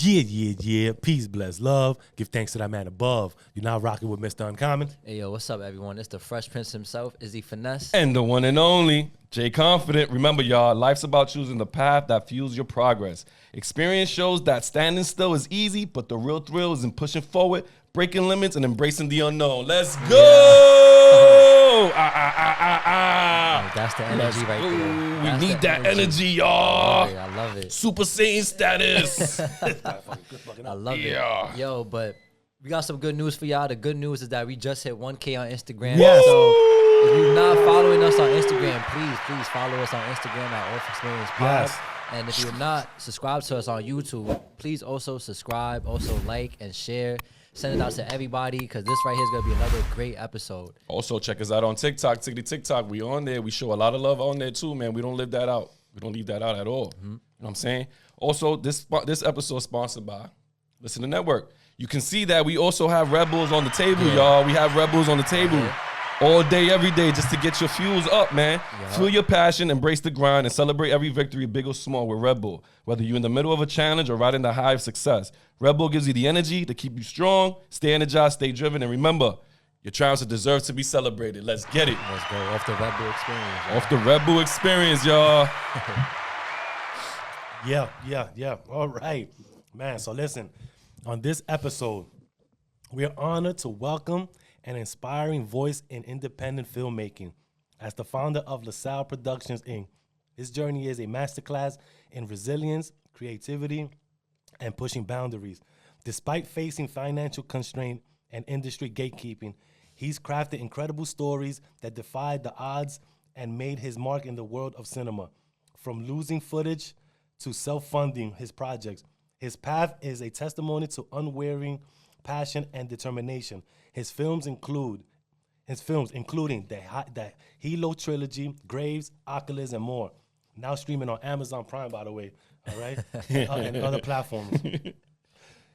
Yeah. Peace, bless, love. Give thanks to that man above. You're now rocking with Mr. Uncommon. Hey, yo, what's up, everyone? It's the Fresh Prince himself, Izzy Finesse. And the one and only, Jay Confident. Remember, y'all, life's about choosing the path that fuels your progress. Experience shows that standing still is easy, but the real thrill is in pushing forward, breaking limits, and embracing the unknown. Let's go! That's the energy right there. We need that energy, y'all. Right, I love it. Super Saiyan status. I love Yeah. it. Yo, but we got some good news for y'all. The good news is that we just hit 1K on Instagram. Yes. So if you're not following us on Instagram, please follow us on Instagram at Off Xperience Pod. Yes. And if you're not subscribed to us on YouTube, please also subscribe, also like and share. Send it out to everybody because this right here is going to be another great episode. Also, check us out on TikTok. TikTok. We on there. We show a lot of love on there, too, man. We don't leave that out. We don't leave that out at all. You know what I'm saying? Also, this episode is sponsored by Listen to Network. You can see that we also have Red Bulls on the table, y'all. We have Red Bulls on the table all day, every day, just to get your fuels up, man. Feel your passion, embrace the grind, and celebrate every victory, big or small, with Red Bull. Whether you're in the middle of a challenge or riding the high of success, Red Bull gives you the energy to keep you strong, stay energized, stay driven, and remember, your triumphs deserve to be celebrated. Let's get it. Let's go off the Red Bull experience. Off the Red Bull experience, y'all. Yeah. All right, man. So listen, on this episode, we are honored to welcome an inspiring voice in independent filmmaking. As the founder of Salle Productions, Inc., his journey is a masterclass in resilience, creativity, and pushing boundaries. Despite facing financial constraint and industry gatekeeping, he's crafted incredible stories that defied the odds and made his mark in the world of cinema. From losing footage to self-funding his projects, his path is a testimony to unwavering passion and determination. His films including the Hilo trilogy, Graves, Oculus, and more. Now streaming on Amazon Prime, by the way, all right, and other platforms.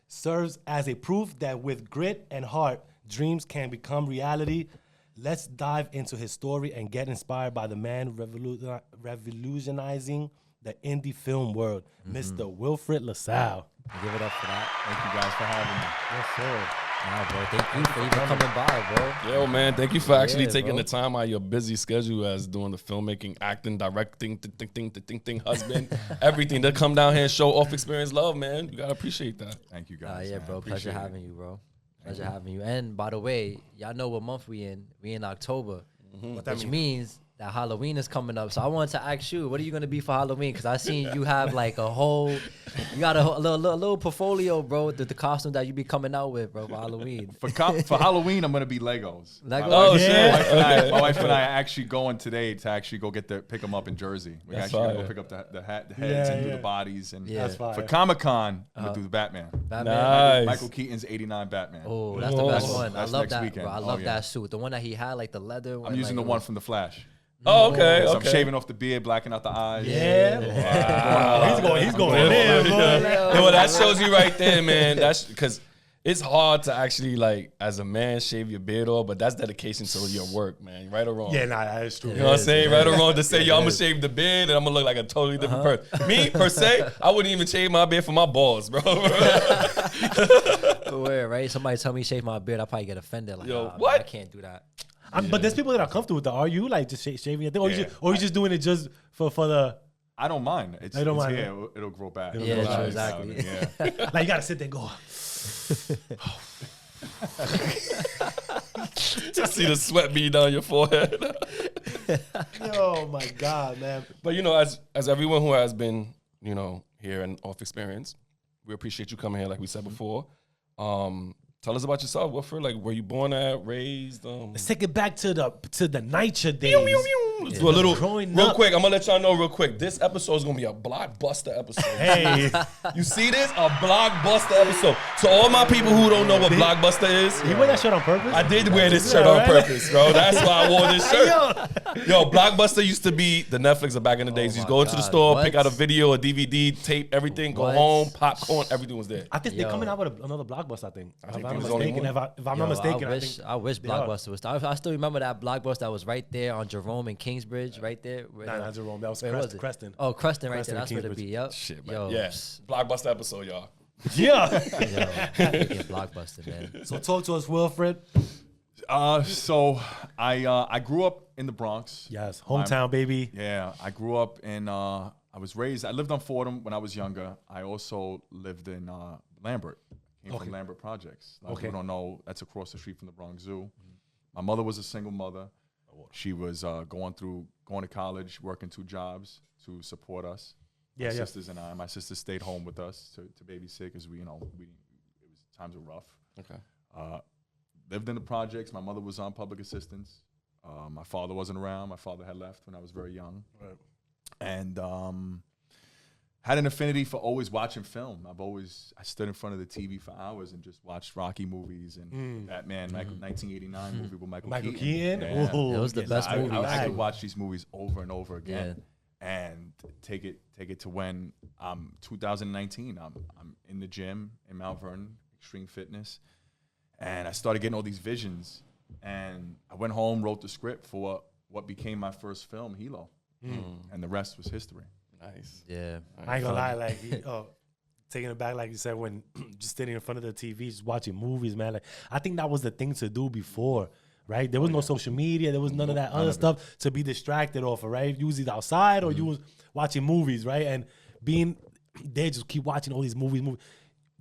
Serves as a proof that with grit and heart, dreams can become reality. Let's dive into his story and get inspired by the man revolutionizing the indie film world, Mr. Wilfred LaSalle. Give it up for that. Thank you guys for having me. Yes, sir. Nah, bro. Thank you for even coming by, bro. Yo, man, thank you for actually taking bro. the time out of your busy schedule as doing the filmmaking, acting, directing, husband, everything to come down here and show Off Xperience love, man. You got to appreciate that. Thank you guys. Yeah, man. bro. Pleasure Appreciate having you, bro. Pleasure having you. And by the way, y'all know what month we in. We in October, which means that Halloween is coming up. So I wanted to ask you, what are you going to be for Halloween? Because I seen you have like a whole, you got a little portfolio, bro, the costume that you be coming out with, bro, for Halloween. For Halloween, I'm going to be Legos. Legos? Oh, Yeah. shit. My wife and I are actually going today to actually go pick them up in Jersey. We're That's actually going to fire. go pick up the heads and do Yeah. the bodies. And Yeah. That's fire. for Comic-Con, I'm going to do the Batman. Batman? Nice. Michael Keaton's 89 Batman. Oh, that's the best one. I That's love next that, weekend. bro. I Oh, love yeah. that suit. The one that he had, like the leather one. I'm using like, the one from The Flash. Oh, okay, So okay. I'm shaving off the beard, blacking out the eyes. Yeah. Wow. He's going in, boy. Yeah, well, that shows you right there, man. That's because it's hard to actually, like, as a man, shave your beard off, but that's dedication to your work, man. Right or wrong? Yeah, nah, that is true. You know what I'm saying? Right or wrong to say, yo, I'm going to shave the beard and I'm going to look like a totally different person. Me, per se, I wouldn't even shave my beard for my balls, bro. Where, right? Somebody tell me shave my beard, I'll probably get offended. Like, Yo, nah, man, what? I can't do that. But there's people that are comfortable with that. Are you like just shaving your thing? Or Yeah. you just doing it just for the, I don't mind. It's I don't mind. here. It'll grow back. Yeah, It'll true, grow exactly. back. Yeah. like you got to sit there and go, Just see the sweat bead down your forehead. oh my God, man. But, you know, as everyone who has been, you know, here in Off Xperience, we appreciate you coming here, like we said before. Tell us about yourself, Wilfred. Like, were you born at, raised? Let's take it back to the Nitro days. Let's do a little, Growing real up. quick. I'm gonna let y'all know real quick. This episode is gonna be a blockbuster episode. Hey, You see this? A blockbuster episode. To all my people who don't know what blockbuster is, he wear that shirt on purpose? I did wear this shirt on purpose, bro. That's why I wore this shirt. Yo, Blockbuster used to be the Netflix of back in the days. You just go into the God. store, What? pick out a video, a DVD, tape, everything, go What? home, popcorn, everything was there. I think they're Yo. coming out with another Blockbuster, I think. If I'm not there's only mistaken. one. If I'm not mistaken, I wish they are. Blockbuster was. I still remember that Blockbuster that was right there on Jerome and Kingsbridge, right there. Nah, not Jerome. That was Where was it? Creston. Oh, Creston, right Creston there. and That's where it be. Kingsbridge. Yep. Shit, man. Yo, Yeah. Blockbuster episode, y'all. Yeah. Yo, get blockbuster, man. So talk to us, Wilfred. So I grew up in the Bronx. Yes, hometown baby. Yeah, I grew up in. I lived on Fordham when I was younger. I also lived in Lambert. Came from Lambert Projects. A lot of people don't know that's across the street from the Bronx Zoo. My mother was a single mother. She was going to college, working 2 jobs to support us. My sisters and I. My sister stayed home with us to babysit because times were rough. Okay. Lived in the projects. My mother was on public assistance. My father wasn't around. My father had left when I was very young. Right. And had an affinity for always watching film. I stood in front of the TV for hours and just watched Rocky movies and Batman, 1989 movie with Michael Keaton. Yeah. It was the best movie. I could watch these movies over and over again. And take it to when 2019. I'm in the gym in Mount Vernon, Extreme Fitness. And I started getting all these visions. And I went home, wrote the script for what became my first film, Hilo. And the rest was history. Nice. Yeah. I ain't gonna lie, like taking it back, like you said, when just sitting in front of the TV, just watching movies, man. Like I think that was the thing to do before, right? There was no social media, there was none of that other stuff to be distracted off of, right? You was either outside or you was watching movies, right? And being there, just keep watching all these movies.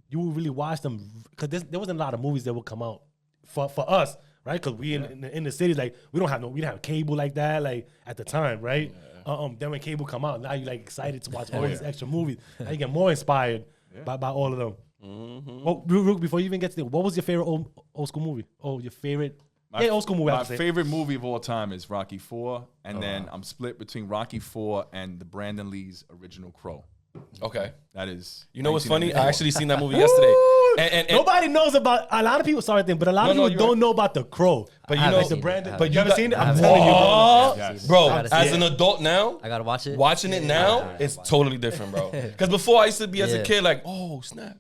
You would really watch them because there wasn't a lot of movies that would come out for us, right? Because we in the cities, like we didn't have cable like that, like at the time, right? Then when cable come out, now you're like excited to watch all these extra movies. Now you get more inspired by all of them. Well, Rook, before you even get to there, what was your favorite old school movie? Oh, your favorite old school movie. My favorite movie of all time is Rocky IV, and then I'm split between Rocky IV and the Brandon Lee's original Crow. Okay. That is. You know what's funny? I actually seen that movie yesterday. And nobody knows about a lot of people. Sorry, but a lot of people don't know about the Crow. But you know, like the Brandon. but you haven't seen it? I'm haven't telling seen you, it. bro. Yes. bro, Gotta see as it. an adult now, I gotta watch it. watching it now, it's totally different, bro. Because before I used to be as a kid, like, oh snap,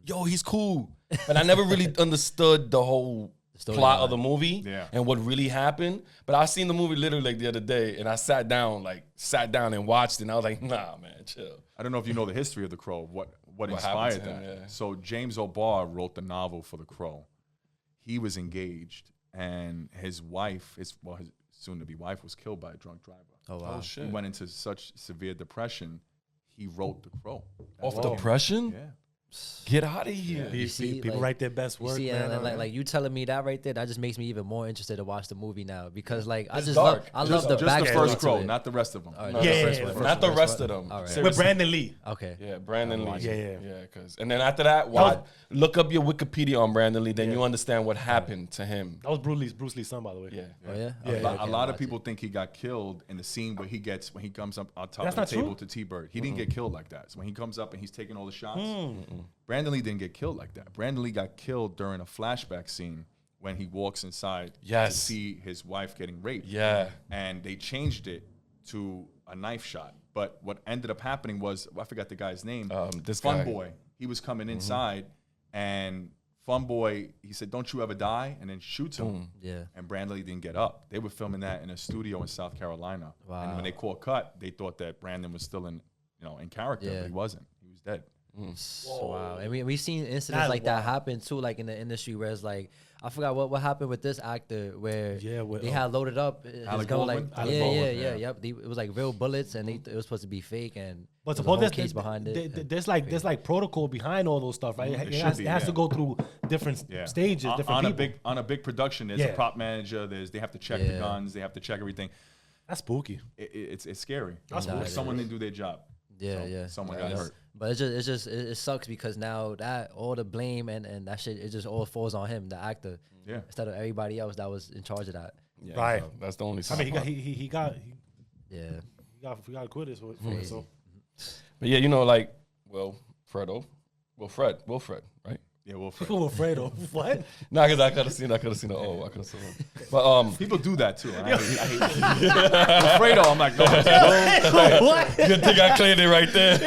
yo, he's cool, but I never really understood the whole plot of the movie and what really happened. But I seen the movie literally like the other day, and I sat down and watched it, and I was like, nah, man, chill. I don't know if you know the history of The Crow, what inspired that. Yeah. So James O'Barr wrote the novel for The Crow. He was engaged, and his wife, his soon-to-be wife, was killed by a drunk driver. Oh, wow. Oh shit. He went into such severe depression, he wrote The Crow. Off depression? Yeah. Get out of here. You see, People like, write their best work, see, man. and like you telling me that right there, that just makes me even more interested to watch the movie now because like I It's just dark. love the Just the backstory first to Crow, it. not the rest of them. All right, Yeah, the yeah, first yeah, one, the Not the first rest one. of them. All right. With Seriously. Brandon Lee. Okay. Yeah, Brandon Lee. Yeah. And then after that, look up your Wikipedia on Brandon Lee. Then you understand what happened to him. That was Bruce Lee's son, by the way. Yeah. Oh yeah. Yeah. Okay, A okay, lot I'll of people watch think he got killed in the scene where he comes up on top That's of not the table true? to T-Bird. He didn't get killed like that. So when he comes up and he's taking all the shots, Brandon Lee didn't get killed like that. Brandon Lee got killed during a flashback scene when he walks inside to see his wife getting raped. Yeah. And they changed it to a knife shot. But what ended up happening was, I forgot the guy's name. This Fun guy. Boy. He was coming inside, and Fun Boy, he said, "Don't you ever die," and then shoots him. Yeah. And Brandon Lee didn't get up. They were filming that in a studio in South Carolina. Wow. And when they called cut, they thought that Brandon was still in character, Yeah. but he wasn't. He was dead. Wow. And we've seen incidents like that happen too, like in the industry where it's like, I forgot what happened with this actor where they had loaded up his Alec gun, Baldwin? like, Alec yeah, Baldwin, yep. It was like real bullets and it was supposed to be fake and But there was a suppose whole case behind it. there's like protocol behind all those stuff, right? It has to go through different stages, different people. On a big production, there's a prop manager. They have to check the guns. They have to check everything. That's spooky. It's scary. Nah, it Someone didn't do their job. Someone got hurt. But it sucks because now that all the blame and that shit, it just all falls on him, the actor, instead of everybody else that was in charge of that. Yeah, Right. so that's the only. I mean, part. he got acquitted for it. So But yeah, like Wilfred, right? Yeah, Wilfred. people were afraid of what? Nah, because I could have seen the O. I could have seen it. But People do that too. I hate Alfredo. I'm like, no. What? good thing I cleared it right there.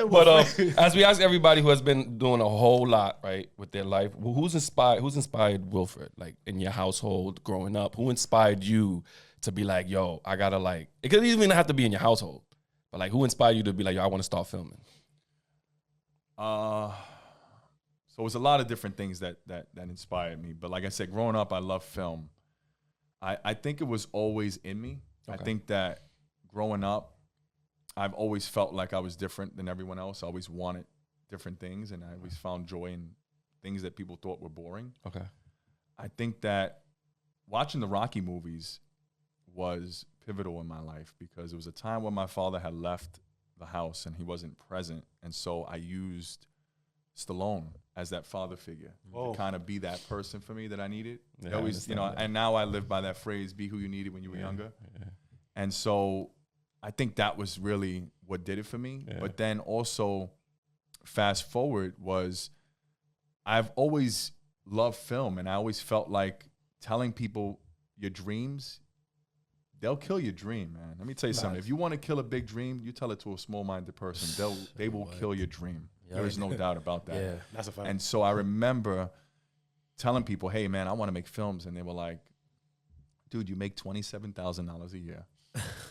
But as we ask everybody who has been doing a whole lot, right, with their life, who's inspired Wilfred, like in your household growing up? Who inspired you to be like, yo, I gotta it could even have to be in your household, but like who inspired you to be like, yo, I want to start filming? So it was a lot of different things that inspired me. But like I said, growing up, I loved film. I think it was always in me. I think that growing up, I've always felt like I was different than everyone else. I always wanted different things, and I always found joy in things that people thought were boring. Okay. I think that watching the Rocky movies was pivotal in my life because it was a time when my father had left the house and he wasn't present. And so I used Stallone as that father figure to kind of be that person for me that I needed. Yeah, always, and now I live by that phrase, be who you needed when you were younger. Yeah. And so I think that was really what did it for me. Yeah. But then also fast forward was I've always loved film, and I always felt like telling people your dreams, they'll kill your dream, man. Let me tell you something. If you want to kill a big dream, you tell it to a small-minded person. They will kill your dream. There is no doubt about that. Yeah, that's a fact. And so I remember telling people, hey, man, I want to make films. And they were like, dude, you make $27,000 a year.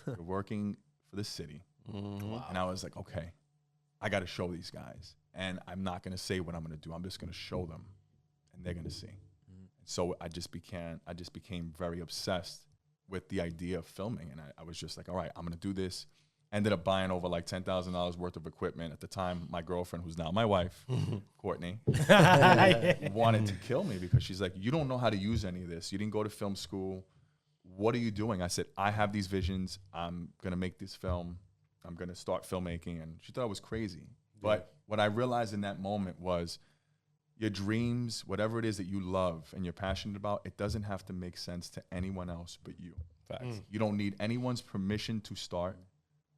You're working for the city. Wow. And I was like, okay, I got to show these guys. And I'm not going to say what I'm going to do. I'm just going to show them. And they're going to see. So I just became very obsessed with the idea of filming. And I was just like, all right, I'm going to do this. Ended up buying over like $10,000 worth of equipment. At the time, my girlfriend, who's now my wife, Courtney, wanted to kill me because she's like, you don't know how to use any of this. You didn't go to film school. What are you doing? I said, I have these visions. I'm going to make this film. I'm going to start filmmaking. And she thought I was crazy. But what I realized in that moment was your dreams, whatever it is that you love and you're passionate about, it doesn't have to make sense to anyone else but you. Facts. You don't need anyone's permission to start.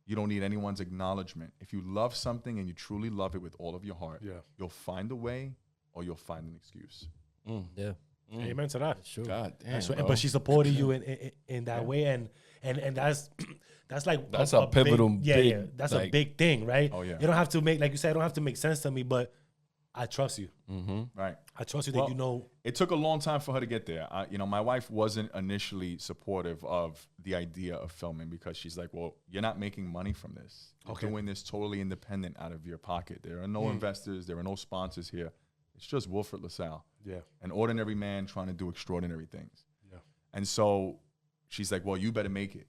You don't need anyone's acknowledgement. If you love something and you truly love it with all of your heart, you'll find a way or you'll find an excuse. Yeah. Amen to that. That's true. God damn, but she supported you in that way, and that's like that's a pivotal big, that's like, a big thing, right? Oh yeah. You don't have to make, like you said, it don't have to make sense to me, but I trust you. Right. I trust you that you know. It took a long time for her to get there. My wife wasn't initially supportive of the idea of filming because she's like, well, you're not making money from this. You're doing this totally independent out of your pocket. There are no investors. There are no sponsors here. It's just Wilfred LaSalle. Yeah. An ordinary man trying to do extraordinary things. Yeah. And so she's like, well, you better make it.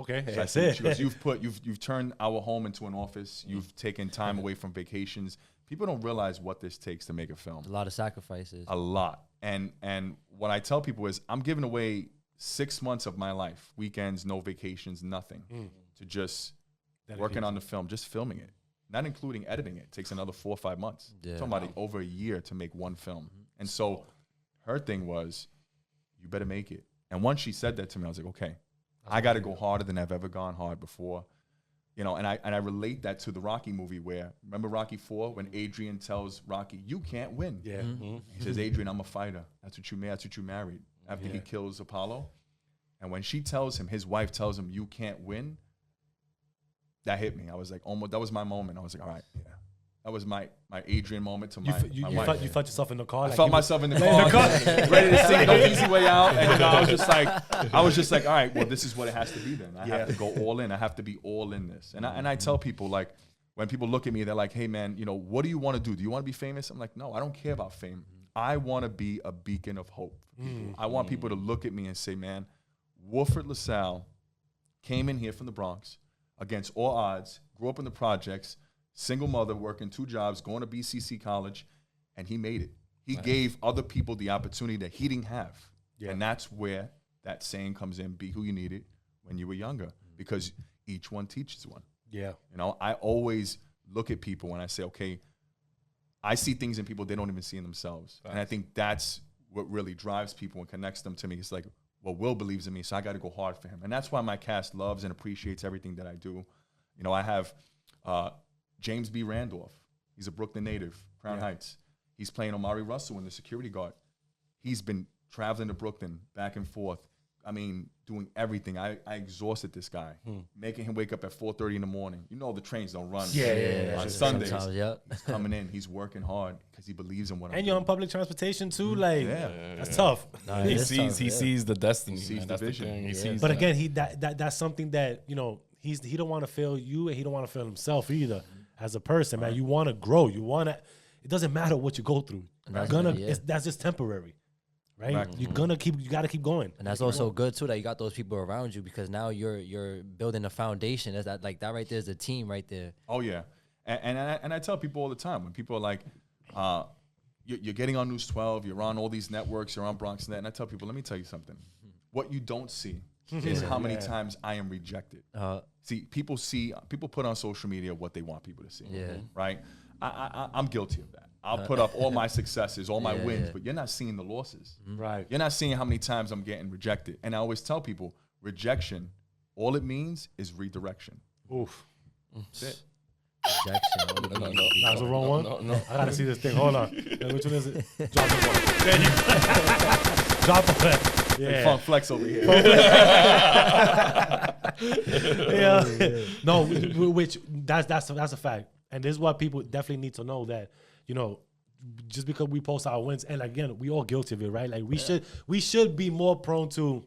Okay. So that's it. She goes, you've turned our home into an office. You've taken time away from vacations. People don't realize what this takes to make a film. A lot of sacrifices. A lot. And what I tell people is I'm giving away 6 months of my life, weekends, no vacations, nothing, to just working on the film, just filming it. Not including editing it. It takes another 4 or 5 months. Yeah. Talking about over a year to make one film. And so her thing was, you better make it. And once she said that to me, I was like, okay, I got to go harder than I've ever gone hard before. And I relate that to the Rocky movie where, remember Rocky 4 when Adrian tells Rocky, you can't win. Yeah. He says, Adrian, I'm a fighter. That's what you married. After he kills Apollo. And when she tells him, his wife tells him, you can't win, that hit me. I was like, almost, that was my moment. I was like, all right, yeah. That was my Adrian moment to my wife. You felt yourself in the car? I felt myself in the car, ready to sing No Easy Way Out. And I was just like, all right, well, this is what it has to be then. I have to go all in. I have to be all in this. And I tell people, like, when people look at me, they're like, hey, man, what do you want to do? Do you want to be famous? I'm like, no, I don't care about fame. I want to be a beacon of hope for people. I want people to look at me and say, man, Wilfred LaSalle came in here from the Bronx against all odds, grew up in the projects, single mother, working 2 jobs, going to BCC college, and he made it. He gave other people the opportunity that he didn't have. Yeah. And that's where that saying comes in, be who you needed when you were younger, because each one teaches one. Yeah. I always look at people and I say, okay, I see things in people they don't even see in themselves. And I think that's what really drives people and connects them to me. It's like, well, Will believes in me, so I got to go hard for him. And that's why my cast loves and appreciates everything that I do. I have James B. Randolph. He's a Brooklyn native, Crown Heights. He's playing Omari Russell in The Security Guard. He's been traveling to Brooklyn back and forth. I mean, doing everything. I exhausted this guy, making him wake up at 4:30 in the morning. The trains don't run. On Sundays. He's coming in. He's working hard because he believes in what I'm doing. And you're on public transportation too. That's tough. No, he sees the destiny. He sees the vision. He sees but again, that's something that he don't want to fail you, and he don't want to fail himself either. as a person, man. You want to grow. It doesn't matter what you go through. That's just temporary, right? Right. You got to keep going. And that's also good too that you got those people around you, because now you're building a foundation. Is that like that right there is a team right there. Oh yeah, and I tell people all the time when people are like, you're getting on News 12, you're on all these networks, you're on BronxNet, and I tell people, let me tell you something. What you don't see is how many times I am rejected. See, people put on social media what they want people to see. Yeah. Right. I'm guilty of that. I'll put up all my successes, all my wins, but you're not seeing the losses. Right. You're not seeing how many times I'm getting rejected. And I always tell people, rejection, all it means is redirection. Oof. That's it. Rejection. No. That's the wrong one? No. I got to see this thing. Hold on. Which one is it? Drop it one. There you go. Drop it. Hey, Funk Flex over here. Yeah. No, which that's a fact. And this is what people definitely need to know, that, you know, just because we post our wins, and again, we all guilty of it, right? Like we should be more prone to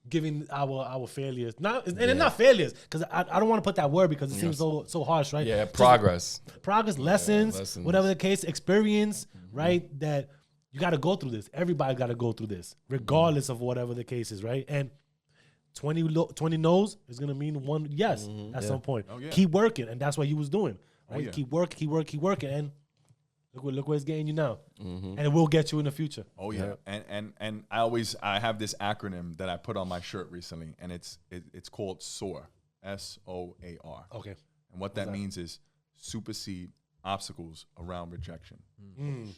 giving our failures. They're not failures, because I don't want to put that word because it seems so harsh, right? Yeah, progress. Lessons, whatever the case, experience, right? That you got to go through this. Everybody got to go through this, regardless of whatever the case is, right? And 20 no's is going to mean one yes at some point. Oh, yeah. Keep working, and that's what he was doing, right? Oh, yeah. Keep working, and look where it's getting you now. And it will get you in the future. Oh yeah. And I have this acronym that I put on my shirt recently, and it's called SOAR. SOAR. Okay. And what that means is supersede obstacles around rejection.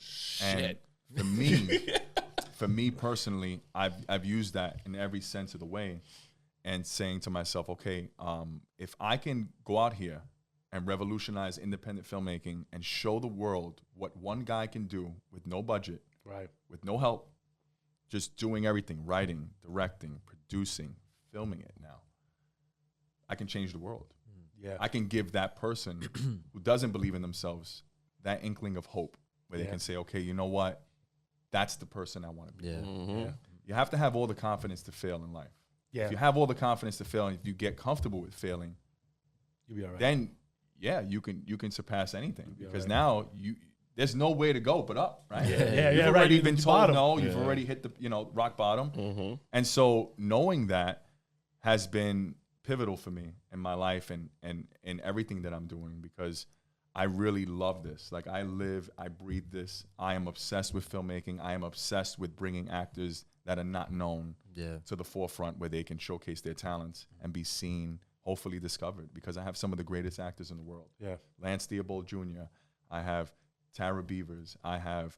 Shit. And for me personally, I've used that in every sense of the way, and saying to myself, okay, if I can go out here and revolutionize independent filmmaking and show the world what one guy can do with no budget, Right. with no help, just doing everything, writing, directing, producing, filming it now, I can change the world. Yeah. I can give that person who doesn't believe in themselves that inkling of hope, where they can say, okay, you know what? That's the person I want to be. Yeah. Yeah. You have to have all the confidence to fail in life. Yeah. If you have all the confidence to fail, and if you get comfortable with failing, You'll be all right. then you can surpass anything, because right. now there's no way to go but up, right? Yeah, You've right. already You've been hit told bottom. no. You've already hit the rock bottom, and so knowing that has been pivotal for me in my life and in everything that I'm doing, because I really love this. Like, I breathe this. I am obsessed with filmmaking. I am obsessed with bringing actors that are not known to the forefront, where they can showcase their talents and be seen, hopefully discovered, because I have some of the greatest actors in the world. Yeah. Lance Theobald Jr., I have Tara Beavers, I have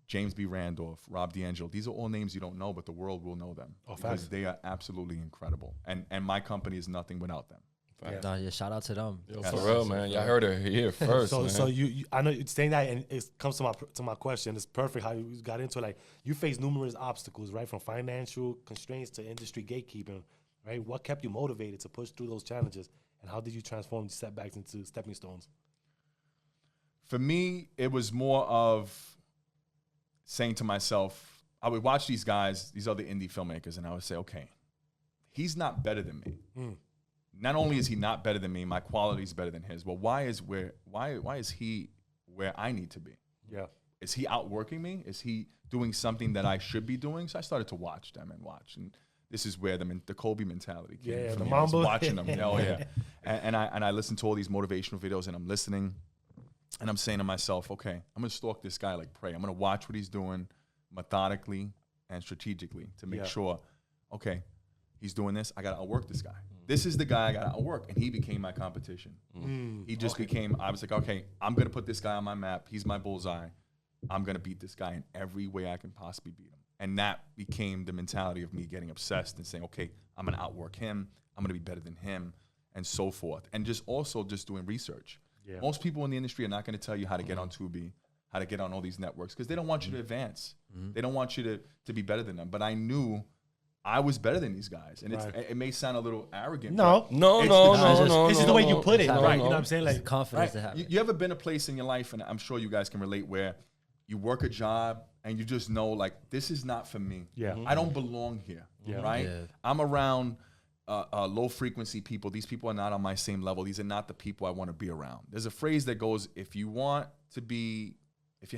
James B. Randolph, Rob D'Angelo. These are all names you don't know, but the world will know them, because facts. they are absolutely incredible. And my company is nothing without them. No, shout out to them. Yo, for real, man. Y'all heard it here first, man. So you I know you're saying that, and it comes to my question. It's perfect how you got into it. Like, you face numerous obstacles, right? From financial constraints to industry gatekeeping, right? What kept you motivated to push through those challenges, and how did you transform these setbacks into stepping stones? For me, it was more of saying to myself, I would watch these guys, these other indie filmmakers, and I would say, okay, he's not better than me. Not only is he not better than me, my quality is better than his. Well, why is he where I need to be? Yeah. Is he outworking me? Is he doing something that I should be doing? So I started to watch them and this is where the Kobe mentality came Yeah, from. the me. I was Mamba. watching them. Oh yeah. And I listened to all these motivational videos, and I'm listening, and I'm saying to myself, okay, I'm gonna stalk this guy like prey. I'm gonna watch what he's doing methodically and strategically to make sure, okay, he's doing this, I gotta outwork this guy. This is the guy I gotta outwork. And he became my competition. He just became, I was like, okay, I'm gonna put this guy on my map. He's my bullseye. I'm gonna beat this guy in every way I can possibly beat him. And that became the mentality of me getting obsessed and saying, okay, I'm gonna outwork him. I'm gonna be better than him, and so forth. And just doing research. Yeah. Most people in the industry are not gonna tell you how to get on Tubi, how to get on all these networks, because they don't want you to advance. They don't want you to be better than them. But I knew I was better than these guys. And it may sound a little arrogant. No. It's just the way you put it, right? You know what I'm saying? Like, Confidence to have it. You ever been a place in your life, and I'm sure you guys can relate, where you work a job and you just know, like, this is not for me. Yeah. I don't belong here, right? Yeah. I'm around low frequency people. These people are not on my same level. These are not the people I want to be around. There's a phrase that goes, if you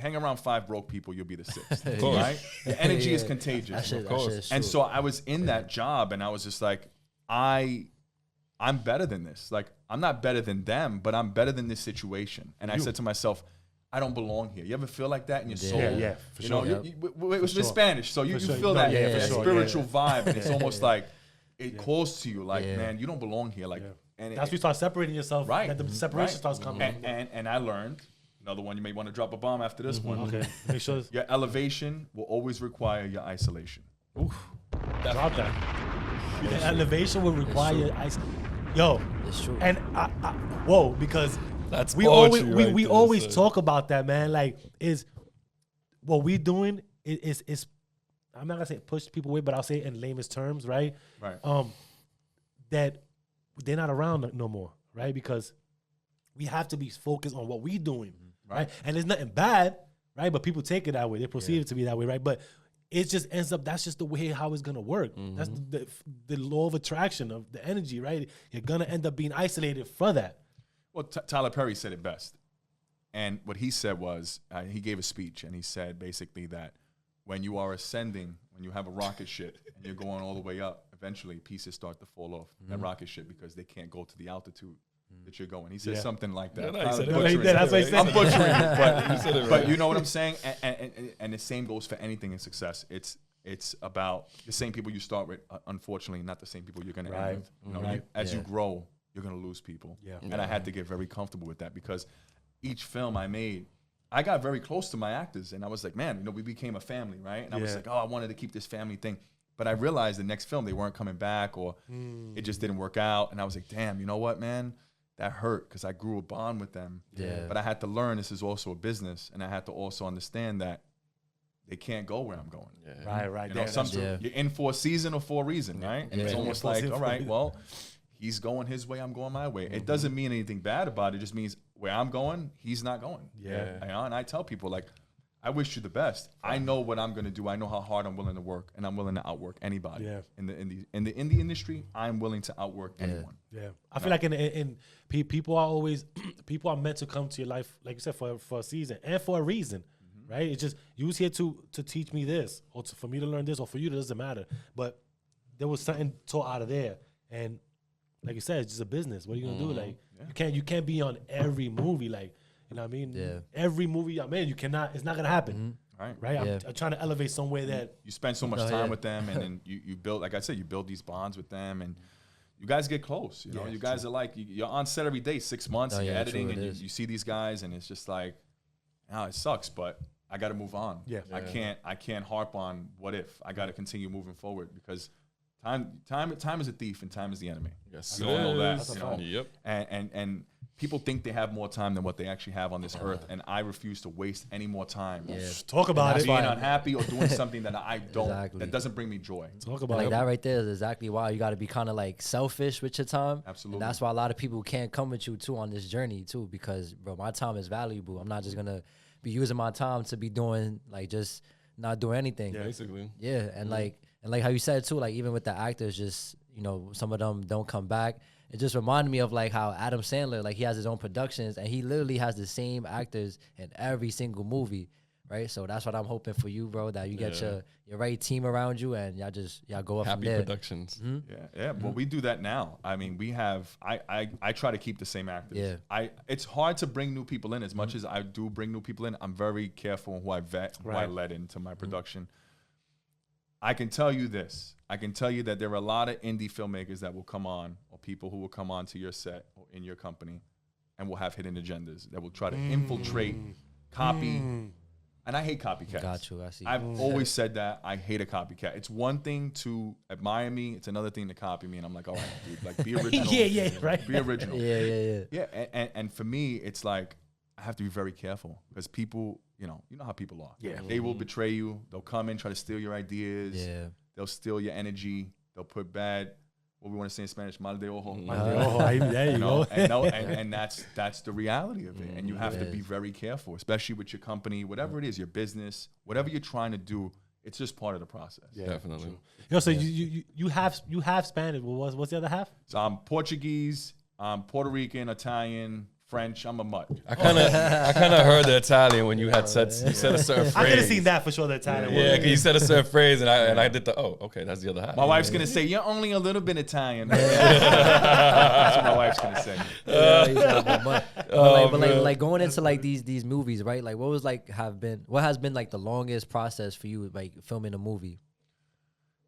hang around 5 broke people, you'll be the 6th, right? The energy is contagious. Of course. And so I was in that job, and I was just like, I'm better than this. Like, I'm not better than them, but I'm better than this situation. And I said to myself, I don't belong here. You ever feel like that in your soul? Yeah, for sure. It's Spanish, so you feel that spiritual vibe, and it's almost like it calls to you, like, man, you don't belong here. Like, and that's when you start separating yourself. Right. That the separation starts coming. And I learned. Another one, you may want to drop a bomb after this one. Okay, make sure. Your elevation will always require your isolation. Oof. Drop that. The elevation will require your Yo, it's true. And because That's we poetry we right always there, talk about that, man. Like, is what we doing is I'm not gonna say push people away, but I'll say it in lamest terms, right? Right. That they're not around no more, right? Because we have to be focused on what we doing, right? And there's nothing bad, right? But people take it that way. They perceive it to be that way, right? But it just ends up, that's just the way how it's going to work. That's the law of attraction of the energy, right? You're going to end up being isolated for that. Well, Tyler Perry said it best. And what he said was, he gave a speech, and he said basically that when you are ascending, when you have a rocket ship and you're going all the way up, eventually pieces start to fall off that rocket ship because they can't go to the altitude that you're going. He said something like that. Yeah, no, he said it. That's what he said. I'm butchering it, but, You said it right. but you know what I'm saying? And the same goes for anything in success. It's about the same people you start with, unfortunately, not the same people you're going to end with. You know, as you grow, you're going to lose people. Yeah. And I had to get very comfortable with that because each film I made, I got very close to my actors, and I was like, man, you know, we became a family, right? And I was like, oh, I wanted to keep this family thing. But I realized the next film, they weren't coming back, or it just didn't work out. And I was like, damn, you know what, man? That hurt because I grew a bond with them. Yeah. But I had to learn this is also a business, and I had to also understand that they can't go where I'm going. Yeah. Right. You know, you're in for a season or for a reason, right? And it's almost like, all right, well, he's going his way, I'm going my way. It doesn't mean anything bad about it. It just means where I'm going, he's not going. Yeah. You know, and I tell people, like, I wish you the best. I know what I'm going to do. I know how hard I'm willing to work, and I'm willing to outwork anybody. Yeah. In the indie industry, I'm willing to outwork anyone. Yeah, I feel like in people are always people are meant to come to your life, like you said, for a season and for a reason, right? It's just you was here to teach me this, or for me to learn this, or for you, it doesn't matter. But there was something taught out of there, and like you said, it's just a business. What are you gonna do? Like you can't be on every movie, like. You know what I mean? Yeah. Every movie I'm in, you cannot. It's not gonna happen. Right. Yeah. I'm trying to elevate somewhere that you spend so much time with them, and then you build, like I said, you build these bonds with them, and you guys get close. You know, you guys are like you're on set every day, 6 months, and you're editing, and you see these guys, and it's just like, it sucks, but I got to move on. Yeah. I can't harp on what if. I got to continue moving forward because time is a thief, and time is the enemy. Yes, we all know that. That's a You know? fact. Yep. And people think they have more time than what they actually have on this earth, and I refuse to waste any more time talk about it. being unhappy or doing something that I don't, Exactly. that doesn't bring me joy. Talk about Like it. that right there is exactly why you got to be kind of like selfish with your time. Absolutely. And that's why a lot of people can't come with you too on this journey too, because bro, my time is valuable. I'm not just gonna be using my time to be doing like just not doing anything. Basically. Yeah, and like how you said too, like even with the actors, just some of them don't come back. It just reminded me of like how Adam Sandler, like he has his own productions and he literally has the same actors in every single movie, right? So that's what I'm hoping for you, bro, that you get your right team around you and y'all go up Happy from there. Productions. Yeah. Well, we do that now. I mean, we have. I try to keep the same actors. Yeah. It's hard to bring new people in. As much as I do bring new people in, I'm very careful on who I vet, who I let into my production. I can tell you this. I can tell you that there are a lot of indie filmmakers that will come on, or people who will come on to your set or in your company, and will have hidden agendas that will try to infiltrate, copy. And I hate copycats. Got you. I see. I've always said that. I hate a copycat. It's one thing to admire me. It's another thing to copy me. And I'm like, all right, dude, like be original. Right. Be original. Yeah. And for me, it's like I have to be very careful because people, you know how people are. Yeah. They will betray you. They'll come in, try to steal your ideas. Yeah. They'll steal your energy. They'll put bad, what we want to say in Spanish, mal de ojo. There you go. And that's the reality of it. And you have to be very careful, especially with your company, whatever it is, your business, whatever you're trying to do. it's just part of the process. Yeah, Definitely. true. Yo, so you have Spanish. What's the other half? So I'm Portuguese, I'm Puerto Rican, Italian, French. I'm a mutt. I kind of heard the Italian when you said a certain phrase. I could have seen that for sure. The Italian one. Yeah, 'cause you said a certain phrase, and I did okay, that's the other half. My wife's gonna say you're only a little bit Italian. That's what my wife's gonna say. Like going into like these movies, right? Like what has been like the longest process for you, like filming a movie?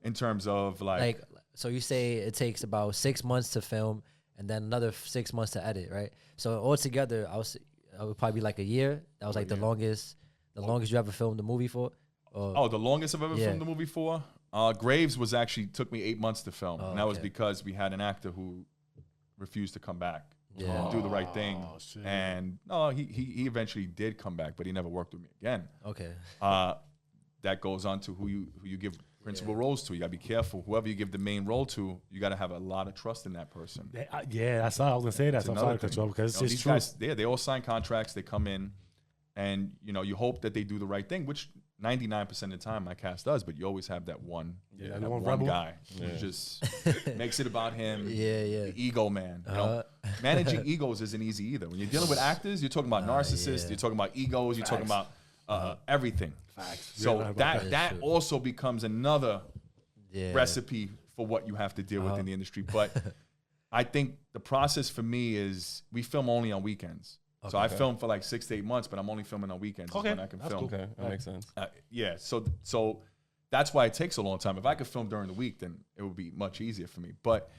In terms of Like, so you say it takes about 6 months to film and then another 6 months to edit, right? So altogether, I would probably be like a year. That was like the longest you ever filmed a movie for. The longest I've ever filmed a movie for? Graves took me 8 months to film. And that was because we had an actor who refused to come back. And do the right thing. Shit. And no, he eventually did come back, but he never worked with me again. Okay. That goes on to who you give principal roles to. You gotta be careful. Whoever you give the main role to, you gotta have a lot of trust in that person. Yeah, that's all I was gonna say. That's I'm sorry to cut you off because it's these true. guys, they all sign contracts. They come in, and you hope that they do the right thing, which 99% of the time my cast does. But you always have that one guy who just makes it about him. The ego man. Managing egos isn't easy either. When you're dealing with actors, you're talking about narcissists. You're talking about egos. You're talking about everything. Facts. So that also becomes another recipe for what you have to deal with in the industry. But I think the process for me is we film only on weekends. So I film for like 6 to 8 months, but I'm only filming on weekends when I can film. Okay, that makes sense. So that's why it takes a long time. If I could film during the week, then it would be much easier for me. But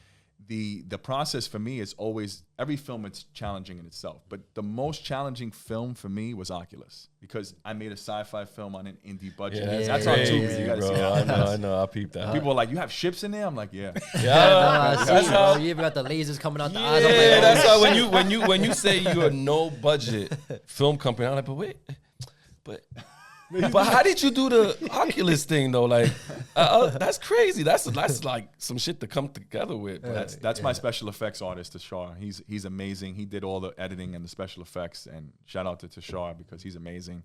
the process for me is always, every film it's challenging in itself. But the most challenging film for me was Oculus, because I made a sci-fi film on an indie budget. That's on Tubi. You gotta see that. I know. I peeped that. People are like, "You have ships in there?" I'm like, "Yeah." That's how you even got the lasers coming out the eyes. I'm like, That's how when you say you're a no budget film company, I'm like, but how did you do the Oculus thing though? Like, that's crazy. That's like some shit to come together with. That's my special effects artist, Tashar. He's amazing. He did all the editing and the special effects. And shout out to Tashar because he's amazing.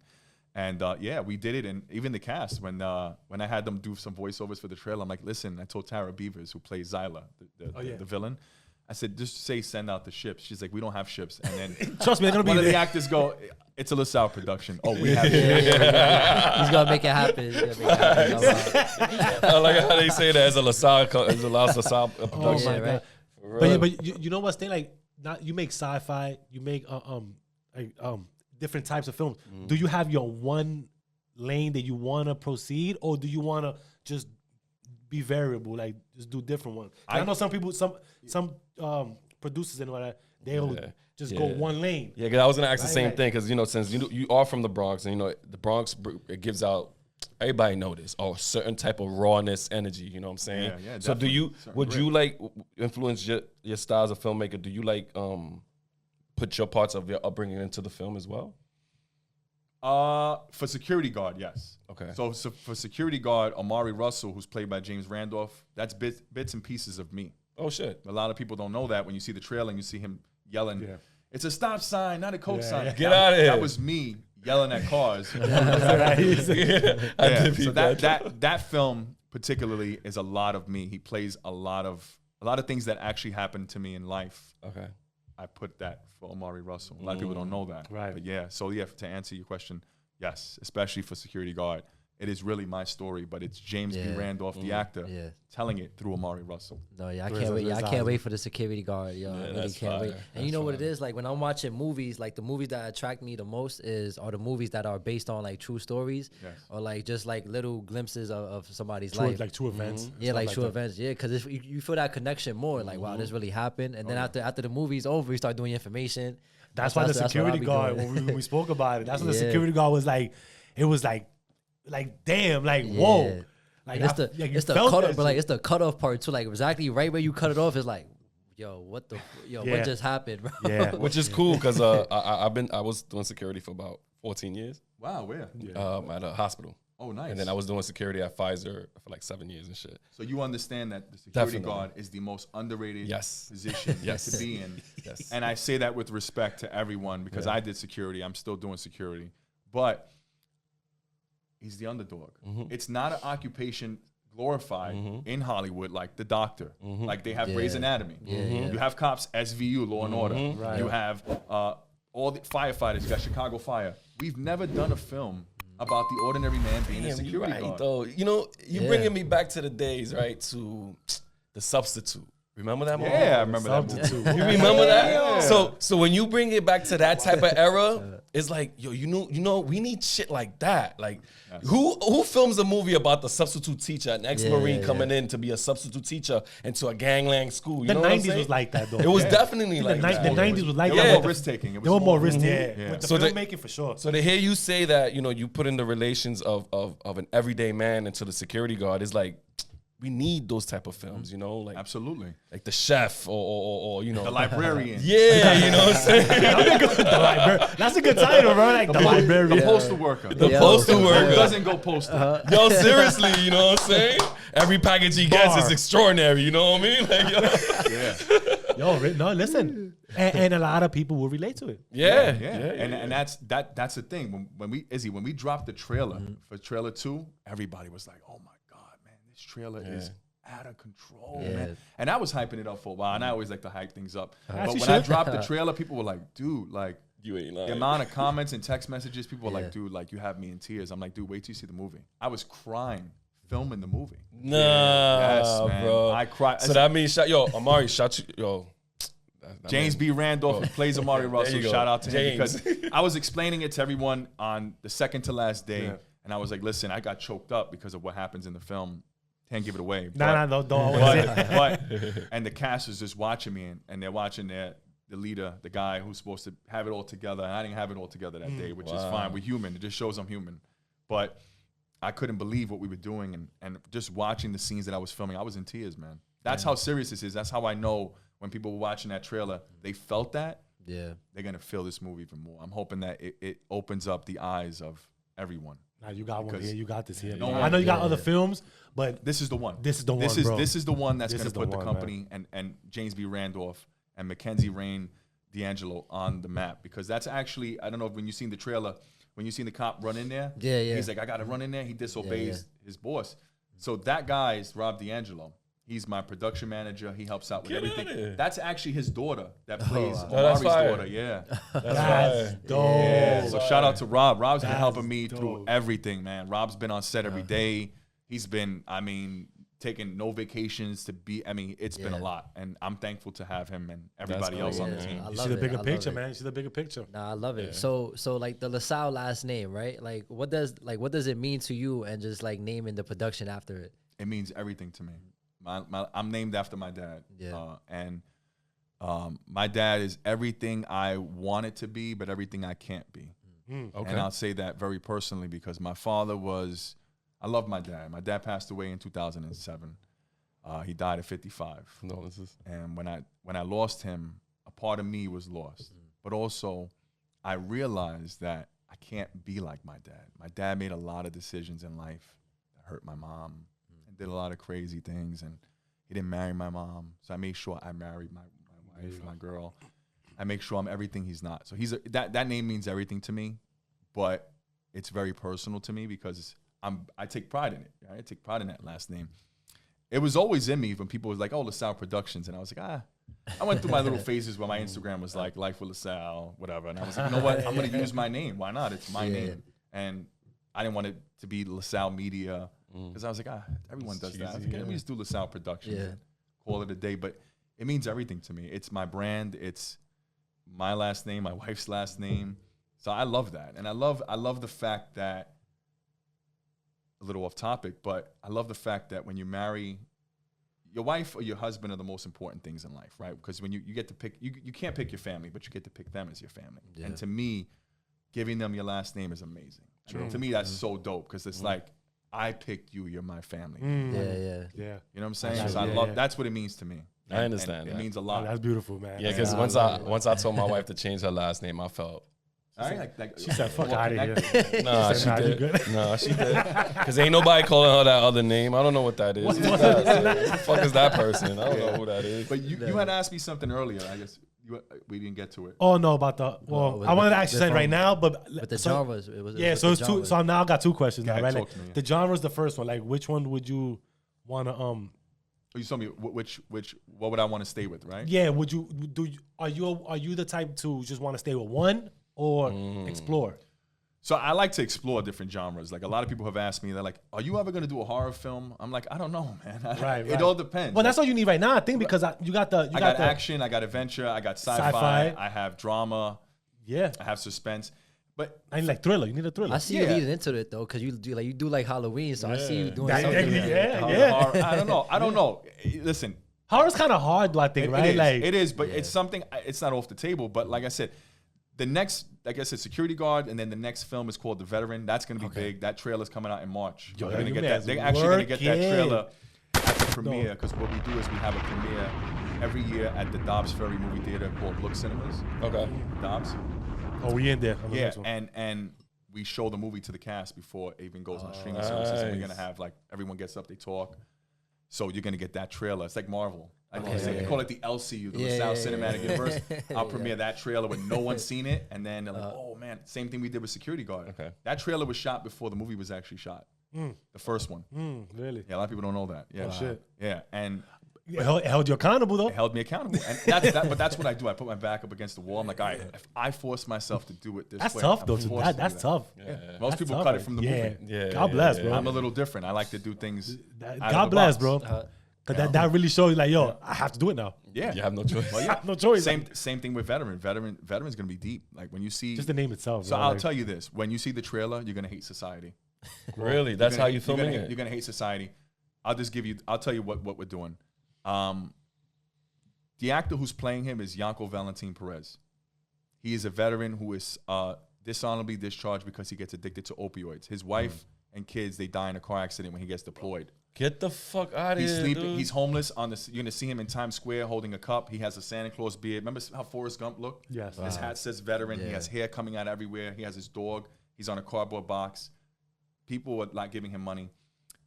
And we did it. And even the cast, when I had them do some voiceovers for the trailer, I'm like, listen, I told Tara Beavers, who plays Zyla, the villain, I said, just send out the ships. She's like, we don't have ships. And then Trust me, they're gonna one be of there. the actors go, it's a LaSalle production. Oh, we have ships. he's gonna make it happen. I like how they say that as a LaSalle production. Oh my god! Right. But you know what's thing, like, not you make sci-fi, you make different types of films. Do you have your one lane that you want to proceed, or do you want to just be variable, like just do different ones? I know some people, some producers and all that, they'll just go one lane. Yeah, because I was gonna ask the same thing, because since you are from the Bronx, and the Bronx, it gives out, everybody know this, a certain type of rawness, energy. You know what I'm saying? Yeah. So would you like influence your style as a filmmaker? Do you like put your parts of your upbringing into the film as well? For Security Guard, yes. Okay. So for Security Guard, Amari Russell, who's played by James Randolph, that's bits and pieces of me. Oh shit! A lot of people don't know that. When you see the trailer and you see him yelling, "It's a stop sign, not a code sign." Yeah. Get out of here! That was me yelling at cars. So that film particularly is a lot of me. He plays a lot of things that actually happened to me in life. Okay. I put that for Amari Russell. A lot of people don't know that. Right. But to answer your question, yes, especially for Security Guard, it is really my story, but it's James B. Randolph, the actor, telling it through Amari Russell. No, I can't wait. I can't wait for the Security Guard. Yo, I really can't wait. And you know what it is? Like when I'm watching movies, like the movies that attract me the most are the movies that are based on like true stories, or like just like little glimpses of somebody's life, like true events. Yeah, like true events. Yeah, because if you feel that connection more, like wow, this really happened. And then after the movie's over, you start doing information. That's why the Security Guard, when we spoke about it, that's when the Security Guard was like, it was like damn, like whoa. Like it's the cutoff, but like it's the cutoff part too. Like exactly right where you cut it off is like, what just happened, bro? Yeah, which is cool because I was doing security for about 14 years. Wow, where? At a hospital. Oh, nice. And then I was doing security at Pfizer for like 7 years and shit. So you understand that the security guard is the most underrated position to be in. Yes. And I say that with respect to everyone because I did security. I'm still doing security. But he's the underdog. It's not an occupation glorified in Hollywood like the doctor. Like they have Grey's Anatomy. You have cops, SVU, Law and Order. Right. You have all the firefighters. You got Chicago Fire. We've never done a film about the ordinary man being a security guard. Though. You know, you're bringing me back to the days, right, to The Substitute. Remember that movie? Yeah, I remember that movie. You remember that? Yeah. So when you bring it back to that type of era, it's like, yo, you know, we need shit like that. Like, who films a movie about the substitute teacher, an ex-Marine coming in to be a substitute teacher into a gangland school? You The know what I'm 90s saying? was like that, though. It was definitely like that. The 90s was like They that. were with more the- risk-taking. They were more risk, With the So they- filmmaking, for sure. So to hear you say that, you know, you put in the relations of an everyday man into the security guard is like, we need those type of films, you know, like Absolutely. like The Chef or you know, The Librarian. yeah, you know what I'm saying? That's a good title, bro. Like the librarian. The postal worker. The Yeah. postal Who worker. doesn't go postal? Yo, seriously, you know what I'm saying? Every package he gets Bar. is extraordinary, you know what I mean? Like, Yeah. Yo, no, listen. And a lot of people will relate to it. yeah. And that's the thing. When we dropped the trailer for trailer 2, everybody was like, "Oh my god, man, this trailer is out of control, man." And I was hyping it up for a while, and I always like to hype things up. But you when I should. dropped the trailer, people were like, "Dude, like." You ain't lying. The amount of comments and text messages, people were like, "Dude, like you have me in tears." I'm like, "Dude, wait till you see the movie." I was crying filming the movie. Nah, Yes, man. bro. I cried. So that means, Amari, shout you, yo. James B. Randolph, who plays Amari Russell, you go. shout out to him James. because I was explaining it to everyone on the second to last day, and I was like, "Listen, I got choked up because of what happens in the film. Can't give it away." Nah, don't. But and the cast is just watching me, and they're watching the leader, the guy who's supposed to have it all together, and I didn't have it all together that day, which is fine. We're human. It just shows I'm human. But I couldn't believe what we were doing, and just watching the scenes that I was filming, I was in tears, man. That's how serious this is. That's how I know when people were watching that trailer, they felt that. Yeah. They're gonna feel this movie even more. I'm hoping that it opens up the eyes of everyone. Nah, you got one Because here. You got this here. no I know you got one- other films, but This is the one. This is the one, bro. This is the one that's This going is to the put the one, company and James B. Randolph and Mackenzie Rain D'Angelo on the map, because that's actually, I don't know if when you seen the trailer, when you seen the cop run in there, Yeah. he's like, "I got to run in there." He disobeys his boss. So that guy is Rob D'Angelo. He's my production manager. He helps out with Get everything. outta here. That's actually his daughter that plays wow. Oh, that's Omari's fire. daughter. Yeah. that's dope. Yeah, so shout out to Rob. Rob's been That's helping me dope. through everything, man. Rob's been on set every day. He's been, taking no vacations to be. It's been a lot, and I'm thankful to have him and everybody cool, else on the yeah. team. I You love see the it. bigger I love picture, it. man. You see the bigger picture. Nah, I love it. So like the LaSalle last name, right? Like what does it mean to you, and just like naming the production after it? It means everything to me. I'm named after my dad, and my dad is everything I want it to be, but everything I can't be. Okay. And I'll say that very personally because my father was. I love my dad. My dad passed away in 2007. He died at 55. Condolences. And when I lost him, a part of me was lost. But also, I realized that I can't be like my dad. My dad made a lot of decisions in life that hurt my mom and did a lot of crazy things. And he didn't marry my mom. So I made sure I married my wife, my girl. I make sure I'm everything he's not. So that name means everything to me, but it's very personal to me because I take pride in it. Right? I take pride in that last name. It was always in me when people was like, "Oh, LaSalle Productions," and I was like, I went through my little phases where my Instagram was like "Life with LaSalle," whatever, and I was like, you know what? I'm gonna use my name. Why not? It's my name, and I didn't want it to be LaSalle Media because I was like, everyone does that. I was like, let me just do LaSalle Productions and call it a day. But it means everything to me. It's my brand. It's my last name, my wife's last name. So I love that, and I love the fact that. A little off topic, but I love the fact that when you marry, your wife or your husband are the most important things in life, right? Because when you get to pick, you can't pick your family, but you get to pick them as your family. Yeah. And to me, giving them your last name is amazing. To me, that's so dope because it's like, I picked you, you're my family. Yeah. Yeah. You know what I'm saying? Yeah, So I yeah, love, yeah. that's what it means to me. I understand And it that. means a Oh, lot. that's beautiful, man. Yeah, because once I told my wife to change her last name, I felt. All right? Like, She said, "Fuck out of here." Nah, said, she "Nah, you did. good?" Nah, she did. Because ain't nobody calling her that other name. I don't know what that is. Who the fuck is that person? I don't know who that is. But you had asked me something earlier, I guess. We didn't get to it. Oh no, about the well, I wanted to ask you something right now, but the genres. So it's two. So now I got two questions now, right? Talk to me. The genre is the first one. Like, which one would you want to You told me which what would I want to stay with, right? Yeah, would you are you the type to just want to stay with one or explore? So I like to explore different genres. Like a lot of people have asked me, they're like, "Are you ever going to do a horror film?" I'm like, I don't know, man. Right. It all depends. Well, that's all you need right now, I think, because you got the I got action, I got adventure, I got sci-fi, I have drama, yeah, I have suspense. But I need like thriller. You need a thriller. I see you leading into it though, because you do like Halloween, so I see you doing something. Yeah. Horror. I don't know. Listen, horror's kind of hard, I think, right? It is, but it's something. It's not off the table. But like I said, the next, like I said, Security Guard, and then the next film is called The Veteran. That's going to be big. That trailer's coming out in March. Yo, They're going to get that. They're actually going to get that trailer at the premiere, because what we do is we have a premiere every year at the Dobbs Ferry movie theater called Look Cinemas. Okay. Dobbs. Oh, we in there. Yeah, and we show the movie to the cast before it even goes on streaming services. And we're going to have, like, everyone gets up, they talk. So you're going to get that trailer. It's like Marvel. They call it the LCU, the Salle Cinematic Universe. I'll premiere that trailer when no one's seen it. And then they're like, oh, man. Same thing we did with Security Guard. Okay. That trailer was shot before the movie was actually shot. The first one. Really? Yeah, a lot of people don't know that. Yeah. Oh, shit. Yeah, and It held you accountable, though. it held me accountable. And but that's what I do. I put my back up against the wall. I'm like, all right, if I force myself to do it this That's way. tough, I'm though. forced to do That's that. tough. Yeah. Most people tough, cut it right? from the Yeah. movie. Yeah. God bless, bro. I'm a little different. I like to do things. out of God the bless, box. bro. Because that really shows you, like, yo, I have to do it now. Yeah. You have no choice. I have no choice. Same thing with Veteran's going to be deep. Like when you see. Just the name itself. So bro. I'll Like, tell you this. When you see the trailer, you're going to hate society. Really? That's how you filming it? You're going to hate society. I'll tell you what we're doing. The actor who's playing him is Yanko Valentin Perez. He is a veteran who is dishonorably discharged because he gets addicted to opioids. His wife and kids, they die in a car accident when he gets deployed. Get the fuck out of here, He's sleeping. dude. He's homeless. You're gonna see him in Times Square holding a cup. He has a Santa Claus beard. Remember how Forrest Gump looked? Yes. His hat says veteran. He has hair coming out everywhere. He has his dog. He's on a cardboard box. People are not giving him money.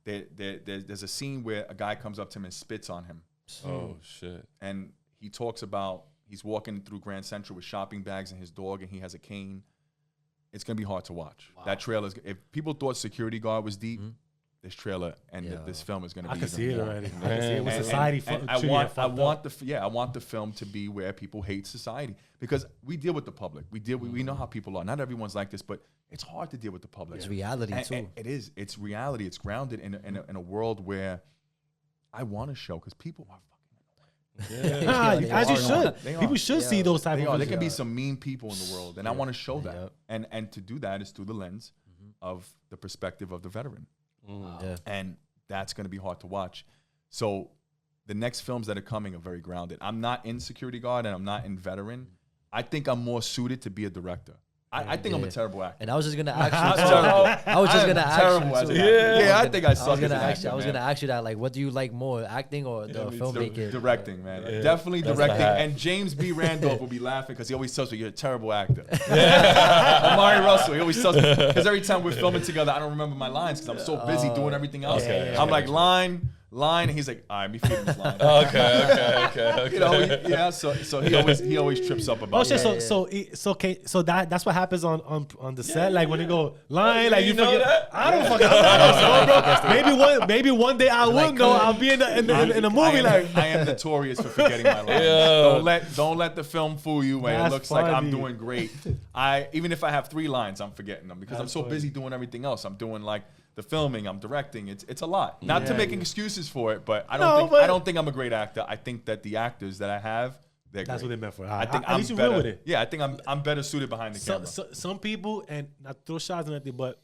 There's a scene where a guy comes up to him and spits on him. Oh shit. And he talks about he's walking through Grand Central with shopping bags and his dog, and he has a cane. It's gonna be hard to watch. Wow. That trailer is. If people thought Security Guard was deep, this trailer and this film is gonna be. I can see it already. I Man. can see it with society. I want the film to be where people hate society, because we deal with the public. We know how people are. Not everyone's like this, but it's hard to deal with the public. It's reality too. And it is. It's reality. It's grounded in a world where I want to show, because people are. As you should. People should see those type of. There can be some mean people in the world, and I want to show that. And to do that is through the lens of the perspective of the veteran. And that's going to be hard to watch. So the next films that are coming are very grounded. I'm not in Security Guard and I'm not in Veteran. I think I'm more suited to be a director. I think I'm a terrible actor. And I was just gonna ask you. I was just gonna ask you. Yeah, I think I suck. I was gonna ask you that. Like, what do you like more, acting or the filmmaking? Directing, man. Definitely directing. And James B. Randolph will be laughing because he always tells me you're a terrible actor. Amari Russell, he always tells me, because every time we're filming together, I don't remember my lines because I'm so busy doing everything else. I'm like, line, and he's like, all right, me feeding this line. Okay. You know, so he always trips up about it. So that's what happens on the set. Like when you go line, like you know forget. that? I don't fucking know, bro. Maybe one day I will know. I'll be in a movie. I am notorious for forgetting my lines. Don't let the film fool you when it looks like I'm doing great. Even if I have 3 lines, I'm forgetting them because I'm so busy doing everything else. I'm doing like the filming, I'm directing. It's a lot. Not to make excuses for it, but I don't think I'm a great actor. I think that the actors that I have, that's what they're meant for. I think at least you're real with it. Yeah, I think I'm better suited behind the camera. Some people, and not throw shots and anything, but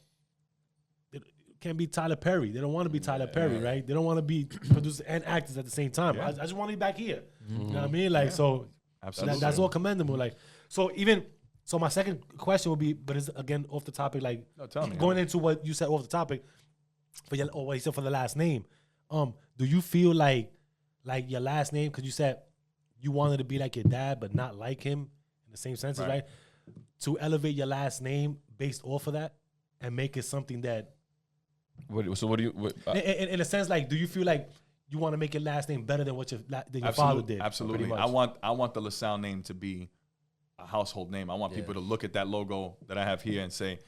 it can be Tyler Perry. They don't want to be Tyler Perry, right? They don't want to be producers and actors at the same time. I just want to be back here. You know what I mean? Like so, absolutely. That's all commendable. Like so my second question would be, but it's again off the topic, like going into what you said off the topic or what you said for the last name. Do you feel like your last name, because you said you wanted to be like your dad but not like him in the same senses, right? To elevate your last name based off of that and make it something that So what do you? in a sense, like, do you feel like you want to make your last name better than what your father did. Absolutely. I want the LaSalle name to be a household name. I want people to look at that logo that I have here and say,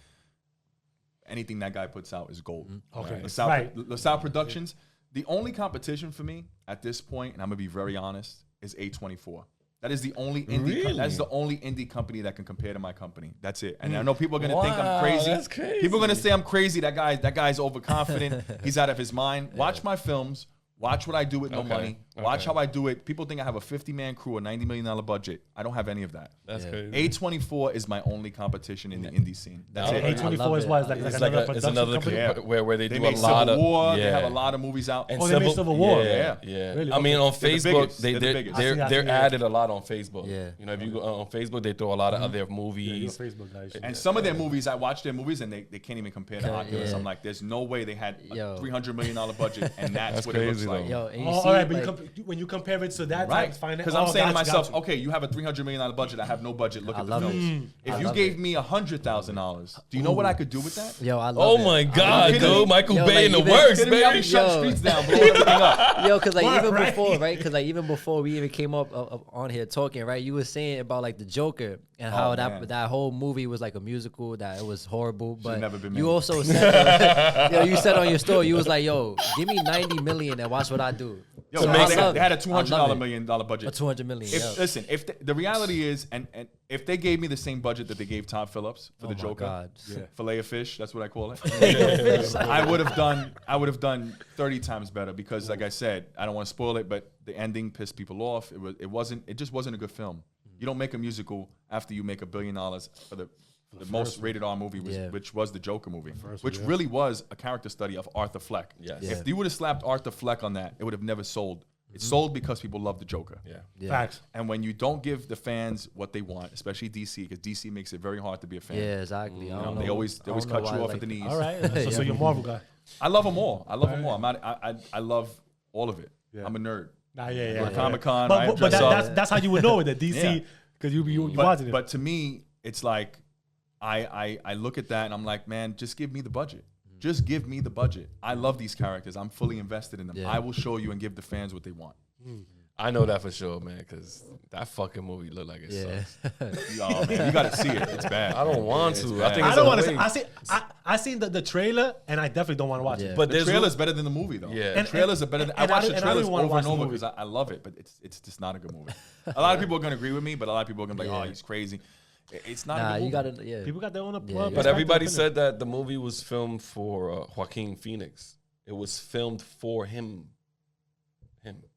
anything that guy puts out is gold. Okay. LaSalle Productions. The only competition for me at this point, and I'm gonna be very honest, is A24. That is the only indie. That's the only indie company that can compare to my company. That's it. And I know people are gonna think I'm crazy. That's crazy. People are gonna say I'm crazy. That guy's overconfident. He's out of his mind. Watch my films. Watch what I do with no money. Watch how I do it. People think I have a 50-man crew, a $90 million budget. I don't have any of that. That's crazy. A24 is my only competition in the indie scene. That's it. A24 is what? It's another company where they do make a lot Civil War. of They have a lot of movies out. And they made Civil War. Yeah. Really? I mean, on Facebook, They're they're added a lot on Facebook. Yeah. You know, if you go on Facebook, they throw a lot of other movies. Facebook guys. And some of their movies, I watch their movies and they can't even compare to Oculus. I'm like, there's no way they had a $300 million budget and that's what it looks like. Yo, and you all see, right, but when you compare it to that, Right, because I'm saying to myself, okay, you have a $300 million budget. I have no budget. Look at the films. If you gave me $100,000, do you know what I could do with that? Yo, I love Oh it. my God, dude! Michael Yo, Bay like, in the even- works, I'll be baby. shutting streets down, blowing everything up. Yo, cause like even Right. before, right? Cause like even before we even came up on here talking, right? You were saying about like the Joker and how man. that whole movie was like a musical, that it was horrible. But never been you made. also said, you said on your story, you was like, yo, give me 90 million and watch what I do. Yo, So they I had love they had a it. I love $200 it. million budget. A 200 million. yo. Listen, the reality is, and if they gave me the same budget that they gave Todd Phillips for the my Joker, God. fillet of fish, that's what I call it. I would have done 30 times better because, like I said, I don't want to spoil it, but the ending pissed people off. It just wasn't a good film. You don't make a musical after you make $1 billion for the most rated R movie, which was the Joker movie, which really was a character study of Arthur Fleck. Yes. Yeah. If you would have slapped Arthur Fleck on that, it would have never sold. It sold because people love the Joker. Yeah. Facts. And when you don't give the fans what they want, especially DC, because DC makes it very hard to be a fan. Yeah, exactly. I don't know. They always I don't know cut why you I off like at the knees. All right. So you're a Marvel guy. I love them all. I love all of it. Yeah. I'm a nerd. Nah, Go yeah. to Comic-Con, I But dress up. that's how you would know it, that Yeah. DC, because you watching it. But to me, it's like I look at that and I'm like, man, just give me the budget. Just give me the budget. I love these characters. I'm fully invested in them. Yeah. I will show you and give the fans what they want. I know that for sure, man, because that fucking movie looked like it Yeah. sucks. Oh, man, you got to see it. It's bad. I don't want to. I think I it's don't a want to. waste. I seen the trailer, and I definitely don't want to watch Yeah. it. But The there's trailer's better than the movie, though. Yeah. The And- trailers are better than... I and I watch don't- the and I don't trailers even wanna over watch and the over movie. because I love it, but it's just not a good movie. A lot of people are going to agree with me, but a lot of people are going to be like, oh, he's crazy. It's not a Nah, good movie. you gotta. Yeah. People got their own. Yeah. But everybody said that the movie was filmed for Joaquin Phoenix. It was filmed for him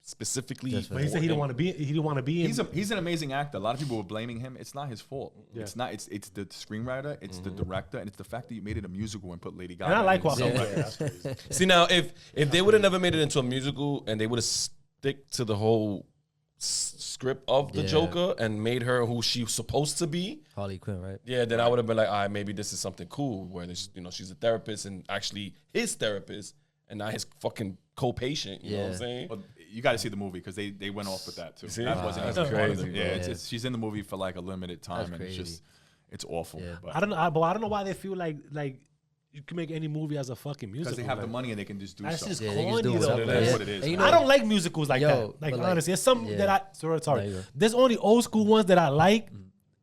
specifically. Just for But he said he didn't want to be. He didn't want to be. He's an amazing actor. A lot of people were blaming him. It's not his fault. Yeah. It's not. It's the screenwriter. It's the director, and it's the fact that you made it a musical and put Lady Gaga. And I like in it. Joaquin. Yeah. Yeah, that's crazy. See, now if they would have never made it into a musical and they would have stick to the whole script of the Yeah. Joker and made her who she was supposed to be, Harley Quinn, right? yeah, then I would have been like, all right, maybe this is something cool where this, she's a therapist and actually his therapist and not his fucking co-patient. You know what I'm Yeah. saying? But you got to see the movie because they went off with that too. See? That Wow, wasn't that's even part of crazy, it. Yeah, bro. it's she's in the movie for like a limited time, That's and crazy. it's awful. Yeah. I don't know. But I don't know why they feel like you can make any movie as a fucking musical. Because they have the like, money and they can just do That's stuff. just Yeah, they just corny do though. whatever. That's Yeah. what it is. And you I know- don't like musicals like Yo, that. Like but like- honestly, there's some yeah. that I sorry. There you go. There's only old school ones that I like.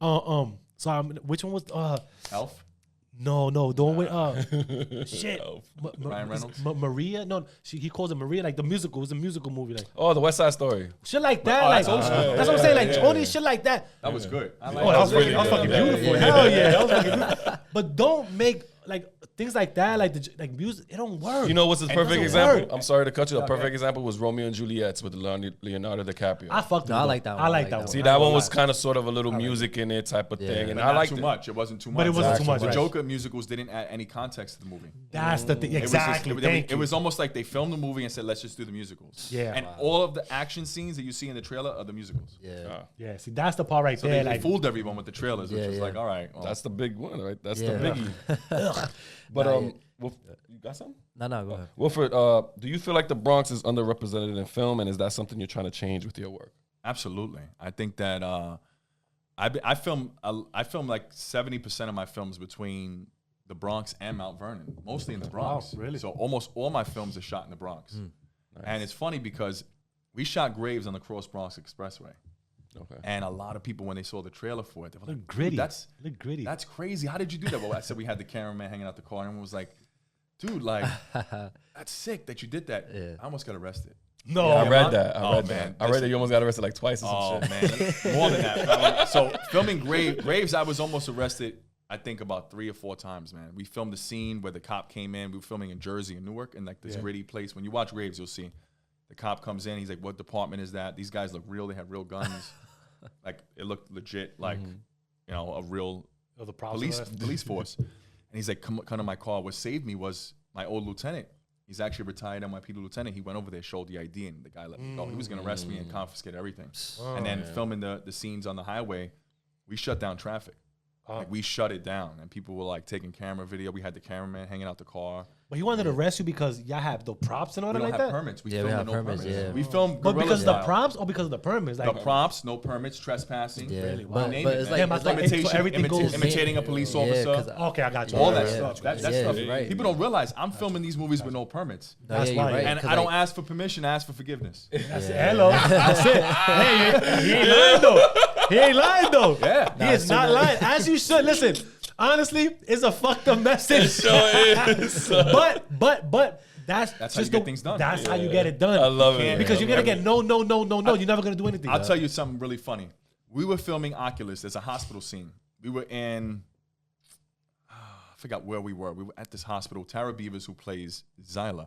So which one was Elf, no, the one with shit. Ryan Reynolds? Maria? No, he calls it Maria. Like the musical. It's a musical movie. Like Oh, the West Side Story. shit like that. Oh, like that's old school. that's what I'm saying. Like only shit like that. that was good. I like Oh, that was really fucking good. beautiful. Yeah. Hell yeah, that was fucking beautiful. But don't make like things like that. Like music, it don't work. You know what's the perfect doesn't example? work. I'm sorry to cut you. A perfect example was Romeo and Juliet with Leonardo DiCaprio. I fucked. No, with I it, like though. that one. I like that one. See, I that ain't one gonna was lie. kind of sort of a little music in it type of Yeah. thing, But and Not I liked too it. much. It wasn't too much. But it wasn't too much. The right. Joker musicals didn't add any context to the movie. That's the thing. It was just- Exactly. it, Thank it you. was almost like they filmed the movie and said, "Let's just do the musicals." Yeah. And all of the action scenes that you see in the trailer are the musicals. Yeah. Yeah. See, that's the part right So there. they Like fooled everyone with the trailers, which Yeah, was yeah. like, all right, well, That's the big one, right? That's Yeah. the biggie. But you got something? No, go ahead. Wilfred, do you feel like the Bronx is underrepresented in film, and is that something you're trying to change with your work? absolutely. I think that I film like 70% of my films between the Bronx and Mount Vernon, mostly in the Bronx. really? So almost all my films are shot in the Bronx. Nice. And it's funny because we shot Graves on the Cross Bronx Expressway. Okay. And a lot of people, when they saw the trailer for it, they were like, Look gritty. That's gritty. That's crazy. How did you do that? Well, I said we had the cameraman hanging out the car, and everyone was like, dude, like, that's sick that you did that. Yeah. I almost got arrested. No, I read man. that. I read Man, that. I read that you almost got arrested like twice or some Oh, shit. man. More than that. So filming Graves, I was almost arrested, I think, about 3 or 4 times, man. We filmed the scene where the cop came in. We were filming in Jersey and Newark, in like this gritty place. When you watch Graves, you'll see the cop comes in. He's like, what department is that? These guys look real. They have real guns. Like, it looked legit, like, you know, a real the police force. And he's like, come to my car. What saved me was my old lieutenant. He's actually a retired NYPD lieutenant. He went over there, showed the ID, and the guy let me go. He was going to arrest me and confiscate everything. And then filming the scenes on the highway, we shut down traffic. Like, we shut it down, and people were like taking camera video. We had the cameraman hanging out the car. But he wanted to arrest you because y'all have the props and all We that don't like have that? permits. We Yeah, we filmed have with no permits, permits. yeah. We filmed But guerrilla because of the style. props or because of the permits? The Like, props, no permits, trespassing. Yeah, Really? but, Name but it, it's man. like, Yeah, it's like so everything goes- imitating a police officer. 'cause okay, I got you. all Yeah, that yeah, stuff. yeah. That Yeah, stuff. right. People don't realize I'm filming these movies with no permits. No, That's yeah, you're why- right, And 'cause I don't like- ask for permission, I ask for forgiveness. That's it. Hello. That's it. Hey, he ain't lying though. He ain't lying though. Yeah. He is not lying. As you should. Listen, honestly, it's a fucked up message. But that's That's just how you get things done. That's how you get it done. I love it. Because man. you're gonna get no. You're never gonna do anything. I'll tell you something really funny. We were filming Oculus. There's a hospital scene. We were in, I forgot where we were. We were at this hospital. Tara Beavers, who plays Zyla.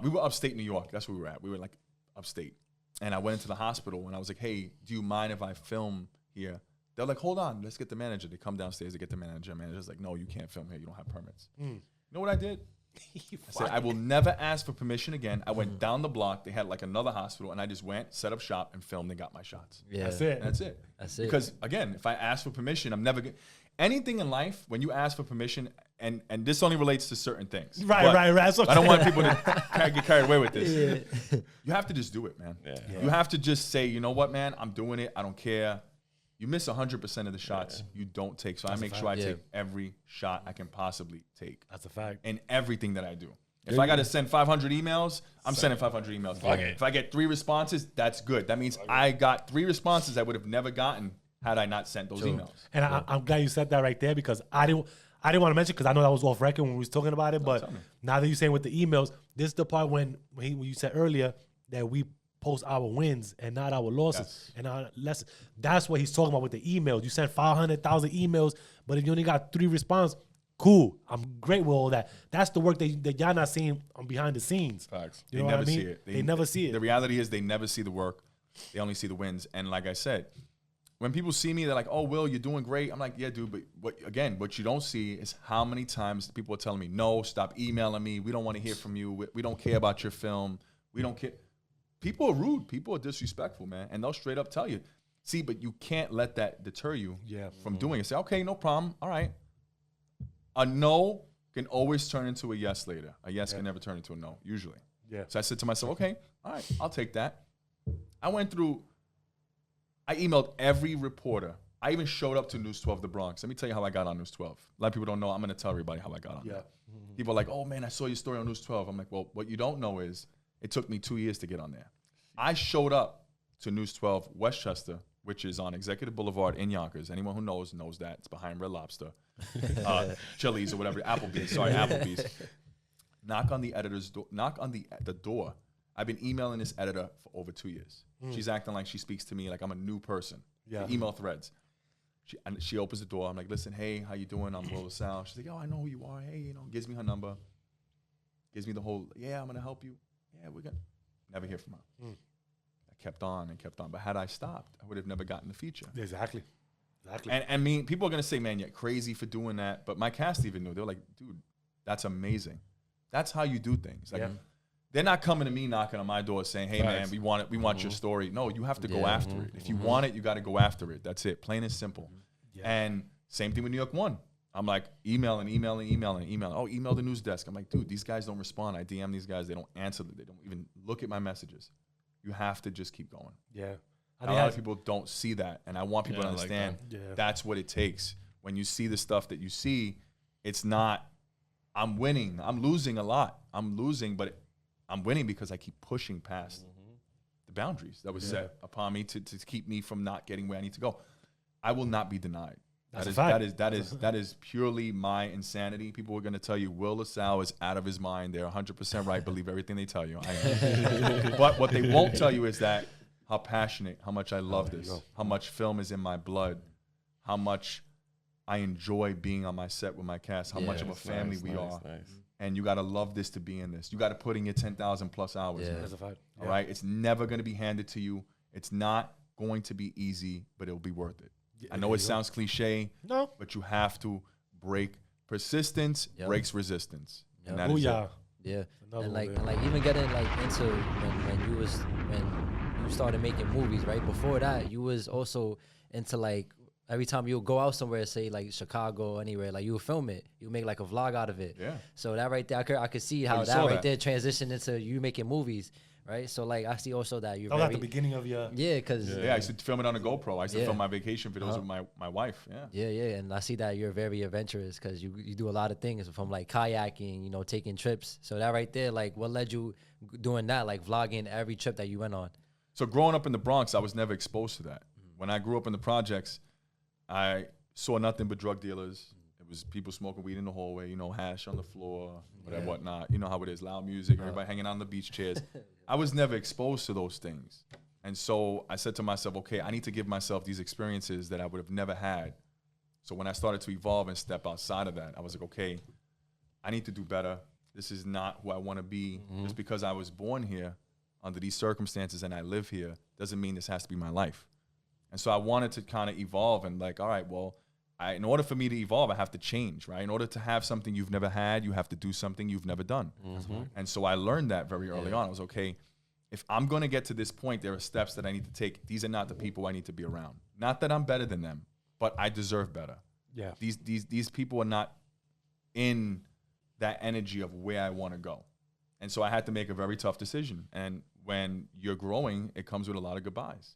We were upstate New York. That's where we were at. We were like upstate. And I went into the hospital and I was like, hey, do you mind if I film here? They're like, hold on, let's get the manager. They come downstairs to get the manager. Manager's like, no, you can't film here. You don't have permits. You know what I did? I said, I will never ask for permission again. I went down the block. They had like another hospital, and I just went, set up shop, and filmed and got my shots. Yeah. That's it. And that's it. That's it. Because again, if I ask for permission, I'm never anything in life. When you ask for permission, and this only relates to certain things. Right. But That's what I don't I'm want saying. people to get carried away with this. You have to just do it, man. Yeah. You have to just say, you know what, man, I'm doing it. I don't care. You miss 100% of the shots you don't take. So I make sure I take every shot I can possibly take. That's a fact. In everything that I do. If I got to send 500 emails, I'm sending 500 emails. If I get 3 responses, that's good. That means I got 3 responses I would have never gotten had I not sent those emails. And I'm glad you said that right there because I didn't want to mention because I know that was off record when we was talking about it. But tell me. now that you're saying with the emails, this is the part when you said earlier that we post our wins and not our losses and our lessons. That's what he's talking about with the emails. You sent 500,000 emails, but if you only got 3 responses, cool. I'm great with all that. That's the work that y'all not seeing on behind the scenes. Facts. You They know never what I mean? see it. They never see it. The reality is they never see the work. They only see the wins. And like I said, when people see me, they're like, oh, Will, you're doing great. I'm like, yeah, dude. But what you don't see is how many times people are telling me, no, stop emailing me. We don't want to hear from you. We don't care about your film. We don't care. People are rude. People are disrespectful, man. And they'll straight up tell you. See, but you can't let that deter you from doing it. Say, okay, no problem. All right. A no can always turn into a yes later. A yes can never turn into a no, usually. Yeah. So I said to myself, okay, all right, I'll take that. I emailed every reporter. I even showed up to News 12 The Bronx. Let me tell you how I got on News 12. A lot of people don't know. I'm going to tell everybody how I got on there. People are like, oh, man, I saw your story on News 12. I'm like, well, what you don't know is it took me 2 years to get on there. I showed up to News 12 Westchester, which is on Executive Boulevard in Yonkers. Anyone who knows that. It's behind Red Lobster, Chili's or whatever, Applebee's. Knock on the editor's door. Knock on the door. I've been emailing this editor for over 2 years. She's acting like she speaks to me like I'm a new person. Yeah. Email threads. She opens the door. I'm like, listen, hey, how you doing? I'm Will Salle. She's like, oh, I know who you are. Hey, gives me her number. Gives me the whole, I'm going to help you. Yeah, we're going to. Never hear from her. I kept on and kept on. But had I stopped, I would have never gotten the feature. Exactly. And I mean, people are going to say, man, you're crazy for doing that. But my cast even knew. They were like, dude, that's amazing. That's how you do things. Like, they're not coming to me knocking on my door saying, hey, man, we want your story. No, you have to go after it. If you want it, you got to go after it. That's it. Plain and simple. And same thing with New York One. I'm like emailing. Oh, email the news desk. I'm like, dude, these guys don't respond. I DM these guys. They don't answer. They don't even look at my messages. You have to just keep going. Yeah. A lot of people don't see that. And I want people to understand that's what it takes. When you see the stuff that you see, it's not, I'm winning. I'm losing a lot. I'm losing, but I'm winning because I keep pushing past the boundaries that was set upon me to keep me from not getting where I need to go. I will not be denied. That is purely my insanity. People are going to tell you Will LaSalle is out of his mind. They're 100% right. Believe everything they tell you. But what they won't tell you is that how passionate, how much I love this, how much film is in my blood, how much I enjoy being on my set with my cast, how much of a family we are. And you got to love this to be in this. You got to put in your 10,000 plus hours. Yeah. That's a fact. All right? It's never going to be handed to you. It's not going to be easy, but it'll be worth it. I know it sounds cliche, but you have to break persistence, breaks resistance. And that is it. Yeah. And like even getting like into when you started making movies, right? Before that, you was also into like every time you would go out somewhere, say like Chicago or anywhere, like you would film it. You would make like a vlog out of it. Yeah. So that right there, I could see how that right there transitioned into you making movies. Right, so like I see also that you're that was at the beginning of your because I used to film it on a GoPro. I used to film my vacation videos with my wife. Yeah, and I see that you're very adventurous because you do a lot of things from like kayaking, you know, taking trips. So that right there, like, what led you doing that, like vlogging every trip that you went on? So growing up in the Bronx, I was never exposed to that. When I grew up in the projects, I saw nothing but drug dealers. It was people smoking weed in the hallway, you know, hash on the floor, whatnot. You know how it is, loud music, everybody hanging out on the beach chairs. I was never exposed to those things. And so I said to myself, okay, I need to give myself these experiences that I would have never had. So when I started to evolve and step outside of that, I was like, okay, I need to do better. This is not who I want to be. Just because I was born here under these circumstances and I live here doesn't mean this has to be my life. And so I wanted to kind of evolve and like, all right, well, in order for me to evolve, I have to change, right? In order to have something you've never had, you have to do something you've never done. And so I learned that very early on. I was okay, if I'm going to get to this point, there are steps that I need to take. These are not the people I need to be around. Not that I'm better than them, but I deserve better. Yeah. These people are not in that energy of where I want to go. And so I had to make a very tough decision. And when you're growing, it comes with a lot of goodbyes.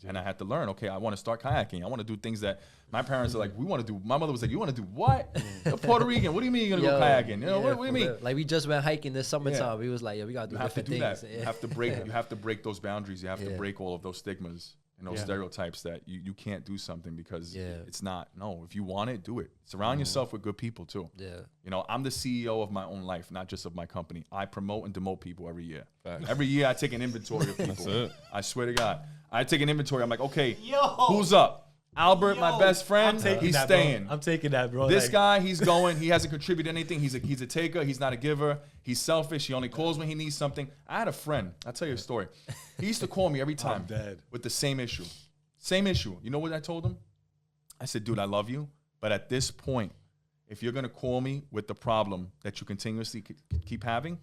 And I had to learn, okay, I want to start kayaking. I want to do things that my parents are like, we want to do. My mother was like, you want to do what? Puerto Rican. What do you mean you're going to go kayaking? You know, what do you mean? Like we just went hiking this summertime. We was like, we got to do different things. You have to break. You have to break those boundaries. You have to break all of those stigmas and those stereotypes that you can't do something because it's not. No, if you want it, do it. Surround yourself with good people too. Yeah. You know, I'm the CEO of my own life, not just of my company. I promote and demote people every year. Every year I take an inventory of people. That's it. I swear to God. I take an inventory. I'm like, okay, who's up? Albert, my best friend, he's staying. I'm taking that, bro. This guy, he's going. He hasn't contributed anything. He's a taker. He's not a giver. He's selfish. He only calls when he needs something. I had a friend. I'll tell you a story. He used to call me every time with the same issue. Same issue. You know what I told him? I said, dude, I love you. But at this point, if you're going to call me with the problem that you continuously keep having,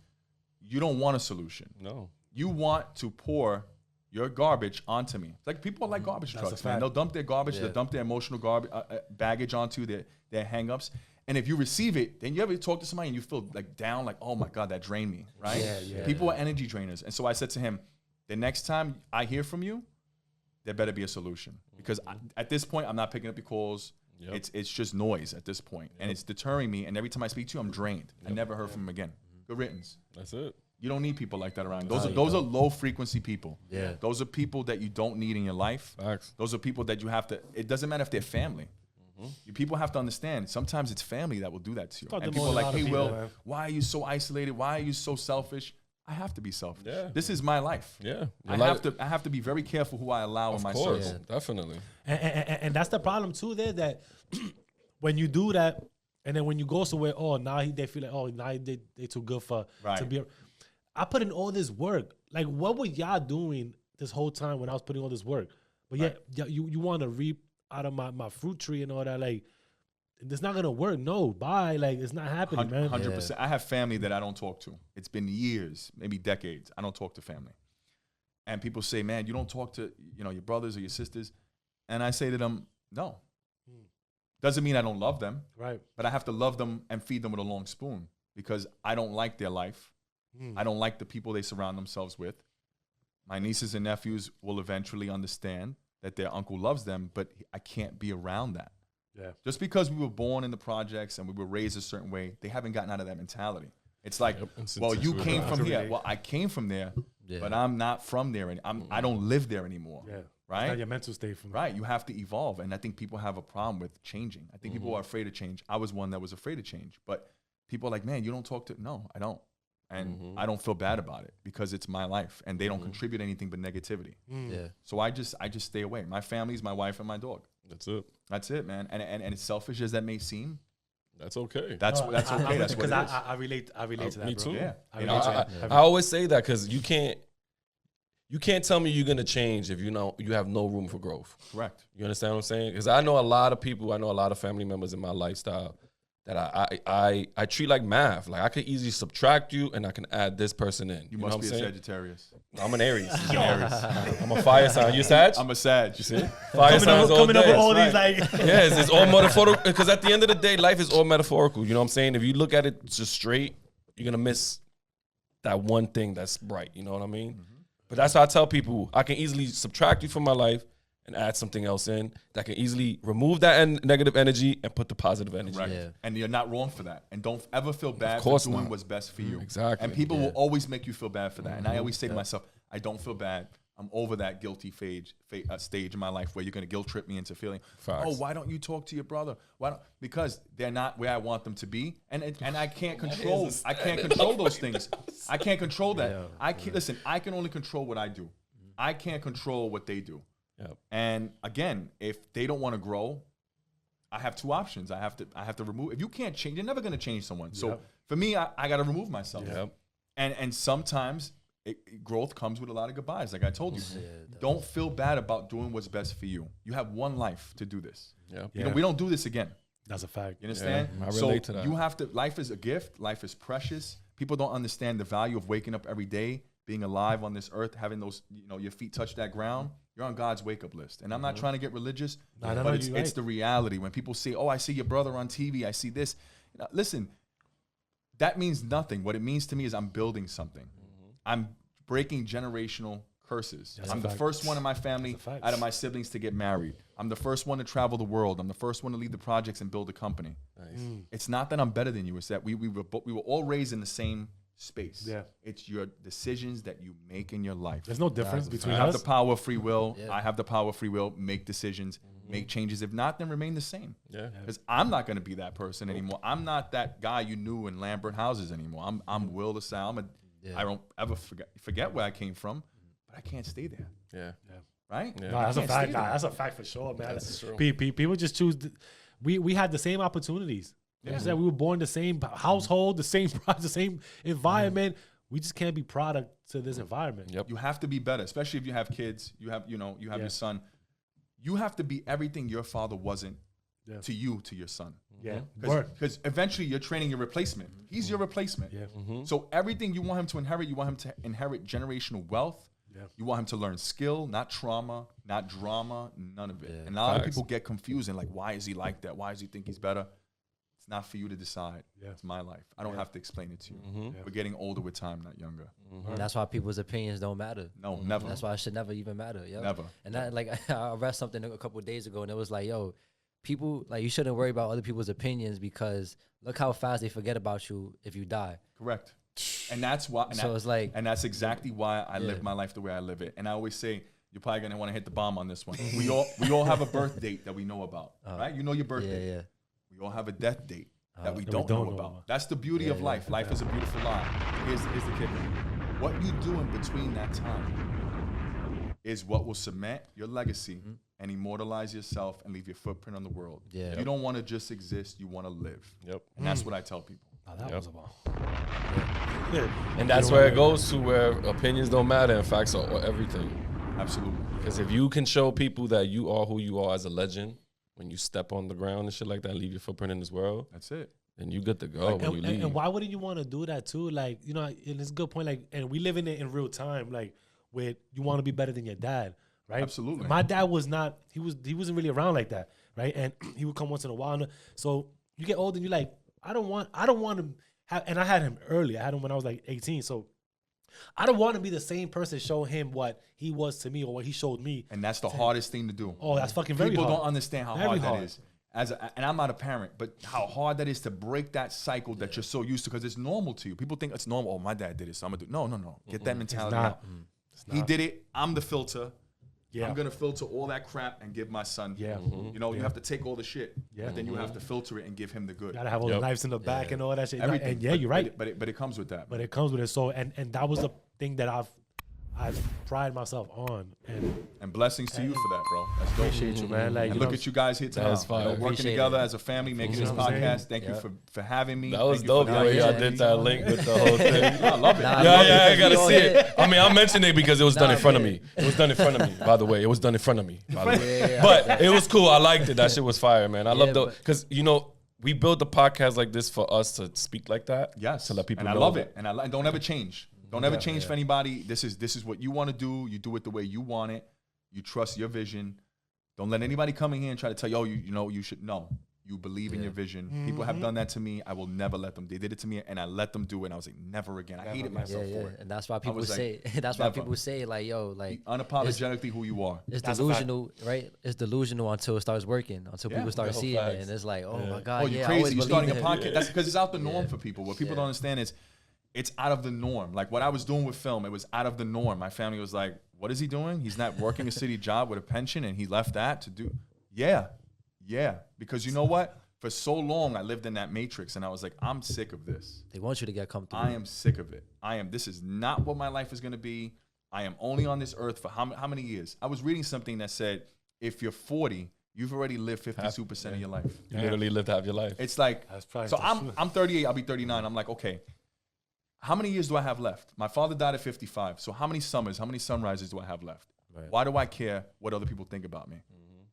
you don't want a solution. No. You want to pour your garbage onto me. It's like people are like garbage trucks, man. They'll dump their garbage, they'll dump their emotional baggage onto their hang-ups. And if you receive it, then you ever talk to somebody and you feel like down, like, oh my God, that drained me, right? People are energy drainers. And so I said to him, the next time I hear from you, there better be a solution. Because at this point, I'm not picking up your calls. It's just noise at this point. And it's deterring me. And every time I speak to you, I'm drained. I never heard from him again. Good riddance. That's it. You don't need people like that around. Those are low frequency people. Yeah. Those are people that you don't need in your life. Facts. Those are people that you have to, it doesn't matter if they're family. You people have to understand, sometimes it's family that will do that to you. And people are like, hey, Will, why are you so isolated? Why are you so selfish? I have to be selfish. Yeah. This is my life. Yeah. I have to be very careful who I allow in my circle. Yeah, definitely. And that's the problem too there, that when you do that, and then when you go somewhere, they feel like, now they too good to be. I put in all this work. Like, what were y'all doing this whole time when I was putting all this work? But you want to reap out of my fruit tree and all that. Like, it's not gonna work. No, bye. Like, it's not happening, man. 100%. I have family that I don't talk to. It's been years, maybe decades. I don't talk to family. And people say, man, you don't talk to your brothers or your sisters. And I say to them, no. Doesn't mean I don't love them. Right. But I have to love them and feed them with a long spoon because I don't like their life. I don't like the people they surround themselves with. My nieces and nephews will eventually understand that their uncle loves them, but I can't be around that. Yeah. Just because we were born in the projects and we were raised a certain way, they haven't gotten out of that mentality. It's like, well, you came from here. Well, I came from there, Yeah. but I'm not from there, and I don't live there anymore. Yeah. Right. It's not your mental state from Right. You have to evolve, and I think people have a problem with changing. I think people are afraid of change. I was one that was afraid of change, but people are like, man, you don't talk to. No, I don't. And I don't feel bad about it because it's my life and they don't contribute anything but negativity. Yeah. So I just stay away. My family's my wife and my dog. That's it, Man. And as selfish as that may seem, that's okay. that's okay. That's what it is. Because I relate to that, Me bro. too. Yeah. I always say that because you can't tell me you're gonna change if you have no room for growth. Correct. You understand what I'm saying? Because I know a lot of people, I know a lot of family members in my lifestyle that I treat like math. Like I could easily subtract you and I can add this person in. You know must what be I'm a saying? Sagittarius. I'm an Aries. I'm a fire sign. You Sag? I'm a Sag. You see? Fire signs all coming up day. with all these Yes, it's all metaphorical. Because at the end of the day, life is all metaphorical. You know what I'm saying? If you look at it just straight, you're gonna miss that one thing that's bright. You know what I mean? But that's how I tell people. I can easily subtract you from my life and add something else in that can easily remove that negative energy and put the positive energy. Right. Yeah. And you're not wrong for that. And don't ever feel bad for course doing not. what's best for you. Exactly. And people will always make you feel bad for that. And I always say to myself, I don't feel bad. I'm over that guilty stage in my life where you're going to guilt trip me into feeling, Facts. oh, why don't you talk to your brother? Why don't? Because they're not where I want them to be. And I can't control those things. I can't control that. Yeah. I can't listen, I can only control what I do. I can't control what they do. Yep. And again, if they don't want to grow, I have two options. I have to remove. If you can't change, you're never going to change someone. So Yep. for me, I got to remove myself. Yep. And sometimes growth comes with a lot of goodbyes. Like I told you, don't feel bad about doing what's best for you. You have one life to do this. Yep. You know, we don't do this again. That's a fact. You understand? Yeah, I relate to that. You have to. Life is a gift. Life is precious. People don't understand the value of waking up every day, being alive on this earth, having those, your feet touch that ground. You're on God's wake up list. And I'm not trying to get religious, but it's the reality. When people say, oh, I see your brother on TV, I see this. Listen, that means nothing. What it means to me is I'm building something. I'm breaking generational curses. That's I'm a the fact. first one in my family That's a fact. out of my siblings to get married. I'm the first one to travel the world. I'm the first one to lead the projects and build a company. Nice. It's not that I'm better than you. It's that we were all raised in the same space. Yeah. It's your decisions that you make in your life. There's no difference That's a between You have us. the power of free will. Yeah. I have the power of free will. Make decisions, make changes. If not, then remain the same. Yeah. Because I'm not going to be that person anymore. I'm not that guy you knew in Lambert houses anymore. I'm Will the Salle. I don't ever forget where I came from, but I can't stay there. Yeah. Right? Yeah. No, that's a can't fact. stay Nah, there. that's a fact for sure, man. That's true. People just choose. We had the same opportunities. You know what I'm saying? We were born in the same household, the same the same environment. We just can't be product to this environment. Yep. You have to be better, especially if you have kids. You have your son. You have to be everything your father wasn't to you, to your son. Yeah. Because eventually you're training your replacement. He's your replacement. Yeah. So everything you want him to inherit, you want him to inherit generational wealth. Yeah. You want him to learn skill, not trauma, not drama, none of it. Yeah. And a lot of Facts. people get confused and like, why is he like that? Why does he think he's better? It's not for you to decide. Yeah. It's my life. I don't have to explain it to you. Mm-hmm. We're getting older with time, not younger. And that's why people's opinions don't matter. No, never. That's why it should never even matter. Yep. Never. And that, like, I read something a couple of days ago, and it was like, yo, people, like, you shouldn't worry about other people's opinions because look how fast they forget about you if you die. Correct. And that's why. So it's like, and that's exactly why I live my life the way I live it. And I always say, you're probably gonna want to hit the bomb on this one. We all have a birth date that we know about, right? You know your birth date. yeah. We all have a death date that we that don't know about. That's the beauty of life. Life is a beautiful lie. Here's the kicker. What you do in between that time is what will cement your legacy and immortalize yourself and leave your footprint on the world. Yeah. You don't want to just exist. You want to live. Yep. And that's what I tell people. Oh, that was a bomb. And that's where it goes to where opinions don't matter and facts are everything. Absolutely. Because if you can show people that you are who you are as a legend, when you step on the ground and shit like that, leave your footprint in this world, That's it. then you good to go when you leave. And why wouldn't you want to do that too? Like, and it's a good point. Like, and we live in it in real time. Like, with you want to be better than your dad, right? Absolutely. My dad was not. He wasn't really around like that, right? And he would come once in a while. So you get older, and you're like, I don't want to have. And I had him early. I had him when I was like 18. So I don't want to be the same person show him what he was to me or what he showed me. And that's the hardest thing to do. Oh, that's fucking very People hard. don't understand how Very hard hard. that is. and I'm not a parent, but how hard that is to break that cycle that you're so used to, because it's normal to you. People think it's normal. Oh, my dad did it, so I'm gonna do. No. Get that mentality out. He did it. I'm the filter. Yeah. I'm gonna filter all that crap and give my son. Yeah. You know, you have to take all the shit. Yeah. But then you have to filter it and give him the good. Gotta have all the knives in the back and all that shit. Everything. And you're right. But it comes with that. But it comes with it. So and that was the thing that I've pride myself on. And blessings to you for that, bro. That's dope. Appreciate you, man. Like, and look at you guys here tonight. Working together as a family, making this podcast. Thank you for having me. That was dope the way y'all did that link with the whole thing. I love it. I gotta see it. I mean, I mentioned it because it was done in front of me. It was done in front of me, by the way. It was done in front of me, by the way. But it was cool. I liked it. That shit was fire, man. I love the, because, you know, we build the podcast like this for us to speak like that. Yes. To let people know. And I love it. And don't ever change. Don't ever change for anybody. This is what you want to do. You do it the way you want it. You trust your vision. Don't let anybody come in here and try to tell you, oh, you know, you should. No, you believe in your vision. People have done that to me. I will never let them. They did it to me, and I let them do it. And I was like, never again. I hated myself for it. And that's why people say. That's why people say, like, yo, like, unapologetically who you are. It's delusional, right? It's delusional until it starts working. Until people start seeing it, and it's like, oh my god, oh, you're crazy. You're starting a podcast. That's because it's out the norm for people. What people don't understand is, it's out of the norm. Like what I was doing with film, it was out of the norm. My family was like, what is he doing? He's not working a city job with a pension and he left that to do. Yeah. Because you know what? For so long, I lived in that matrix and I was like, I'm sick of this. They want you to get comfortable. I am sick of it. This is not what my life is going to be. I am only on this earth for how many years? I was reading something that said, if you're 40, you've already lived 52% of your life. You literally lived half your life. It's like, so I'm 38, I'll be 39. I'm like, okay. How many years do I have left? My father died at 55. So how many summers, how many sunrises do I have left? Right. Why do I care what other people think about me?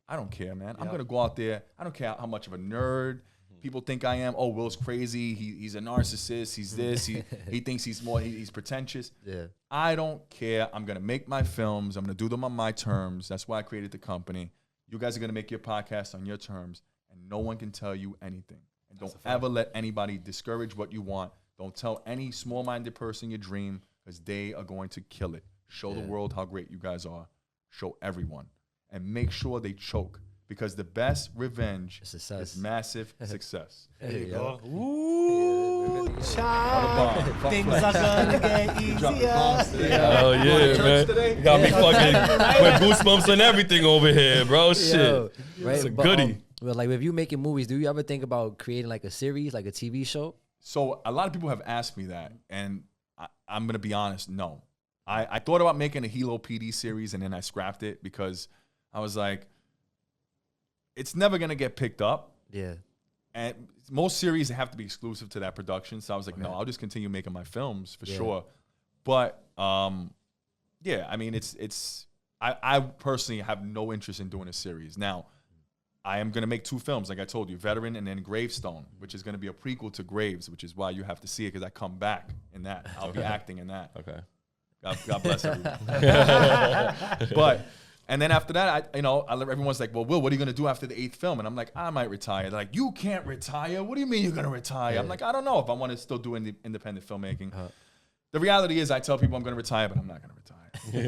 I don't care, man. I'm going to go out there. I don't care how much of a nerd people think I am. Oh, Will's crazy. He's a narcissist. He's this. He thinks he's more, he's pretentious. Yeah. I don't care. I'm going to make my films. I'm going to do them on my terms. That's why I created the company. You guys are going to make your podcast on your terms, and no one can tell you anything. And don't ever let anybody discourage what you want. Don't tell any small-minded person your dream, because they are going to kill it. Show the world how great you guys are. Show everyone. And make sure they choke, because the best revenge is massive success. There you go. Ooh, child. Things are going to get easier. Oh, yeah, man. You got me fucking with goosebumps and everything over here, bro. Shit. It's a goodie. Well, like, if you making movies, do you ever think about creating like a series, like a TV show? So a lot of people have asked me that, and I'm going to be honest, no. I thought about making a Hilo PD series, and then I scrapped it because I was like, it's never going to get picked up. Yeah. And most series have to be exclusive to that production. So I was like, no, I'll just continue making my films for sure. But, yeah, I mean, I personally have no interest in doing a series. Now, I am going to make 2 films, like I told you, Veteran and then Gravestone, which is going to be a prequel to Graves, which is why you have to see it, because I come back in that. I'll be acting in that. Okay. God bless everyone. But, and then after that, everyone's like, well, Will, what are you going to do after the 8th film? And I'm like, I might retire. They're like, you can't retire. What do you mean you're going to retire? Yeah. I'm like, I don't know if I want to still do independent filmmaking. The reality is I tell people I'm going to retire, but I'm not going to retire.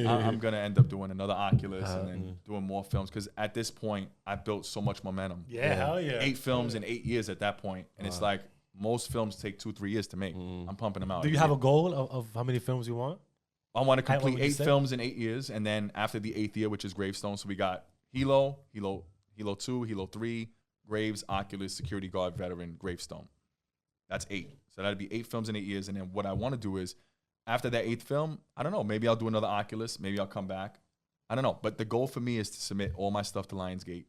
I'm going to end up doing another Oculus and then doing more films, because at this point, I built so much momentum. Yeah, hell yeah. 8 films in 8 years at that point. And it's like most films take 2-3 years to make. I'm pumping them out. Do you have a goal of how many films you want? I want to complete 8 films in 8 years. And then after the 8th year, which is Gravestone, so we got Hilo 2, Hilo 3, Graves, Oculus, Security Guard, Veteran, Gravestone. That's 8. So that'd be 8 films in 8 years. And then what I want to do is, after that 8th film, I don't know, maybe I'll do another Oculus. Maybe I'll come back. I don't know. But the goal for me is to submit all my stuff to Lionsgate,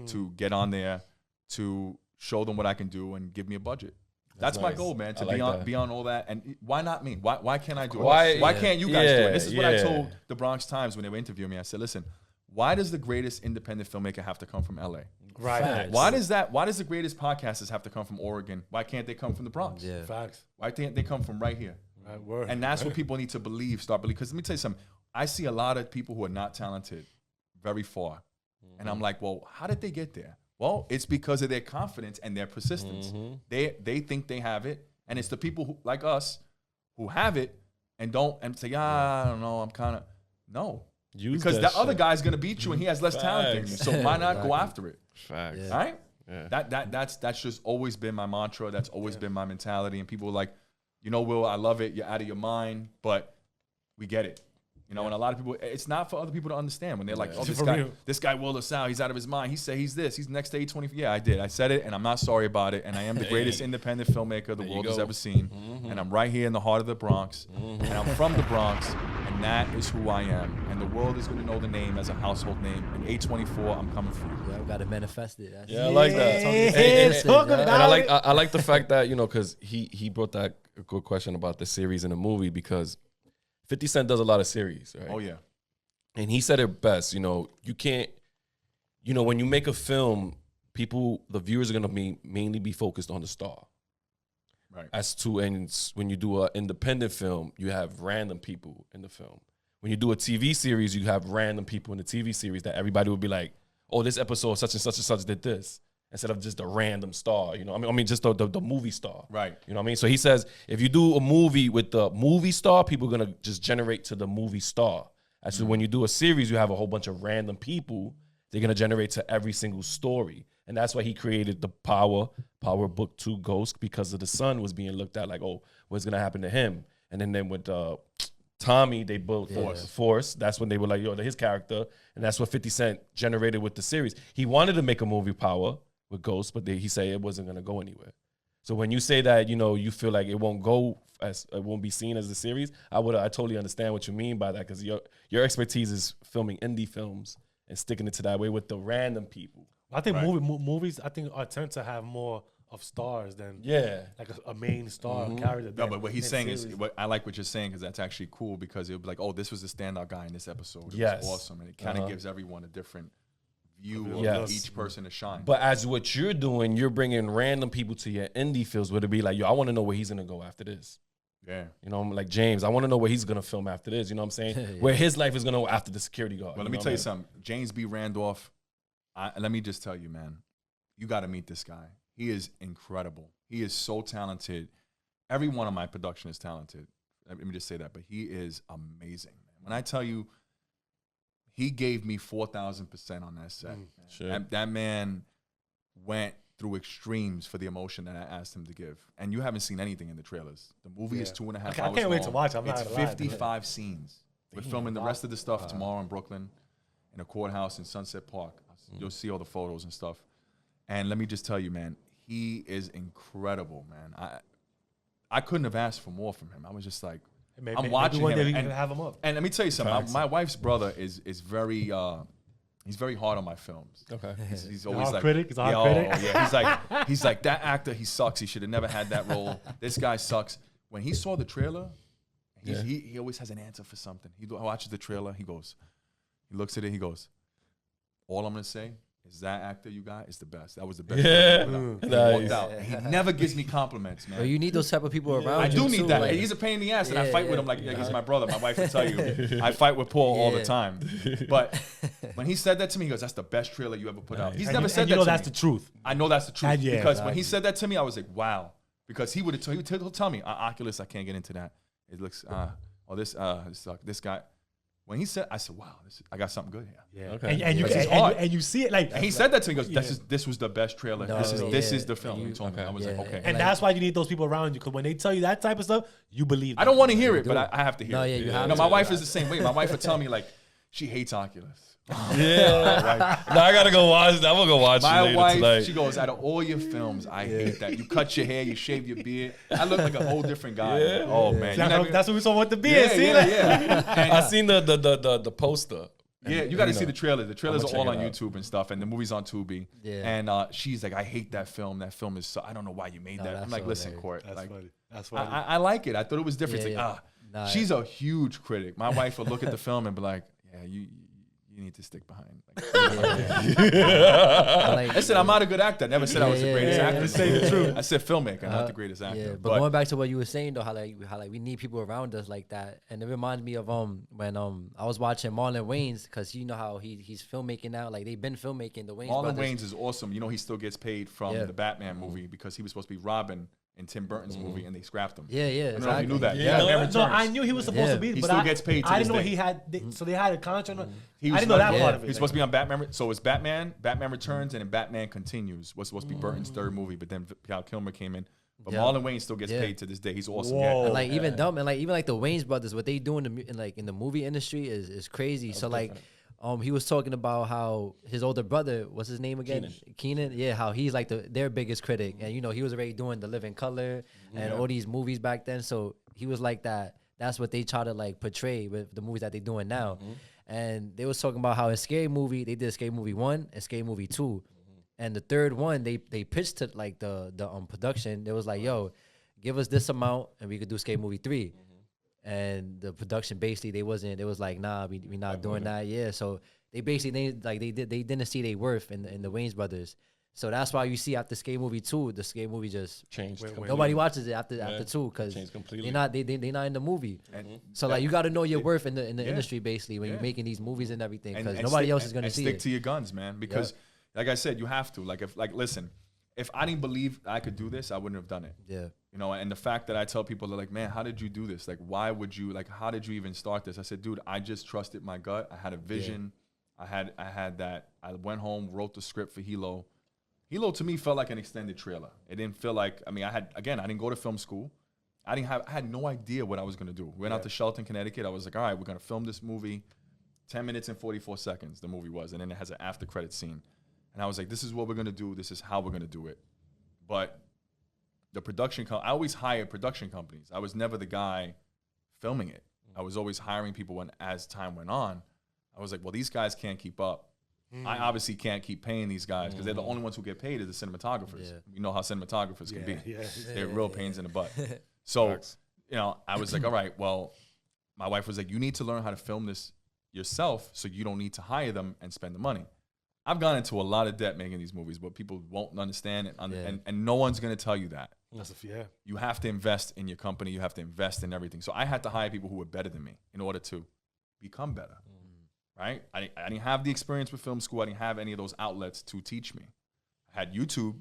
to get on there, to show them what I can do and give me a budget. That's nice. My goal, man, to be on all that. And why not me? Why can't I do it? Why can't you guys do it? This is what I told the Bronx Times when they were interviewing me. I said, listen, why does the greatest independent filmmaker have to come from LA? Right. Facts. Why does the greatest podcasters have to come from Oregon? Why can't they come from the Bronx? Yeah. Facts. Why can't they come from right here? Right. And that's what people need to believe, start believing. Because let me tell you something. I see a lot of people who are not talented very far. And I'm like, well, how did they get there? Well, it's because of their confidence and their persistence. They think they have it. And it's the people who, like us, who have it and say, I don't know, I'm kind of, no. Because that other guy's going to beat you and he has less talent than you. So why not go after it? Facts. All right? That's just always been my mantra. That's always been my mentality. And people are like, Will, I love it. You're out of your mind, but we get it. And a lot of people, it's not for other people to understand when they're like, oh, this guy Will LaSalle, he's out of his mind. He said he's this. He's next to A24. Yeah, I did. I said it, and I'm not sorry about it. And I am the greatest independent filmmaker the world has ever seen. And I'm right here in the heart of the Bronx. And I'm from the Bronx, and that is who I am. And the world is going to know the name as a household name. And A24, I'm coming for you. Yeah, we got to manifest it. I like that. And I like the fact that, because he brought that good question about the series and the movie, because 50 Cent does a lot of series, right? Oh, yeah. And he said it best, you can't, when you make a film, the viewers are going to mainly be focused on the star. Right. And when you do an independent film, you have random people in the film. When you do a TV series, you have random people in the TV series that everybody would be like, oh, this episode such and such did this. Instead of just a random star, just the movie star. Right. You know what I mean? So he says, if you do a movie with the movie star, people are going to just generate to the movie star. And so when you do a series, you have a whole bunch of random people. They're going to generate to every single story. And that's why he created the Power Book 2 Ghost, because of the son was being looked at like, oh, what's going to happen to him? And then with Tommy, they built Force. That's when they were like, his character. And that's what 50 Cent generated with the series. He wanted to make a movie Power with Ghost, but he said it wasn't going to go anywhere. So when you say that, you feel like it won't be seen as a series, I totally understand what you mean by that, because your expertise is filming indie films and sticking it to that way with the random people. I think movies tend to have more of stars than like a main star character. No, but what he's saying is, I like what you're saying, because that's actually cool, because it'll be like, oh, this was the standout guy in this episode. It was awesome, and it kind of gives everyone a different view of each person to shine. But as what you're doing, you're bringing random people to your indie films, would it be like, I want to know where he's gonna go after this. Yeah. Like James, I want to know where he's gonna film after this. You know what I'm saying? Where his life is gonna go after the security guard. Well, let me tell you something. James B. Randolph, let me just tell you, man, you got to meet this guy. He is incredible. He is so talented. Every one of my production is talented. Let me just say that, but he is amazing, man. When I tell you, he gave me 4,000% on that set. Sure. That man went through extremes for the emotion that I asked him to give. And you haven't seen anything in the trailers. The movie is 2.5 hours long. I can't wait to watch. It's 55 scenes. We're filming the rest of the stuff tomorrow in Brooklyn, in a courthouse in Sunset Park. You'll see all the photos and stuff. And let me just tell you, man, he is incredible, man. I couldn't have asked for more from him. I was just like, I'm watching one day him. we can have him up. And let me tell you something. My wife's brother is very he's very hard on my films. Okay. He's always like critic. He's a hard critic. Yeah. He's like that actor. He sucks. He should have never had that role. This guy sucks. When he saw the trailer, he always has an answer for something. He watches the trailer. He looks at it. He goes, all I'm gonna say is that actor you got is the best. That was the best. Nice. He never gives me compliments, man. But you need those type of people around. I do need that. Like, he's a pain in the ass, and I fight with him like he's my brother. My wife will tell you. I fight with Paul all the time. But when he said that to me, he goes, "That's the best trailer you ever put out." He's never said that to me. That's the truth. I know that's the truth. Yeah, because when he said that to me, I was like, wow. Because he'll tell me, Oculus, I can't get into that. It looks, this guy. When he said, I said, "Wow, I got something good here." Yeah, okay. and you see it like. And he said that to me. He goes, "This was the best trailer. This is the film." He told me. I was like, "Okay." And that's why you need those people around you, because when they tell you that type of stuff, you believe. I don't want to hear it, but I have to hear it. You have to. My wife is the same way. My wife would tell me like, she hates Oculus. Yeah. Now I gotta go watch. I'm gonna go watch my it later wife, tonight. She goes, out of all your films, I hate that. You cut your hair, you shave your beard. I look like a whole different guy. Yeah. Oh man, that's what we saw with the beard. I seen the poster. Yeah, you got to see the trailers. The trailers are all on YouTube and stuff, and the movie's on Tubi. Yeah. And she's like, I hate that film. That film is so. I don't know why you made that. I'm like, listen, Court. That's like, funny. That's funny. I like it. I thought it was different. Yeah, it's like, she's a huge critic. My wife would look at the film and be like, yeah, you need to stick behind. Like, listen, I'm not a good actor. I never said I was the greatest actor. Say the truth. I said filmmaker, not the greatest actor. Yeah, but going back to what you were saying though, how we need people around us like that, and it reminds me of when I was watching Marlon Wayans, because you know how he's filmmaking now. Like they've been filmmaking the Wayans. Marlon brothers. Wayans is awesome. You know he still gets paid from the Batman movie because he was supposed to be Robin in Tim Burton's movie, and they scrapped him. Yeah, yeah. I don't know if you knew that. Yeah, Batman no, Returns. No, I knew he was supposed to be, He but still gets paid to I this didn't know day. he had. So they had a contract. I He didn't know that part of it. He's supposed to be on Batman. So it's Batman Returns, and then Batman Continues was supposed to be Burton's third movie, but then Val Kilmer came in. But Marlon Wayne still gets paid to this day. He's awesome. Whoa. And like even dumb and like even like the Wayans brothers, what they do in the movie industry is crazy. So like, he was talking about how his older brother, what's his name again? Keenan. Yeah, how he's like their biggest critic, and he was already doing The Living Color and all these movies back then. So he was like that. That's what they try to like portray with the movies that they're doing now. And they was talking about how in Scary Movie they did Scary Movie 1 and Scary Movie 2. And the third one, they pitched to like the production. They was like, "Yo, give us this amount, and we could do Skate Movie 3." And the production basically they was like, "Nah, we not doing that." Yeah, so they basically they didn't see their worth in the Wayans brothers. So that's why you see after Skate Movie 2, the Skate Movie just changed. Nobody watches it after 2 because they're not in the movie. So like you got to know your worth in the industry basically when you're making these movies and everything because nobody else is gonna see stick it. to your guns, man, because. Like I said, you have to. Listen, if I didn't believe I could do this, I wouldn't have done it. Yeah. And the fact that I tell people, they're like, man, how did you do this? Like, why would you, how did you even start this? I said, dude, I just trusted my gut. I had a vision. Yeah. I had that. I went home, wrote the script for Hilo. Hilo to me felt like an extended trailer. It didn't feel like, I didn't go to film school. I had no idea what I was going to do. We went out to Shelton, Connecticut. I was like, all right, we're going to film this movie. 10 minutes and 44 seconds, the movie was. And then it has an after credit scene. And I was like, this is what we're going to do. This is how we're going to do it. But the production, I always hired production companies. I was never the guy filming it. I was always hiring people as time went on. I was like, well, these guys can't keep up. I obviously can't keep paying these guys because they're the only ones who get paid is the cinematographers. Yeah. You know how cinematographers can be. They're real pains in the butt. So, I was like, all right, well, my wife was like, you need to learn how to film this yourself so you don't need to hire them and spend the money. I've gone into a lot of debt making these movies, but people won't understand it, and no one's going to tell you that. You have to invest in your company. You have to invest in everything. So I had to hire people who were better than me in order to become better, right? I didn't have the experience with film school. I didn't have any of those outlets to teach me. I had YouTube,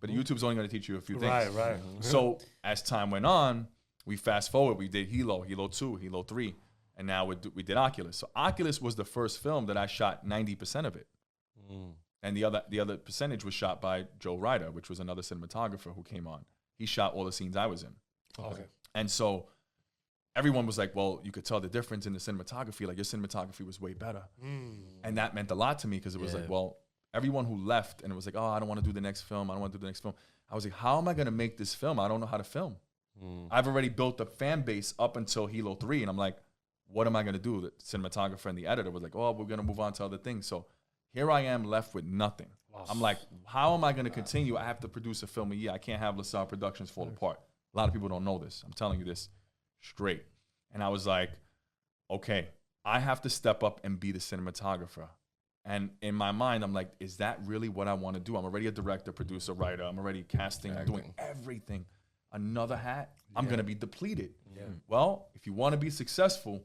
but YouTube's only going to teach you a few things. Right. So as time went on, we fast forward. We did Hilo 2, Hilo 3, and now we did Oculus. So Oculus was the first film that I shot 90% of it. And the other percentage was shot by Joe Ryder, which was another cinematographer who came on. He shot all the scenes I was in. Okay. And so everyone was like, well, you could tell the difference in the cinematography. Like, your cinematography was way better. And that meant a lot to me because it was like, well, everyone who left and it was like, oh, I don't want to do the next film. I don't want to do the next film. I was like, how am I going to make this film? I don't know how to film. I've already built a fan base up until Hilo 3. And I'm like, what am I going to do? The cinematographer and the editor was like, oh, we're going to move on to other things. So here I am left with nothing. I'm like, how am I going to continue? I have to produce a film a year. I can't have LaSalle Productions fall apart. A lot of people don't know this. I'm telling you this straight. And I was like, okay, I have to step up and be the cinematographer. And in my mind, I'm like, is that really what I want to do? I'm already a director, producer, writer. I'm already casting, doing everything. Another hat, I'm going to be depleted. Well, if you want to be successful,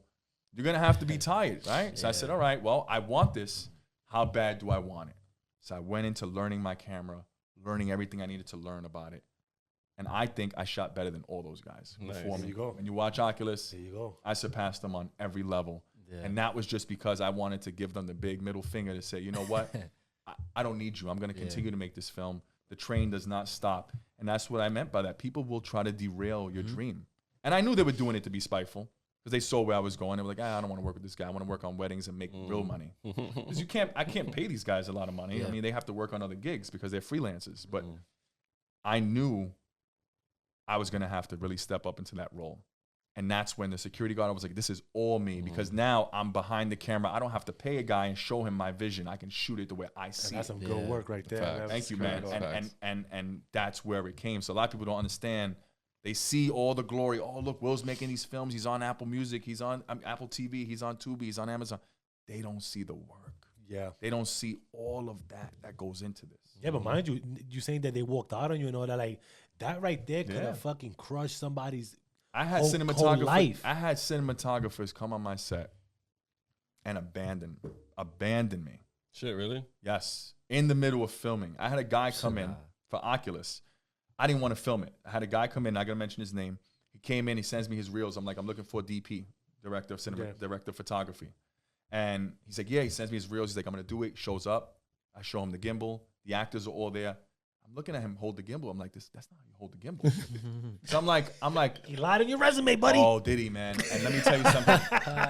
you're going to have to be tired, right? So I said, all right, well, I want this. How bad do I want it? So I went into learning my camera, learning everything I needed to learn about it. And I think I shot better than all those guys before me. When you watch Oculus, I surpassed them on every level. And that was just because I wanted to give them the big middle finger to say, you know what? I don't need you. I'm going to continue to make this film. The train does not stop. And that's what I meant by that. People will try to derail your dream. And I knew they were doing it to be spiteful because they saw where I was going. They were like, I don't want to work with this guy. I want to work on weddings and make real money. Because I can't pay these guys a lot of money. I mean, they have to work on other gigs because they're freelancers. But I knew I was going to have to really step up into that role. And that's when the security guard was like, this is all me. Because now I'm behind the camera. I don't have to pay a guy and show him my vision. I can shoot it the way I see it. That's some good work right there. Thank you, man. And that's where it came. So a lot of people don't understand. They see all the glory. Oh, look, Will's making these films. He's on Apple Music. He's on Apple TV. He's on Tubi. He's on Amazon. They don't see the work. They don't see all of that goes into this. Yeah, but mind you, you saying that they walked out on you and all that, like, that right there could have fucking crushed somebody's whole life. I had cinematographers come on my set and abandon me. Shit, really? Yes. In the middle of filming. I had a guy come in for Oculus. I didn't want to film it. I had a guy come in. I got to mention his name. He came in. He sends me his reels. I'm like, I'm looking for a DP, director of cinema, director of photography. And he's like, yeah. He sends me his reels. He's like, I'm going to do it. Shows up. I show him the gimbal. The actors are all there. I'm looking at him hold the gimbal. I'm like, that's not how you hold the gimbal. So I'm like, he lied on your resume, buddy. Oh, did he, man? And let me tell you something.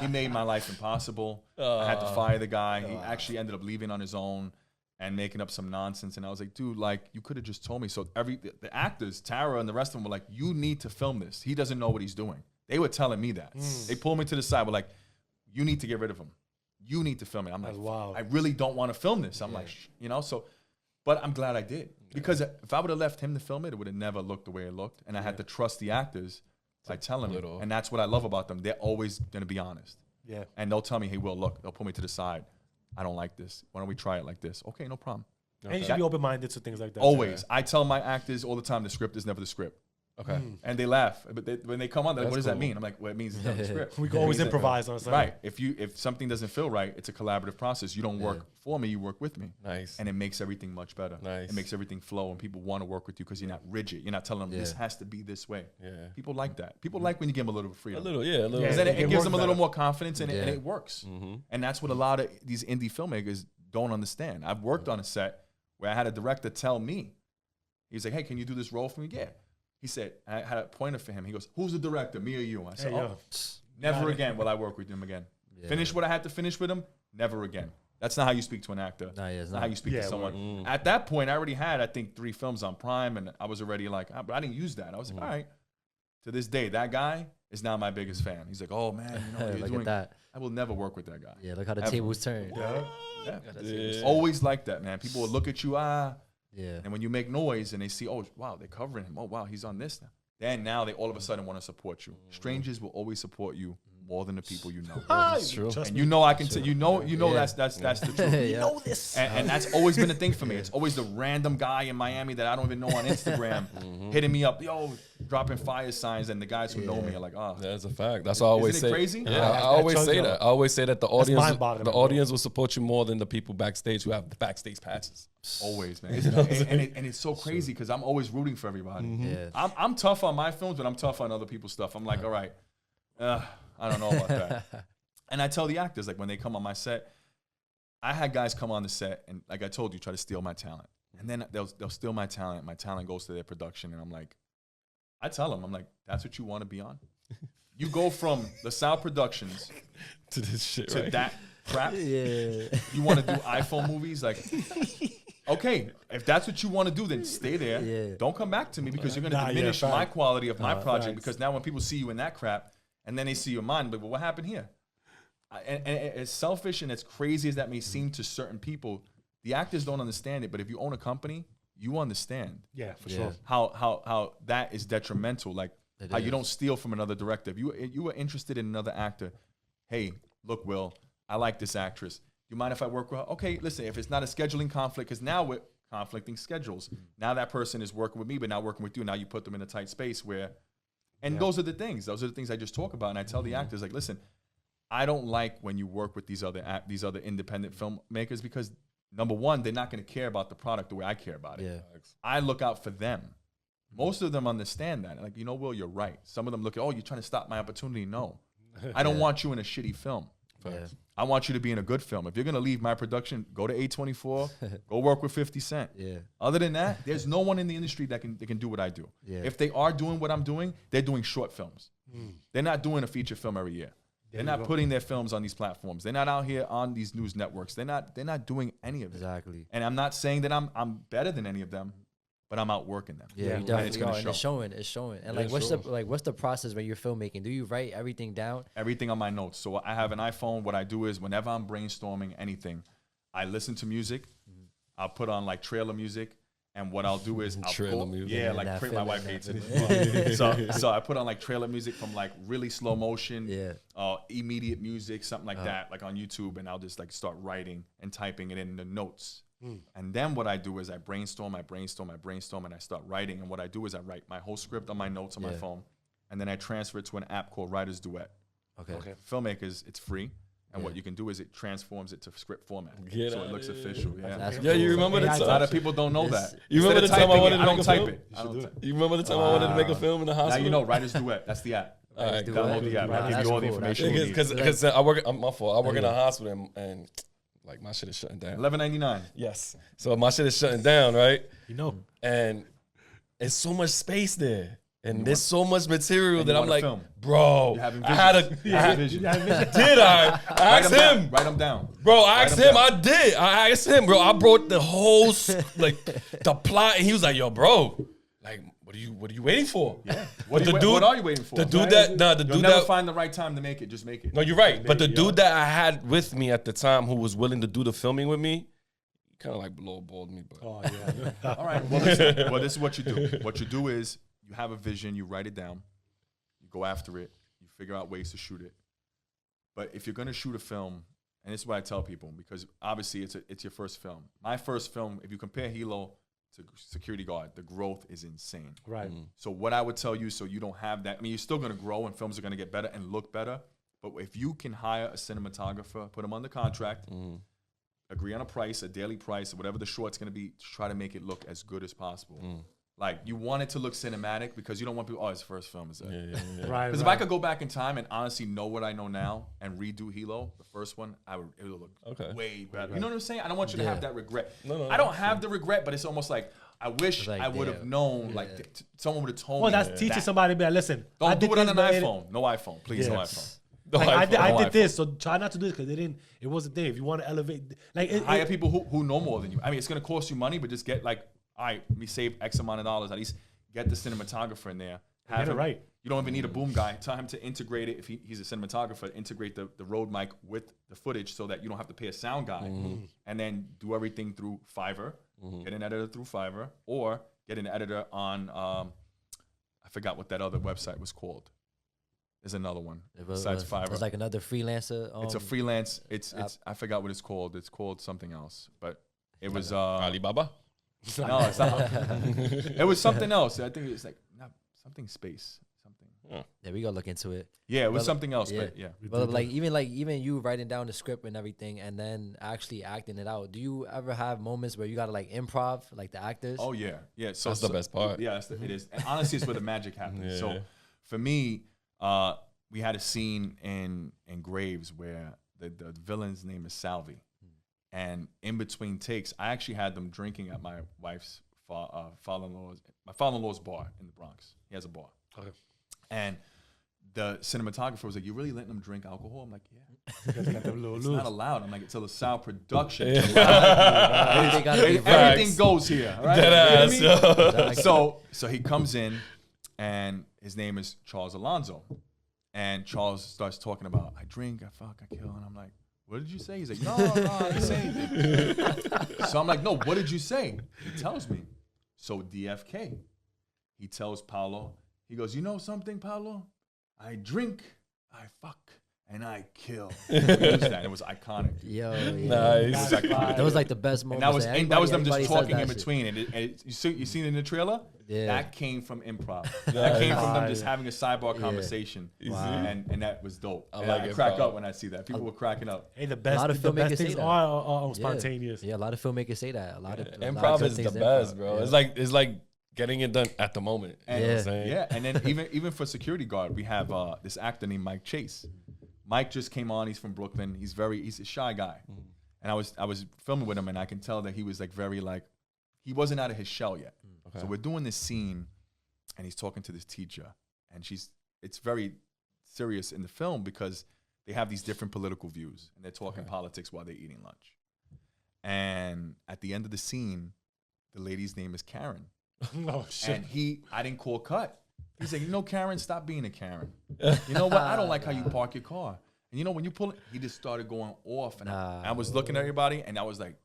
He made my life impossible. I had to fire the guy. He actually ended up leaving on his own and making up some nonsense. And I was like, dude, like, you could have just told me. So the actors, Tara and the rest of them were like, you need to film this. He doesn't know what he's doing. They were telling me that. They pulled me to the side. Were like, you need to get rid of him. You need to film it. I'm like, wow. I really don't want to film this. I'm like, so, but I'm glad I did. Because if I would have left him to film it, it would have never looked the way it looked. And I had to trust the actors by telling them. And that's what I love about them. They're always going to be honest. Yeah. And they'll tell me, hey, Will, look, they'll pull me to the side. I don't like this. Why don't we try it like this? Okay, no problem. And you should be open-minded to things like that. Always. I tell my actors all the time, the script is never the script. Okay. And they laugh. But when they come on, they're like, what does that mean? I'm like, well, it means it's not the script. We can always improvise on something. Right. If something doesn't feel right, it's a collaborative process. You don't work for me, you work with me. Nice. And it makes everything much better. Nice. It makes everything flow, and people want to work with you because you're not rigid. You're not telling them this has to be this way. Yeah. People like that. People like when you give them a little freedom. A little. Because then it gives them a little more confidence, and it works. And that's what a lot of these indie filmmakers don't understand. I've worked on a set where I had a director tell me, he was like, hey, can you do this role for me? Yeah. He said, I had a pointer for him. He goes, who's the director, me or you? I said, never again will I work with him again. Yeah. Finish what I had to finish with him, never again. That's not how you speak to an actor. That's not how you speak to someone. At that point, I already had, I think, 3 films on Prime, and I was already like, but I didn't use that. I was like, all right. To this day, that guy is now my biggest fan. He's like, oh, man, you know what you're doing? That. I will never work with that guy. Yeah, look how the tables turn. Yeah. Always like that, man. People will look at you, and when you make noise and they see, oh, wow, they're covering him. Oh, wow, he's on this now. Then now they all of a sudden want to support you. Strangers will always support you more than the people you know. That's true. And you know I can tell you know that's the truth. You know this. And that's always been a thing for me. It's always the random guy in Miami that I don't even know on Instagram hitting me up, yo, dropping fire signs, and the guys who know me are like, oh. That's a fact. That's what I always say. Isn't it crazy? Yeah, I always say that. I always say that the audience will support you more than the people backstage who have the backstage passes. Always, man. And it's so crazy because I'm always rooting for everybody. I'm tough on my films, but I'm tough on other people's stuff. I'm like, all right, I don't know about that. And I tell the actors, like when they come on my set, I had guys come on the set and, like I told you, try to steal my talent. And then they'll steal my talent. My talent goes to their production, and I'm like, I tell them, I'm like, that's what you want to be on? You go from LaSalle Productions to this shit, to right? that crap? Yeah. You want to do iPhone movies? Like, okay, if that's what you want to do, then stay there. Yeah. Don't come back to me because you're going to diminish my quality of my project because now when people see you in that crap and then they see your mind, like, well, what happened here? And as selfish and as crazy as that may seem to certain people, the actors don't understand it. But if you own a company, you understand. Yeah, for sure. How that is detrimental. Like how you don't steal from another director. If you were interested in another actor, hey, look, Will, I like this actress. Do you mind if I work with her? Okay, listen, if it's not a scheduling conflict, because now we're conflicting schedules. Now that person is working with me, but not working with you. Now you put them in a tight space where, and those are the things. Those are the things I just talk about. And I tell the actors, like, listen, I don't like when you work with these other independent filmmakers because number one, they're not going to care about the product the way I care about it. Yeah. I look out for them. Most of them understand that. Like, you know, Will, you're right. Some of them look at, oh, you're trying to stop my opportunity. No, I don't want you in a shitty film. Yeah. I want you to be in a good film. If you're going to leave my production, go to A24, go work with 50 Cent. Yeah. Other than that, there's no one in the industry that can do what I do. Yeah. If they are doing what I'm doing, they're doing short films. They're not doing a feature film every year. They're not putting their films on these platforms. They're not out here on these news networks. They're not doing any of it. Exactly. And I'm not saying that I'm better than any of them, but I'm outworking them. Yeah, you definitely are. And it's showing. And like, what's the process when you're filmmaking? Do you write everything down? Everything on my notes. So I have an iPhone. What I do is whenever I'm brainstorming anything, I listen to music. I'll put on like trailer music. And what I'll do is I'll go, like my wife hates it. So I put on like trailer music from like really slow motion, immediate music, something like that, like on YouTube, and I'll just like start writing and typing it in the notes. And then what I do is I brainstorm, and I start writing. And what I do is I write my whole script on my notes on my phone, and then I transfer it to an app called Writer's Duet. Okay. Filmmakers, it's free. And what you can do is it transforms it to script format, Get so outta it looks here. official. Yeah, That's Yeah, you cool. remember the a lot time? of people don't know that. You remember Instead the of time I typing wanted it, to I make don't a type film? it. I don't type it. You remember the time I wanted to make a film in the Now hospital? you know Writer's Duet. That's the app. Right. Download the app. Right. I'll give That's you all the cool. information. That's you need. Because I work. I'm my fault. I work in a hospital and like my shit is shutting down. $11.99. Yes. So my shit is shutting down, right? You know. And it's so much space there. And there's so much material that you I'm wanna like, film. bro, You're having I had a, visions. You're having visions. did I asked him, Write them down. bro, I asked them him, down. I did. I asked him, bro, I brought the whole, like, the plot, and he was like, yo, bro, like, what are you waiting for? Yeah. What What are you waiting for? The dude that, the You'll dude never that, find the right time to make it. Just make it. no, you're right. But the dude that I had with me at the time who was willing to do the filming with me, he kind of like lowballed me, but. Oh yeah. All right. Well, listen. Well, this is what you do. What you do is you have a vision, you write it down, you go after it, you figure out ways to shoot it. But if you're gonna shoot a film, and this is what I tell people, because obviously it's your first film. My first film, if you compare Hilo to Security Guard, the growth is insane. Right. So what I would tell you, so you don't have that, I mean, you're still gonna grow and films are gonna get better and look better, but if you can hire a cinematographer, put them under contract, agree on a price, a daily price, or whatever the short's gonna be, to try to make it look as good as possible. Like, you want it to look cinematic because you don't want people, oh, his first film is it. Right. Because if I could go back in time and honestly know what I know now and redo Hilo, the first one, it would look way better. You know what I'm saying? I don't want you to have that regret. I don't have the regret, but it's almost like I wish like, I would have known. Like someone would have told Well, me. that's teaching somebody. Be like, listen, I Don't do did it on this, an but it- iPhone. No iPhone, please. No iPhone. Like, I did iPhone. this, so try not to do this because it wasn't there. If you want to elevate, like Hire people who know more than you. I mean, it's gonna cost you money, but just get like, all right, let me save X amount of dollars. At least get the cinematographer in there. Get it him- right. You don't even need a boom guy. Tell him to integrate it. If he's a cinematographer, integrate the Rode mic with the footage so that you don't have to pay a sound guy. And then do everything through Fiverr. Get an editor through Fiverr, or get an editor on, I forgot what that other website was called. There's another one besides Fiverr. It's like another freelancer. It's a freelance. It's I forgot what it's called. It's called something else, but it was Alibaba? no, it's not. It was something else. I think it was like something space, something. Yeah, we gotta look into it. Yeah, it was Well, something else, yeah. but yeah. But like even you writing down the script and everything, and then actually acting it out. Do you ever have moments where you gotta like improv, like the actors? Oh yeah, yeah. So That's the best part. Yeah, it is. And honestly, it's where the magic happens. Yeah. So for me, we had a scene in Graves where the villain's name is Salvi, and in between takes, I actually had them drinking at my wife's father-in-law's bar in the Bronx. He has a bar. Okay. And the cinematographer was like, "You really letting them drink alcohol?" I'm like, "Yeah." It's It's not allowed. I'm like, it's a LaSalle production. Everything gotta be Everything goes here, right? Dead You know what I mean? ass. So he comes in, and his name is Charles Alonzo, and Charles starts talking about, I drink, I fuck, I kill, and I'm like, what did you say? He's like, no, I didn't say anything. So I'm like, no, what did you say? He tells me. So DFK, he tells Paulo, he goes, you know something, Paulo? I drink, I fuck, and I kill. We used that. It was iconic. Yo, Nice. That was like the best moment. And that was them just talking in between. And you seen it in the trailer? Yeah. That came from improv. That came from them just having a sidebar conversation. Wow. And that was dope. I And like I it, crack bro. up when I see that. People were cracking up. Hey, the lot of best filmmakers say things that. are spontaneous. Yeah, a lot of filmmakers say that. A lot of Improv is the best, bro. Yeah. It's like getting it done at the moment. You know what I'm saying? Yeah, and then even for Security Guard, we have this actor named Mike Chase. Mike just came on. He's from Brooklyn. He's a shy guy. And I was filming with him, and I can tell that he was like very like, he wasn't out of his shell yet. Okay. So we're doing this scene, and he's talking to this teacher, and it's very serious in the film because they have these different political views, and they're talking politics while they're eating lunch. And at the end of the scene, the lady's name is Karen. Oh shit. And I didn't call cut. He's like, you know, Karen, stop being a Karen. You know what? I don't like how you park your car. And you know, when you pull it, he just started going off. And I was looking at everybody, and I was like,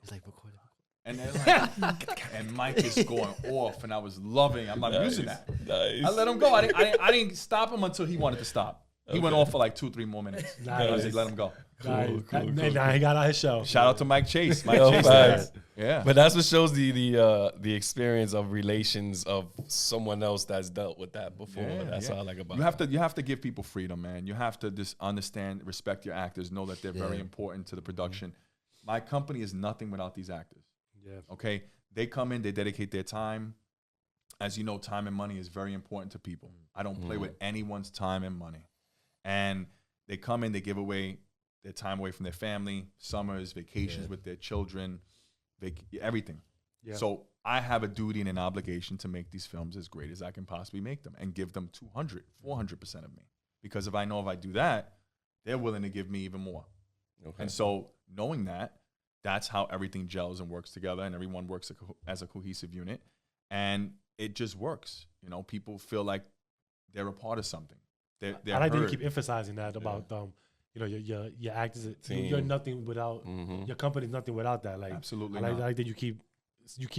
It's like recording. and they're like, and Mike is going off, and I was loving. I'm like, using that. Nice. I let him go. I didn't stop him until he wanted to stop. He went off for like 2-3 more minutes. I was like, let him go. And I got on his show. Shout out to Mike Chase. Mike Yo, Chase. facts. Yeah. But that's what shows the experience of relations of someone else that's dealt with that before. That's what I like about it. You have to give people freedom, man. You have to just understand, respect your actors, know that they're very important to the production. My company is nothing without these actors. Yeah. Okay? They come in, they dedicate their time. As you know, time and money is very important to people. I don't play with anyone's time and money. And they come in, they give away their time away from their family, summers, vacations with their children, everything. Yeah. So I have a duty and an obligation to make these films as great as I can possibly make them and give them 200, 400% of me. Because if I know if I do that, they're willing to give me even more. Okay. And so knowing that, that's how everything gels and works together, and everyone works as a cohesive unit. And it just works. You know, people feel like they're a part of something. They're I like that you heard. keep emphasizing that about you know, your actors. You're nothing without your company's nothing without that. Like absolutely, I like that you keep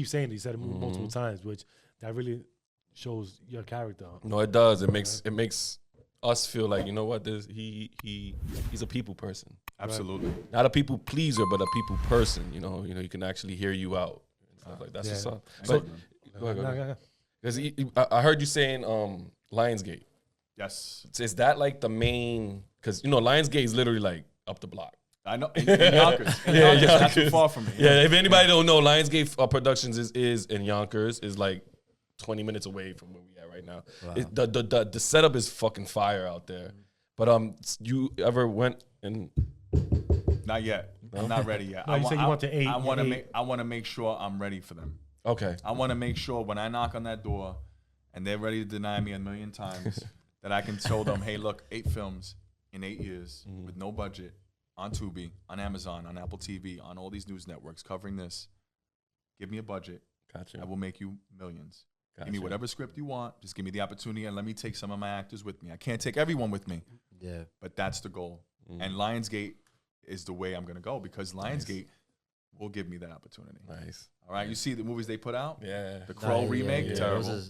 saying it. You said it multiple times, which that really shows your character. No, it does. It makes us feel like, you know what, he's a people person. Absolutely, not a people pleaser, but a people person. You know, you can actually hear you out. And stuff like that's what's up. So go ahead. Because I heard you saying Lionsgate. Yes. Is that like the main? Because, you know, Lionsgate is literally like up the block. I know. In Yonkers. Yonkers. Not too far from me. Yeah, if anybody don't know, Lionsgate Productions is in Yonkers, is like 20 minutes away from where we at right now. Wow. The setup is fucking fire out there. But you ever went and... Not yet. No? I'm not ready yet. No, you said you want to 8. I want to make sure I'm ready for them. Okay. I want to make sure when I knock on that door and they're ready to deny me 1,000,000 times that I can show them, hey, look, 8 films in 8 years with no budget on Tubi, on Amazon, on Apple TV, on all these news networks covering this. Give me a budget. Gotcha. I will make you millions. Gotcha. Give me whatever script you want. Just give me the opportunity and let me take some of my actors with me. I can't take everyone with me. Yeah. But that's the goal. And Lionsgate is the way I'm going to go because Lionsgate will give me that opportunity. Nice. All right, you see the movies they put out? Yeah. The Crow remake, terrible.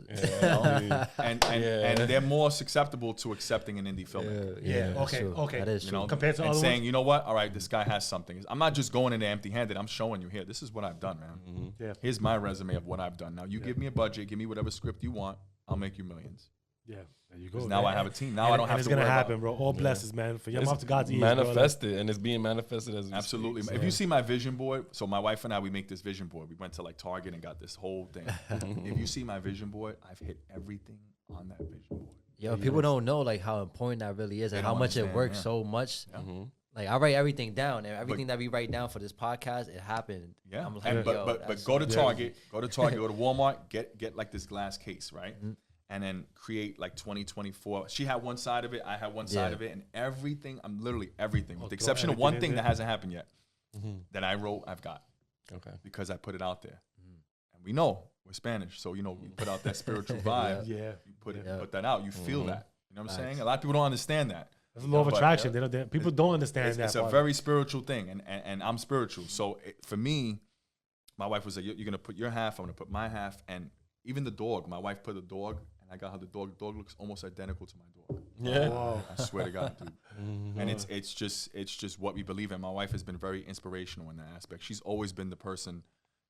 And they're more susceptible to accepting an indie filmmaker. Okay. That is true. Compared to and other saying, ones? you know what? All right, this guy has something. I'm not just going in empty-handed. I'm showing you here. This is what I've done, man. Yeah. Here's my resume of what I've done. Now you give me a budget, give me whatever script you want. I'll make you millions. Yeah, there you go. Now I have a team. Now I don't have to it's gonna worry happen, about, bro. All blessings, man. For your mouth to God's ears, manifested, and it's being manifested as we absolutely. speak, If you see my vision board, so my wife and I, we make this vision board. We went to like Target and got this whole thing. If you see my vision board, I've hit everything on that vision board. Yeah, people don't know like how important that really is and how much it works so much. Like I write everything down, and everything that we write down for this podcast, it happened. Yeah, I'm like, but go to Target, go to Walmart, get like this glass case, right? And then create like 2024. She had one side of it, I had one side of it, and everything. I'm literally everything, with the exception of one thing that hasn't happened yet that I wrote. I've got because I put it out there, and we know we're Spanish, so you know we put out that spiritual vibe. You put that out. You feel that. You know what I'm saying? A lot of people don't understand that. That's a law of attraction. People don't understand that. It's a very spiritual thing, and I'm spiritual. So for me, my wife was like, "You're gonna put your half. I'm gonna put my half." And even the dog, my wife put a dog, and I got her the dog. The dog looks almost identical to my dog. Yeah, I swear to God, dude. And it's just what we believe in. My wife has been very inspirational in that aspect. She's always been the person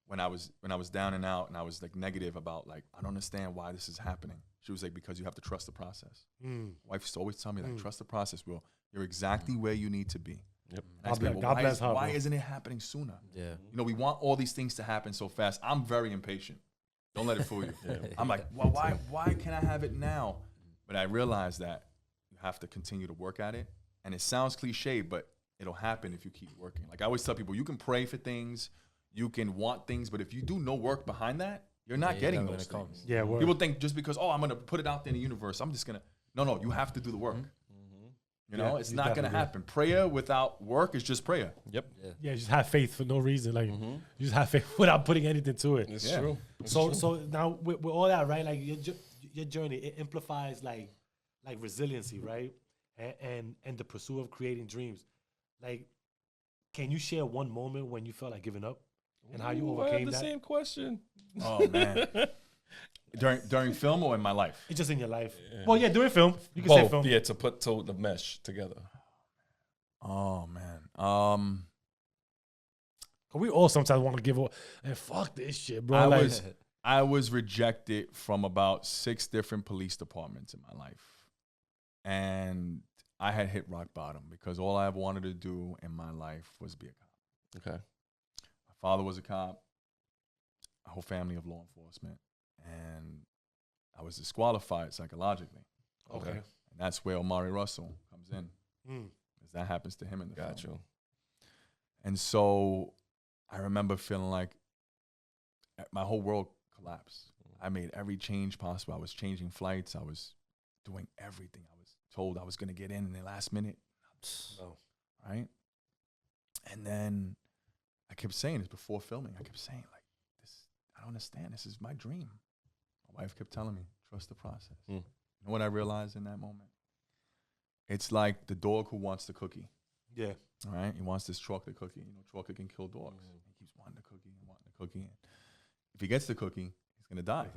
when I was down and out, and I was like negative about like I don't understand why this is happening. She was like, because you have to trust the process. Wife used to always tell me like, trust the process, Will. You're exactly where you need to be. Yep. God bless her. Why isn't it happening sooner? Yeah. You know, we want all these things to happen so fast. I'm very impatient. Don't let it fool you. I'm like, well, why can't I have it now? But I realize that you have to continue to work at it. And it sounds cliche, but it'll happen if you keep working. Like I always tell people, you can pray for things, you can want things, but if you do no work behind that, you're not getting those things. Yeah, people think just because, I'm going to put it out there in the universe, I'm just going to. No, you have to do the work. You know, it's not going to happen. Prayer without work is just prayer. Yep. Yeah, just have faith for no reason. Like you just have faith without putting anything to it. It's true. So now with all that, right? Like your journey, it amplifies like resiliency, right? And the pursuit of creating dreams. Like, can you share one moment when you felt like giving up and how you overcame I have the that? same question. Oh man. During film or in my life? It's just in your life. Yeah. Well, yeah, during film. You can Both, say film. Yeah, to put the mesh together. Oh man. We all sometimes want to give up and fuck this shit, bro. I was rejected from about 6 different police departments in my life. And I had hit rock bottom because all I ever wanted to do in my life was be a cop. Okay. My father was a cop, a whole family of law enforcement, and I was disqualified psychologically. Okay. And that's where Omari Russell comes in. Because that happens to him in the film. Got you. And so I remember feeling like my whole world collapsed. I made every change possible. I was changing flights. I was doing everything. I was told I was going to get in the last minute. No. Right? And then I kept saying this before filming. I kept saying, like, this, I don't understand. This is my dream. My wife kept telling me, trust the process. You know what I realized in that moment? It's like the dog who wants the cookie. Yeah. All right? He wants this chocolate cookie. You know, chocolate can kill dogs. He keeps wanting the cookie and wanting the cookie. And if he gets the cookie, he's going to die.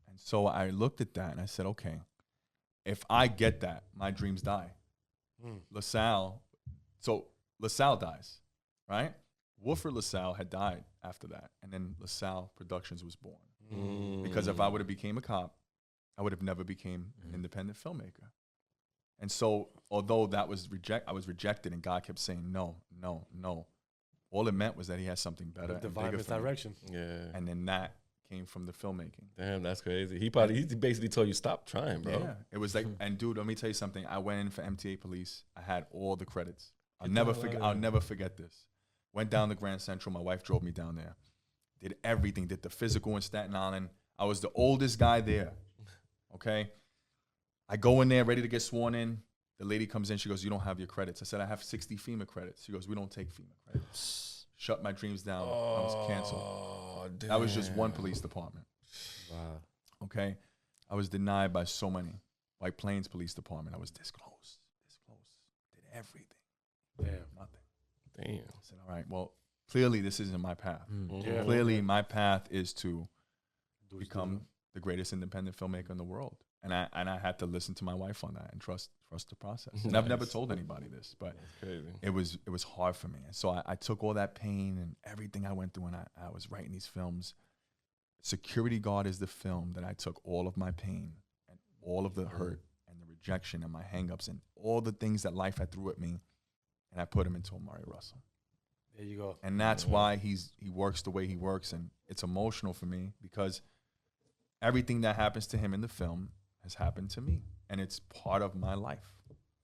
And so I looked at that and I said, okay, if I get that, my dreams die. LaSalle dies, right? Wilfred LaSalle had died after that. And then LaSalle Productions was born. Because if I would have became a cop, I would have never became an independent filmmaker. And so, although that was I was rejected, and God kept saying, no, no, no. All it meant was that he has something better and Divine bigger for me. misdirection. Yeah. And then that came from the filmmaking. Damn, that's crazy. He basically told you stop trying, bro. Yeah, it was like, and dude, let me tell you something. I went in for MTA Police. I had all the credits. I'll never forget this. Went down to Grand Central. My wife drove me down there. Did everything. Did the physical in Staten Island. I was the oldest guy there. Okay. I go in there ready to get sworn in. The lady comes in. She goes, you don't have your credits. I said, I have 60 FEMA credits. She goes, we don't take FEMA credits. Shut my dreams down. I was canceled. That was just one police department. Wow. Okay. I was denied by so many. White Plains Police Department. I was this close. Did everything. Damn. Nothing. Damn. I said, all right, well, clearly this isn't my path. Yeah. Clearly my path is to become the greatest independent filmmaker in the world. And I had to listen to my wife on that and trust the process. And I've never told anybody this, but it was hard for me. And so I took all that pain and everything I went through, and I was writing these films. Security Guard is the film that I took all of my pain and all of the hurt and the rejection and my hangups and all the things that life had threw at me, and I put him into Omari Russell. There you go. And that's why he works the way he works, and it's emotional for me because everything that happens to him in the film has happened to me, and it's part of my life.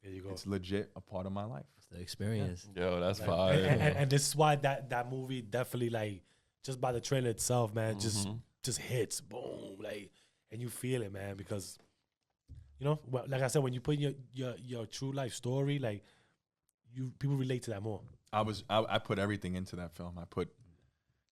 There you go. It's legit a part of my life. It's the experience. Yo, that's Like, fire. and this is why that movie definitely, like, just by the trailer itself, man, just hits, boom, like, and you feel it, man, because, you know, well, like I said, when you put your true life story, like, people relate to that more. I put everything into that film.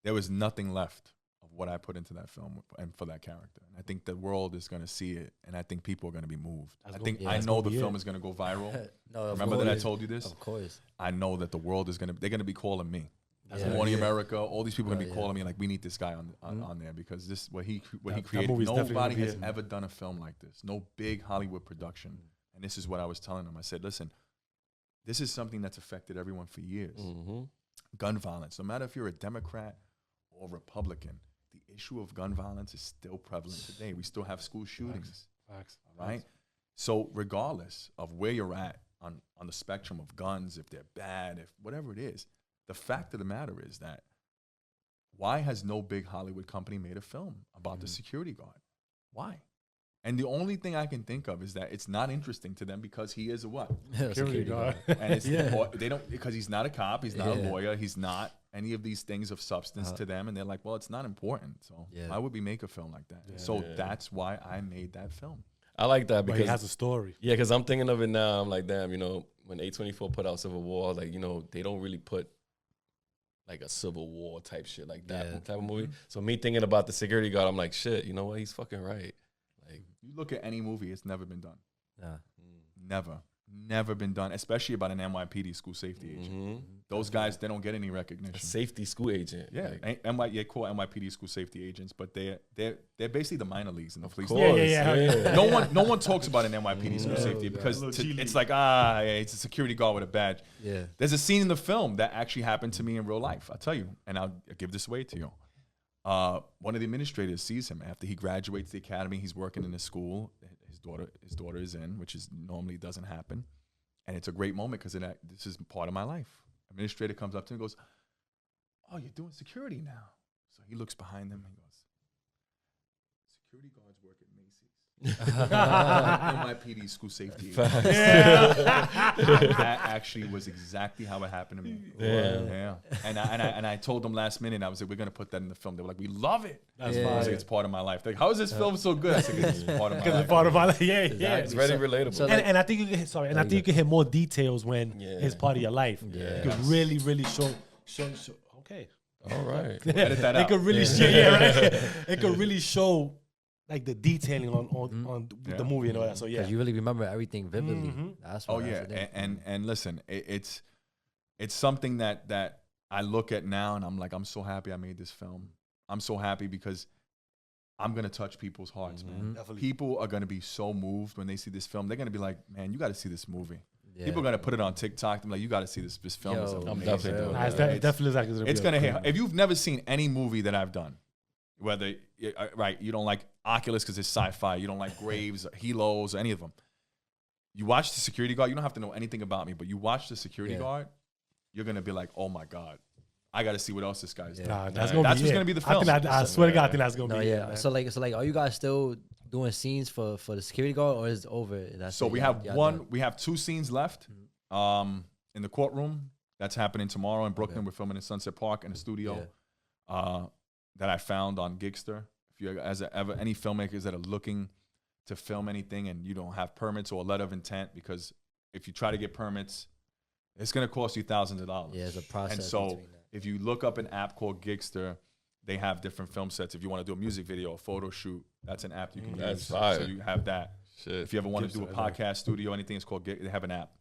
There was nothing left of what I put into that film and for that character. And I think the world is going to see it, and I think people are going to be moved. I know the film is going to go viral. No, Remember that I told you this? Of course. I know that the world they're going to be calling me. Yeah. Morning America, all these people are going to be calling me like, we need this guy on there, because this what he created. movie's definitely Nobody gonna be has it. ever done a film like this. No big Hollywood production. And this is what I was telling them. I said, listen, this is something that's affected everyone for years. Gun violence, no matter if you're a Democrat or Republican, the issue of gun violence is still prevalent today. We still have school shootings. Facts. Right? So regardless of where you're at on the spectrum of guns, if they're bad, if whatever it is, the fact of the matter is that why has no big Hollywood company made a film about the security guard? Why? And the only thing I can think of is that it's not interesting to them because he is a what? Security guard. And it's they don't, because he's not a cop, he's not a lawyer, he's not any of these things of substance to them, and they're like, well, it's not important. So why would we make a film like that? So that's why I made that film. I like that But because he has a story. Yeah, because I'm thinking of it now. I'm like, damn, you know, when A24 put out Civil War, like, you know, they don't really put like a Civil War type shit like that type of movie. So me thinking about the security guard, I'm like, shit, you know what? He's fucking right. Like, You look at any movie, it's never been done. Yeah. Never. never been done, especially about an NYPD school safety agent. Those guys, they don't get any recognition. A safety school agent. Yeah, call NYPD school safety agents, but they're basically the minor leagues in the police. Yeah. No one talks about an NYPD school safety because it's like it's a security guard with a badge. Yeah. There's a scene in the film that actually happened to me in real life. I'll tell you, and I'll give this away to you. One of the administrators sees him after he graduates the academy. He's working in a school. His daughter is in, which is normally doesn't happen, and it's a great moment because this is part of my life. Administrator comes up to him and goes, "Oh, you're doing security now." So he looks behind them and goes, "Security guards work at Macy's." NYPD school safety. That actually was exactly how it happened to me. Yeah. And I told them last minute, I was like, "We're gonna put that in the film." They were like, "We love it." That's I fine. was like, "It's part of my life." They're like, "How is this film so good?" I said, "It's part of my life." Because it's part of my life. Yeah. It's very relatable. So And I think you can you can hit more details when it's part of your life. Yeah. You can really show. Okay. All right. Edit that It out. could really right. It could really show like the detailing on the movie and all that. So yeah. You really remember everything vividly. That's what And listen, it's something that I look at now and I'm like, I'm so happy I made this film. I'm so happy because I'm gonna touch people's hearts, man. Definitely. People are gonna be so moved when they see this film. They're gonna be like, "Man, you got to see this movie." Yeah. People are gonna put it on TikTok. They're like, "You got to see this film." Yo, is I'm amazing." definitely doing It's that. definitely It's gonna hit. If you've never seen any movie that I've done, whether you don't like Oculus because it's sci-fi, you don't like Graves, or Helos, or any of them, you watch the security guard. You don't have to know anything about me, but you watch the security guard, you're gonna be like, "Oh my god, I got to see what else this guy's doing." That's what's gonna be the film. I swear to God, I think that's gonna No, be. yeah. So like, are you guys still doing scenes for the security guard, or is it over? So we have we have 2 scenes left in the courtroom. That's happening tomorrow in Brooklyn. We're filming in Sunset Park in a studio that I found on Gigster. If you any filmmakers that are looking to film anything and you don't have permits or a letter of intent, because if you try to get permits, it's going to cost you thousands of dollars. Yeah, it's a process. And so between that. if you look up an app called Gigster, they have different film sets. If you want to do a music video, a photo shoot, that's an app you can That's use. fire. So you have that. Shit. If you ever want to do a podcast studio, anything, it's called They have an app.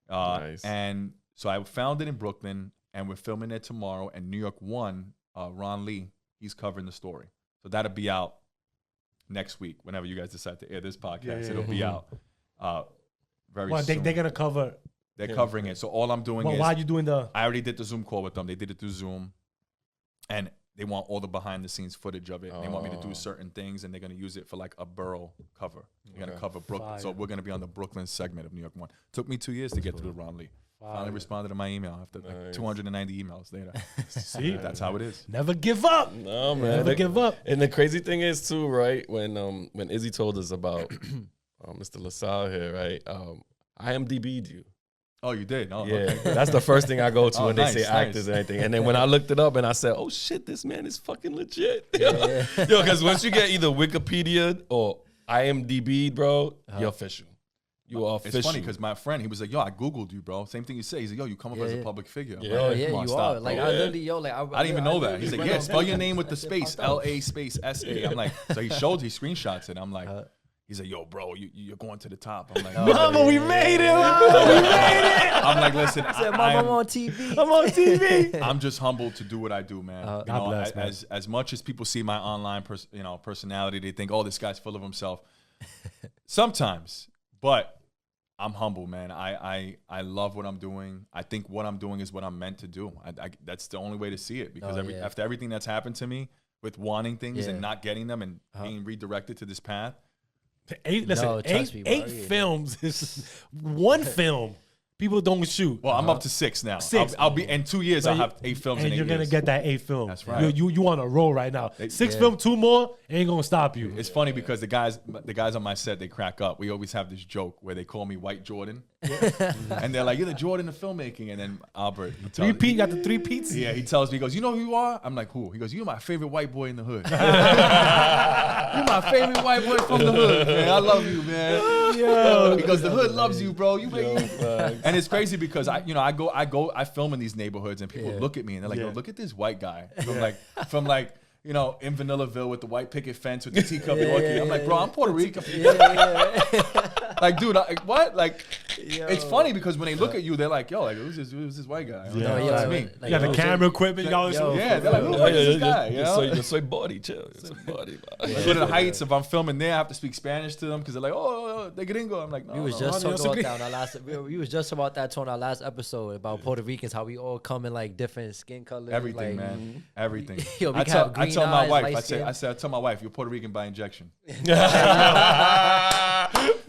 Nice. And so I found it in Brooklyn, and we're filming it tomorrow. And New York 1, Ron Lee, he's covering the story. So that'll be out next week, whenever you guys decide to air this podcast. It'll be out very soon. They're gonna cover. They're covering it. So all I'm doing is, why are you doing the? I already did the Zoom call with them. They did it through Zoom. And they want all the behind the scenes footage of it. They want me to do certain things, and they're going to use it for like a borough cover. They're going to cover Brooklyn. Fire. So we're going to be on the Brooklyn segment of New York 1. Took me 2 years to get through Ron Lee. Finally responded to my email after like 290 emails later. See, That's how it is. never give up. No, man. Never give up. And the crazy thing is too, right? When Izzy told us about Mr. LaSalle here, right? I IMDb'd you. Oh, you did? Oh, Yeah, okay. that's the first thing I go to Oh, when nice, they say nice. actors and anything. And then when I looked it up and I said, "Oh shit, this man is fucking legit." Yo, because once you get either Wikipedia or IMDb, bro, you're official. You are official. It's funny because my friend, he was like, "Yo, I Googled you, bro." Same thing you say. He's like, "Yo, you come up as a public figure." I'm Yeah. like, Oh "Come yeah, on, you stop, are. bro." Like I literally, like I didn't even know that. He's like, "Yeah, spell your name with the space, Popped up. LA space SA." I'm like, so he screenshots it. I'm like, he's like, "Yo, bro, you're going to the top." I'm like, Mama, we made it. Mama, we made it. I'm like, listen, Mom, I'm on TV. I'm on TV. I'm just humbled to do what I do, man. You God know, bless, man. as much as people see my online personality, they think, "Oh, this guy's full of himself." Sometimes, but I'm humble, man. I love what I'm doing. I think what I'm doing is what I'm meant to do. That's the only way to see it, because after everything that's happened to me with wanting things and not getting them and being redirected to this path. Eight trust me, bro. eight films is one film. People don't shoot. Well, I'm up to 6 now. 6. I'll be in 2 years. I'll have 8 films. And in 8 you're gonna years. get that 8 film. That's right. You on a roll right now. 6 film, 2 more ain't gonna stop you. It's funny because the guys on my set, they crack up. We always have this joke where they call me White Jordan, and they're like, "You're the Jordan of filmmaking." And then Albert, You got the 3 Pete's? Yeah, he tells me, he goes, "You know who you are?" I'm like, "Who?" He goes, "You're my favorite white boy in the hood." You're my favorite white boy from the hood, man. I love you, man. Yo. Because the hood loves you, bro. And it's crazy because I film in these neighborhoods and people look at me and they're like, "Yo, look at this white guy from like in Vanillaville with the white picket fence with the teacup Yorkie." I'm like, "Bro, I'm Puerto Rican." Like, dude, what? Like, It's funny because when they look at you, they're like, "Yo, like who's this white guy?" I'm like, Yeah, "No, yo, it's like- me." like, Yeah, the camera equipment, y'all. Yeah, they're like, "Who the fuck is this guy?" You know? You're so body, chill. You're so body. Like, go to the Heights. If I'm filming there, I have to speak Spanish to them because they're like, "Oh, they gringo." I'm like, "No." We was just talking about that on our last. We was just about that on our last episode about Puerto Ricans, how we all come in like different skin colors. Everything, like, man. Everything. Yo, we I can have tell green my eyes, wife. light I skin. said, I tell my wife, "You're Puerto Rican by injection."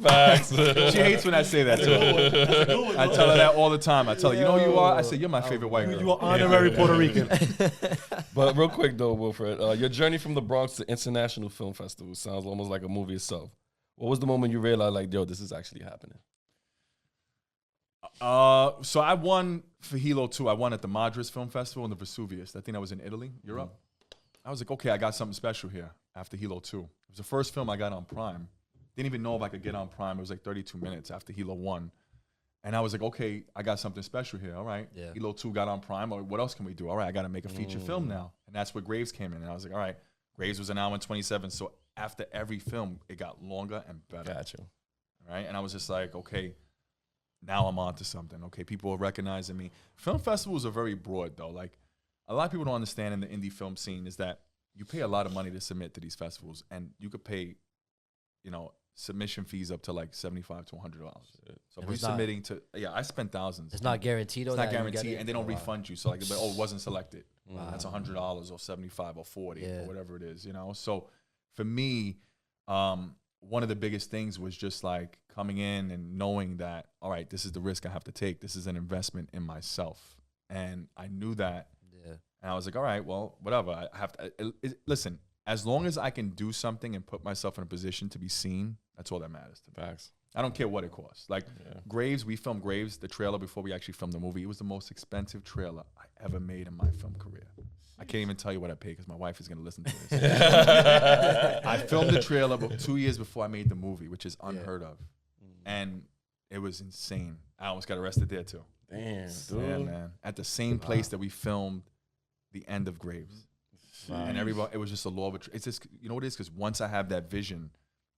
Facts. She hates when I say that to her. I tell her that all the time. I tell her, "You know who you are?" I say, "You're my favorite white girl." You are honorary Puerto Rican. But real quick though, Wilfred, your journey from the Bronx to International Film Festival sounds almost like a movie itself. What was the moment you realized, like, yo, this is actually happening? So I won for Hilo 2. I won at the Madras Film Festival in the Vesuvius. I think that was in Italy, Europe. I was like, okay, I got something special here after Hilo 2. It was the first film I got on Prime. Didn't even know if I could get on Prime. It was like 32 minutes after Hilo 1. And I was like, okay, I got something special here. All right. Yeah. Hilo 2 got on Prime. Or what else can we do? All right, I got to make a feature film now. And that's where Graves came in. And I was like, all right, Graves was an hour and 27. So after every film, it got longer and better. Gotcha. Right. And I was just like, okay, now I'm on to something. Okay, people are recognizing me. Film festivals are very broad, though. Like, a lot of people don't understand in the indie film scene is that you pay a lot of money to submit to these festivals, and you could pay, submission fees up to like $75 to $100. So if you're submitting to, I spent thousands. It's not guaranteed. It's not guaranteed, and they don't refund you. So like, it wasn't selected. That's $100 or $75 or $40 or whatever it is. So for me, one of the biggest things was just like coming in and knowing that, all right, this is the risk I have to take. This is an investment in myself. And I knew that. Yeah. And I was like, all right, well, whatever. I have to listen, as long as I can do something and put myself in a position to be seen, that's all that matters to me. Facts. I don't care what it costs. Like Graves, we filmed Graves, the trailer before we actually filmed the movie. It was the most expensive trailer I ever made in my film career. I can't even tell you what I paid because my wife is going to listen to this. I filmed the trailer 2 years before I made the movie, which is unheard of. And it was insane. I almost got arrested there too. Damn, dude. Yeah, man. At the same place that we filmed the end of Graves. And everybody, it was just a law of it's just, you know what it is? Because once I have that vision,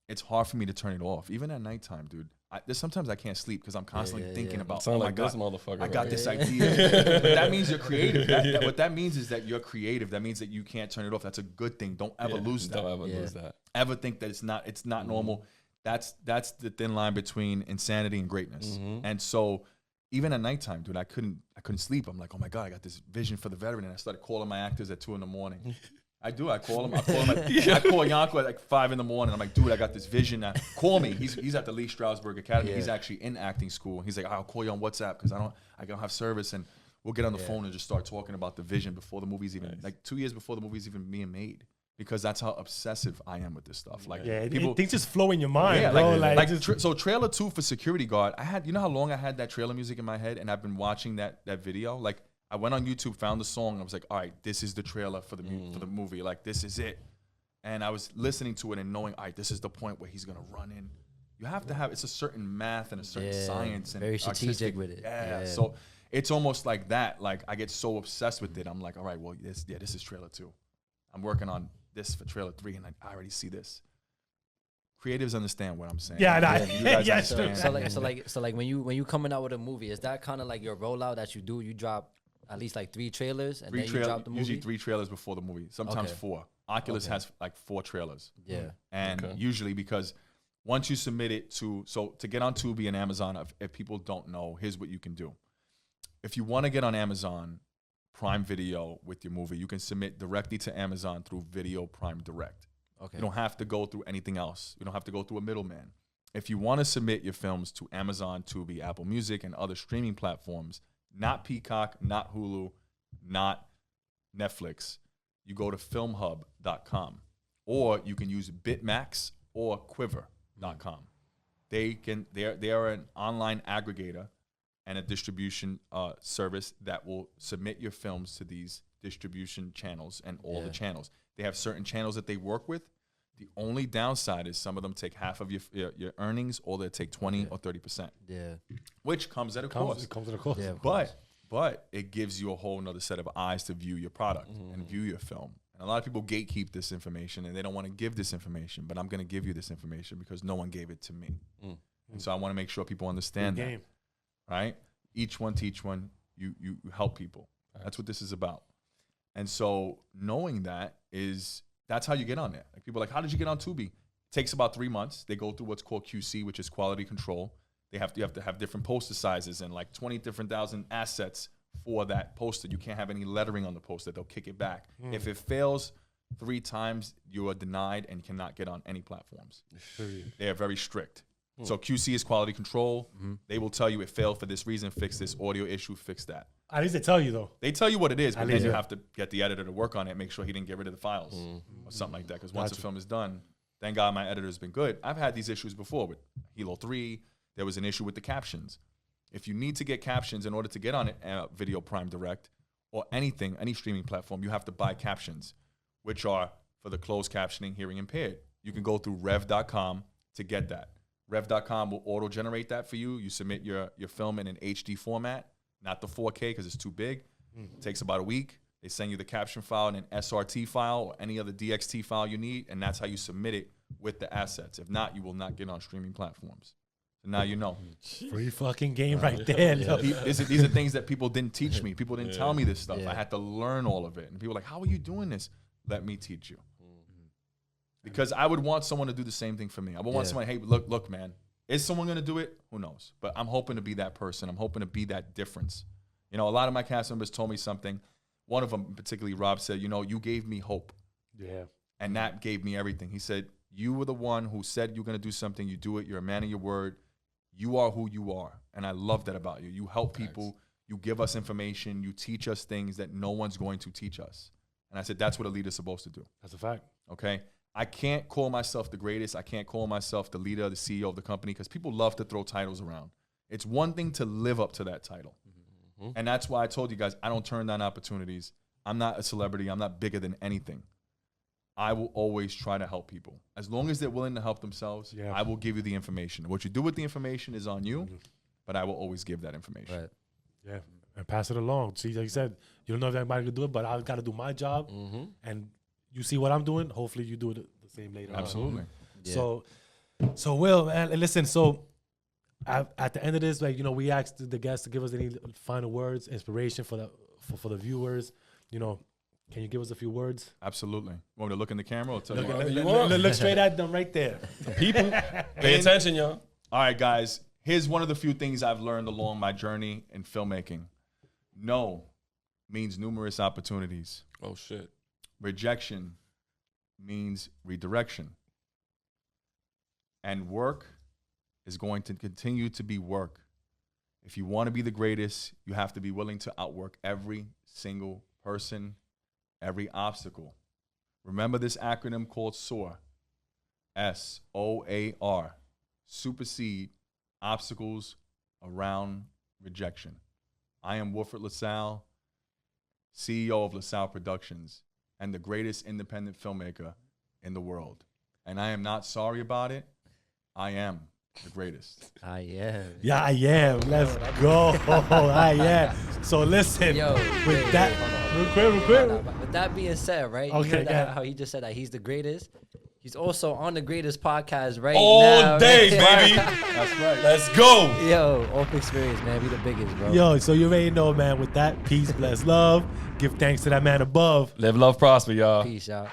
it's hard for me to turn it off. Even at nighttime, dude. There's sometimes I can't sleep because I'm constantly thinking about, Sound oh my like God, this motherfucker. I got right? this idea. But that means you're creative. What that means is that you're creative. That means that you can't turn it off. That's a good thing. Don't ever lose that. Don't ever lose that. Ever think that it's not normal. That's the thin line between insanity and greatness. And so even at nighttime, dude, I couldn't sleep. I'm like, oh my God, I got this vision for the veteran. And I started calling my actors at 2 a.m. I do. I call him. I call Yanko at like 5 a.m. I'm like, dude, I got this vision. Now. Call me. He's at the Lee Strasberg Academy. Yeah. He's actually in acting school. He's like, I'll call you on WhatsApp because I don't have service, and we'll get on the phone and just start talking about the vision before the movie's even like 2 years before the movie's even being made. Because that's how obsessive I am with this stuff. Like, people, things just flow in your mind. Yeah, bro. So trailer 2 for Security Guard. You know how long I had that trailer music in my head, and I've been watching that video. Like, I went on YouTube, found the song, and I was like, all right, this is the trailer for the movie. Like, this is it. And I was listening to it and knowing, all right, this is the point where he's gonna run in. You have to have, it's a certain math and a certain science and very strategic with it. Yeah. So it's almost like that. Like, I get so obsessed with it. I'm like, all right, well, this is trailer 2. I'm working on this for trailer 3, and I already see this. Creatives understand what I'm saying. Yeah, you guys yes. understand. So like when you coming out with a movie, is that kind of like your rollout that you do? You drop at least like 3 trailers and then you drop the movie? Usually 3 trailers before the movie. Sometimes 4. Oculus has like 4 trailers. Yeah. And usually because once you submit it to get on Tubi and Amazon, if people don't know, here's what you can do. If you want to get on Amazon Prime Video with your movie, you can submit directly to Amazon through Video Prime Direct. Okay. You don't have to go through anything else. You don't have to go through a middleman. If you want to submit your films to Amazon, Tubi, Apple Music, and other streaming platforms, not Peacock, not Hulu, not Netflix, you go to filmhub.com, or you can use Bitmax or Quiver.com. They are an online aggregator and a distribution service that will submit your films to these distribution channels and all the channels. They have certain channels that they work with. The only downside is some of them take half of your earnings, or they take 20 or 30%. Yeah, which comes at a cost. It comes at a cost. Yeah, but it gives you a whole nother set of eyes to view your product and view your film. And a lot of people gatekeep this information, and they don't want to give this information. But I'm going to give you this information because no one gave it to me. And so I want to make sure people understand that, right? Each one teach one. You help people. That's what this is about. And so knowing that that's how you get on there. Like people are like, how did you get on Tubi? It takes about 3 months. They go through what's called QC, which is quality control. You have to have different poster sizes and like 20 different thousand assets for that poster. You can't have any lettering on the poster. They'll kick it back. If it fails 3 times, you are denied and cannot get on any platforms. They are very strict. So QC is quality control. They will tell you it failed for this reason, fix this audio issue, fix that. At least they tell you, though. They tell you what it is, but then you have to get the editor to work on it, make sure he didn't get rid of the files or something like that. Because once the film is done, thank God my editor's been good. I've had these issues before with Halo 3. There was an issue with the captions. If you need to get captions in order to get on it, Video Prime Direct or anything, any streaming platform, you have to buy captions, which are for the closed captioning hearing impaired. You can go through rev.com to get that. Rev.com will auto-generate that for you. You submit your film in an HD format, not the 4K because it's too big. It takes about a week. They send you the caption file in an SRT file or any other DXT file you need, and that's how you submit it with the assets. If not, you will not get on streaming platforms. So now you know. Free fucking game right there. These are things that people didn't teach me. People didn't tell me this stuff. I had to learn all of it. And people are like, how are you doing this? Let me teach you. Because I would want someone to do the same thing for me. I would want someone, hey, look, man, is someone going to do it? Who knows? But I'm hoping to be that person. I'm hoping to be that difference. You know, a lot of my cast members told me something. One of them, particularly Rob, said, you know, you gave me hope. Yeah. And that gave me everything. He said, you were the one who said you're going to do something. You do it. You're a man of your word. You are who you are. And I love that about you. You help people. You give us information. You teach us things that no one's going to teach us. And I said, that's what a leader's supposed to do. That's a fact. Okay? I can't call myself the greatest. I can't call myself the leader, the CEO of the company, because people love to throw titles around. It's one thing to live up to that title. And that's why I told you guys, I don't turn down opportunities. I'm not a celebrity. I'm not bigger than anything. I will always try to help people. As long as they're willing to help themselves, I will give you the information. What you do with the information is on you, but I will always give that information. Right. Yeah, and pass it along. See, like you said, you don't know if anybody can do it, but I got to do my job. And you see what I'm doing, hopefully you do it the same later. Absolutely. Yeah. So Will, man, listen, so at the end of this, like, you know, we asked the guests to give us any final words, inspiration for the viewers. You know, can you give us a few words? Absolutely. Want me to look in the camera or tell Look straight at them right there. People, pay attention, y'all. All right, guys. Here's one of the few things I've learned along my journey in filmmaking. No means numerous opportunities. Oh, shit. Rejection means redirection. And work is going to continue to be work. If you want to be the greatest, you have to be willing to outwork every single person, every obstacle. Remember this acronym called SOAR. SOAR. Supersede obstacles around rejection. I am Wilfred LaSalle, CEO of LaSalle Productions, and the greatest independent filmmaker in the world. And I am not sorry about it. I am the greatest. I am. Yeah, I am. Let's go. I am. So listen, with that, real quick. With that being said, right? Okay, you heard that, how he just said that he's the greatest. He's also on the greatest podcast right all now. All day, baby. That's right. Let's go. Yo, Off Xperience, man. We the biggest, bro. Yo, so you already know, man. With that, peace, bless, love. Give thanks to that man above. Live, love, prosper, y'all. Peace, y'all.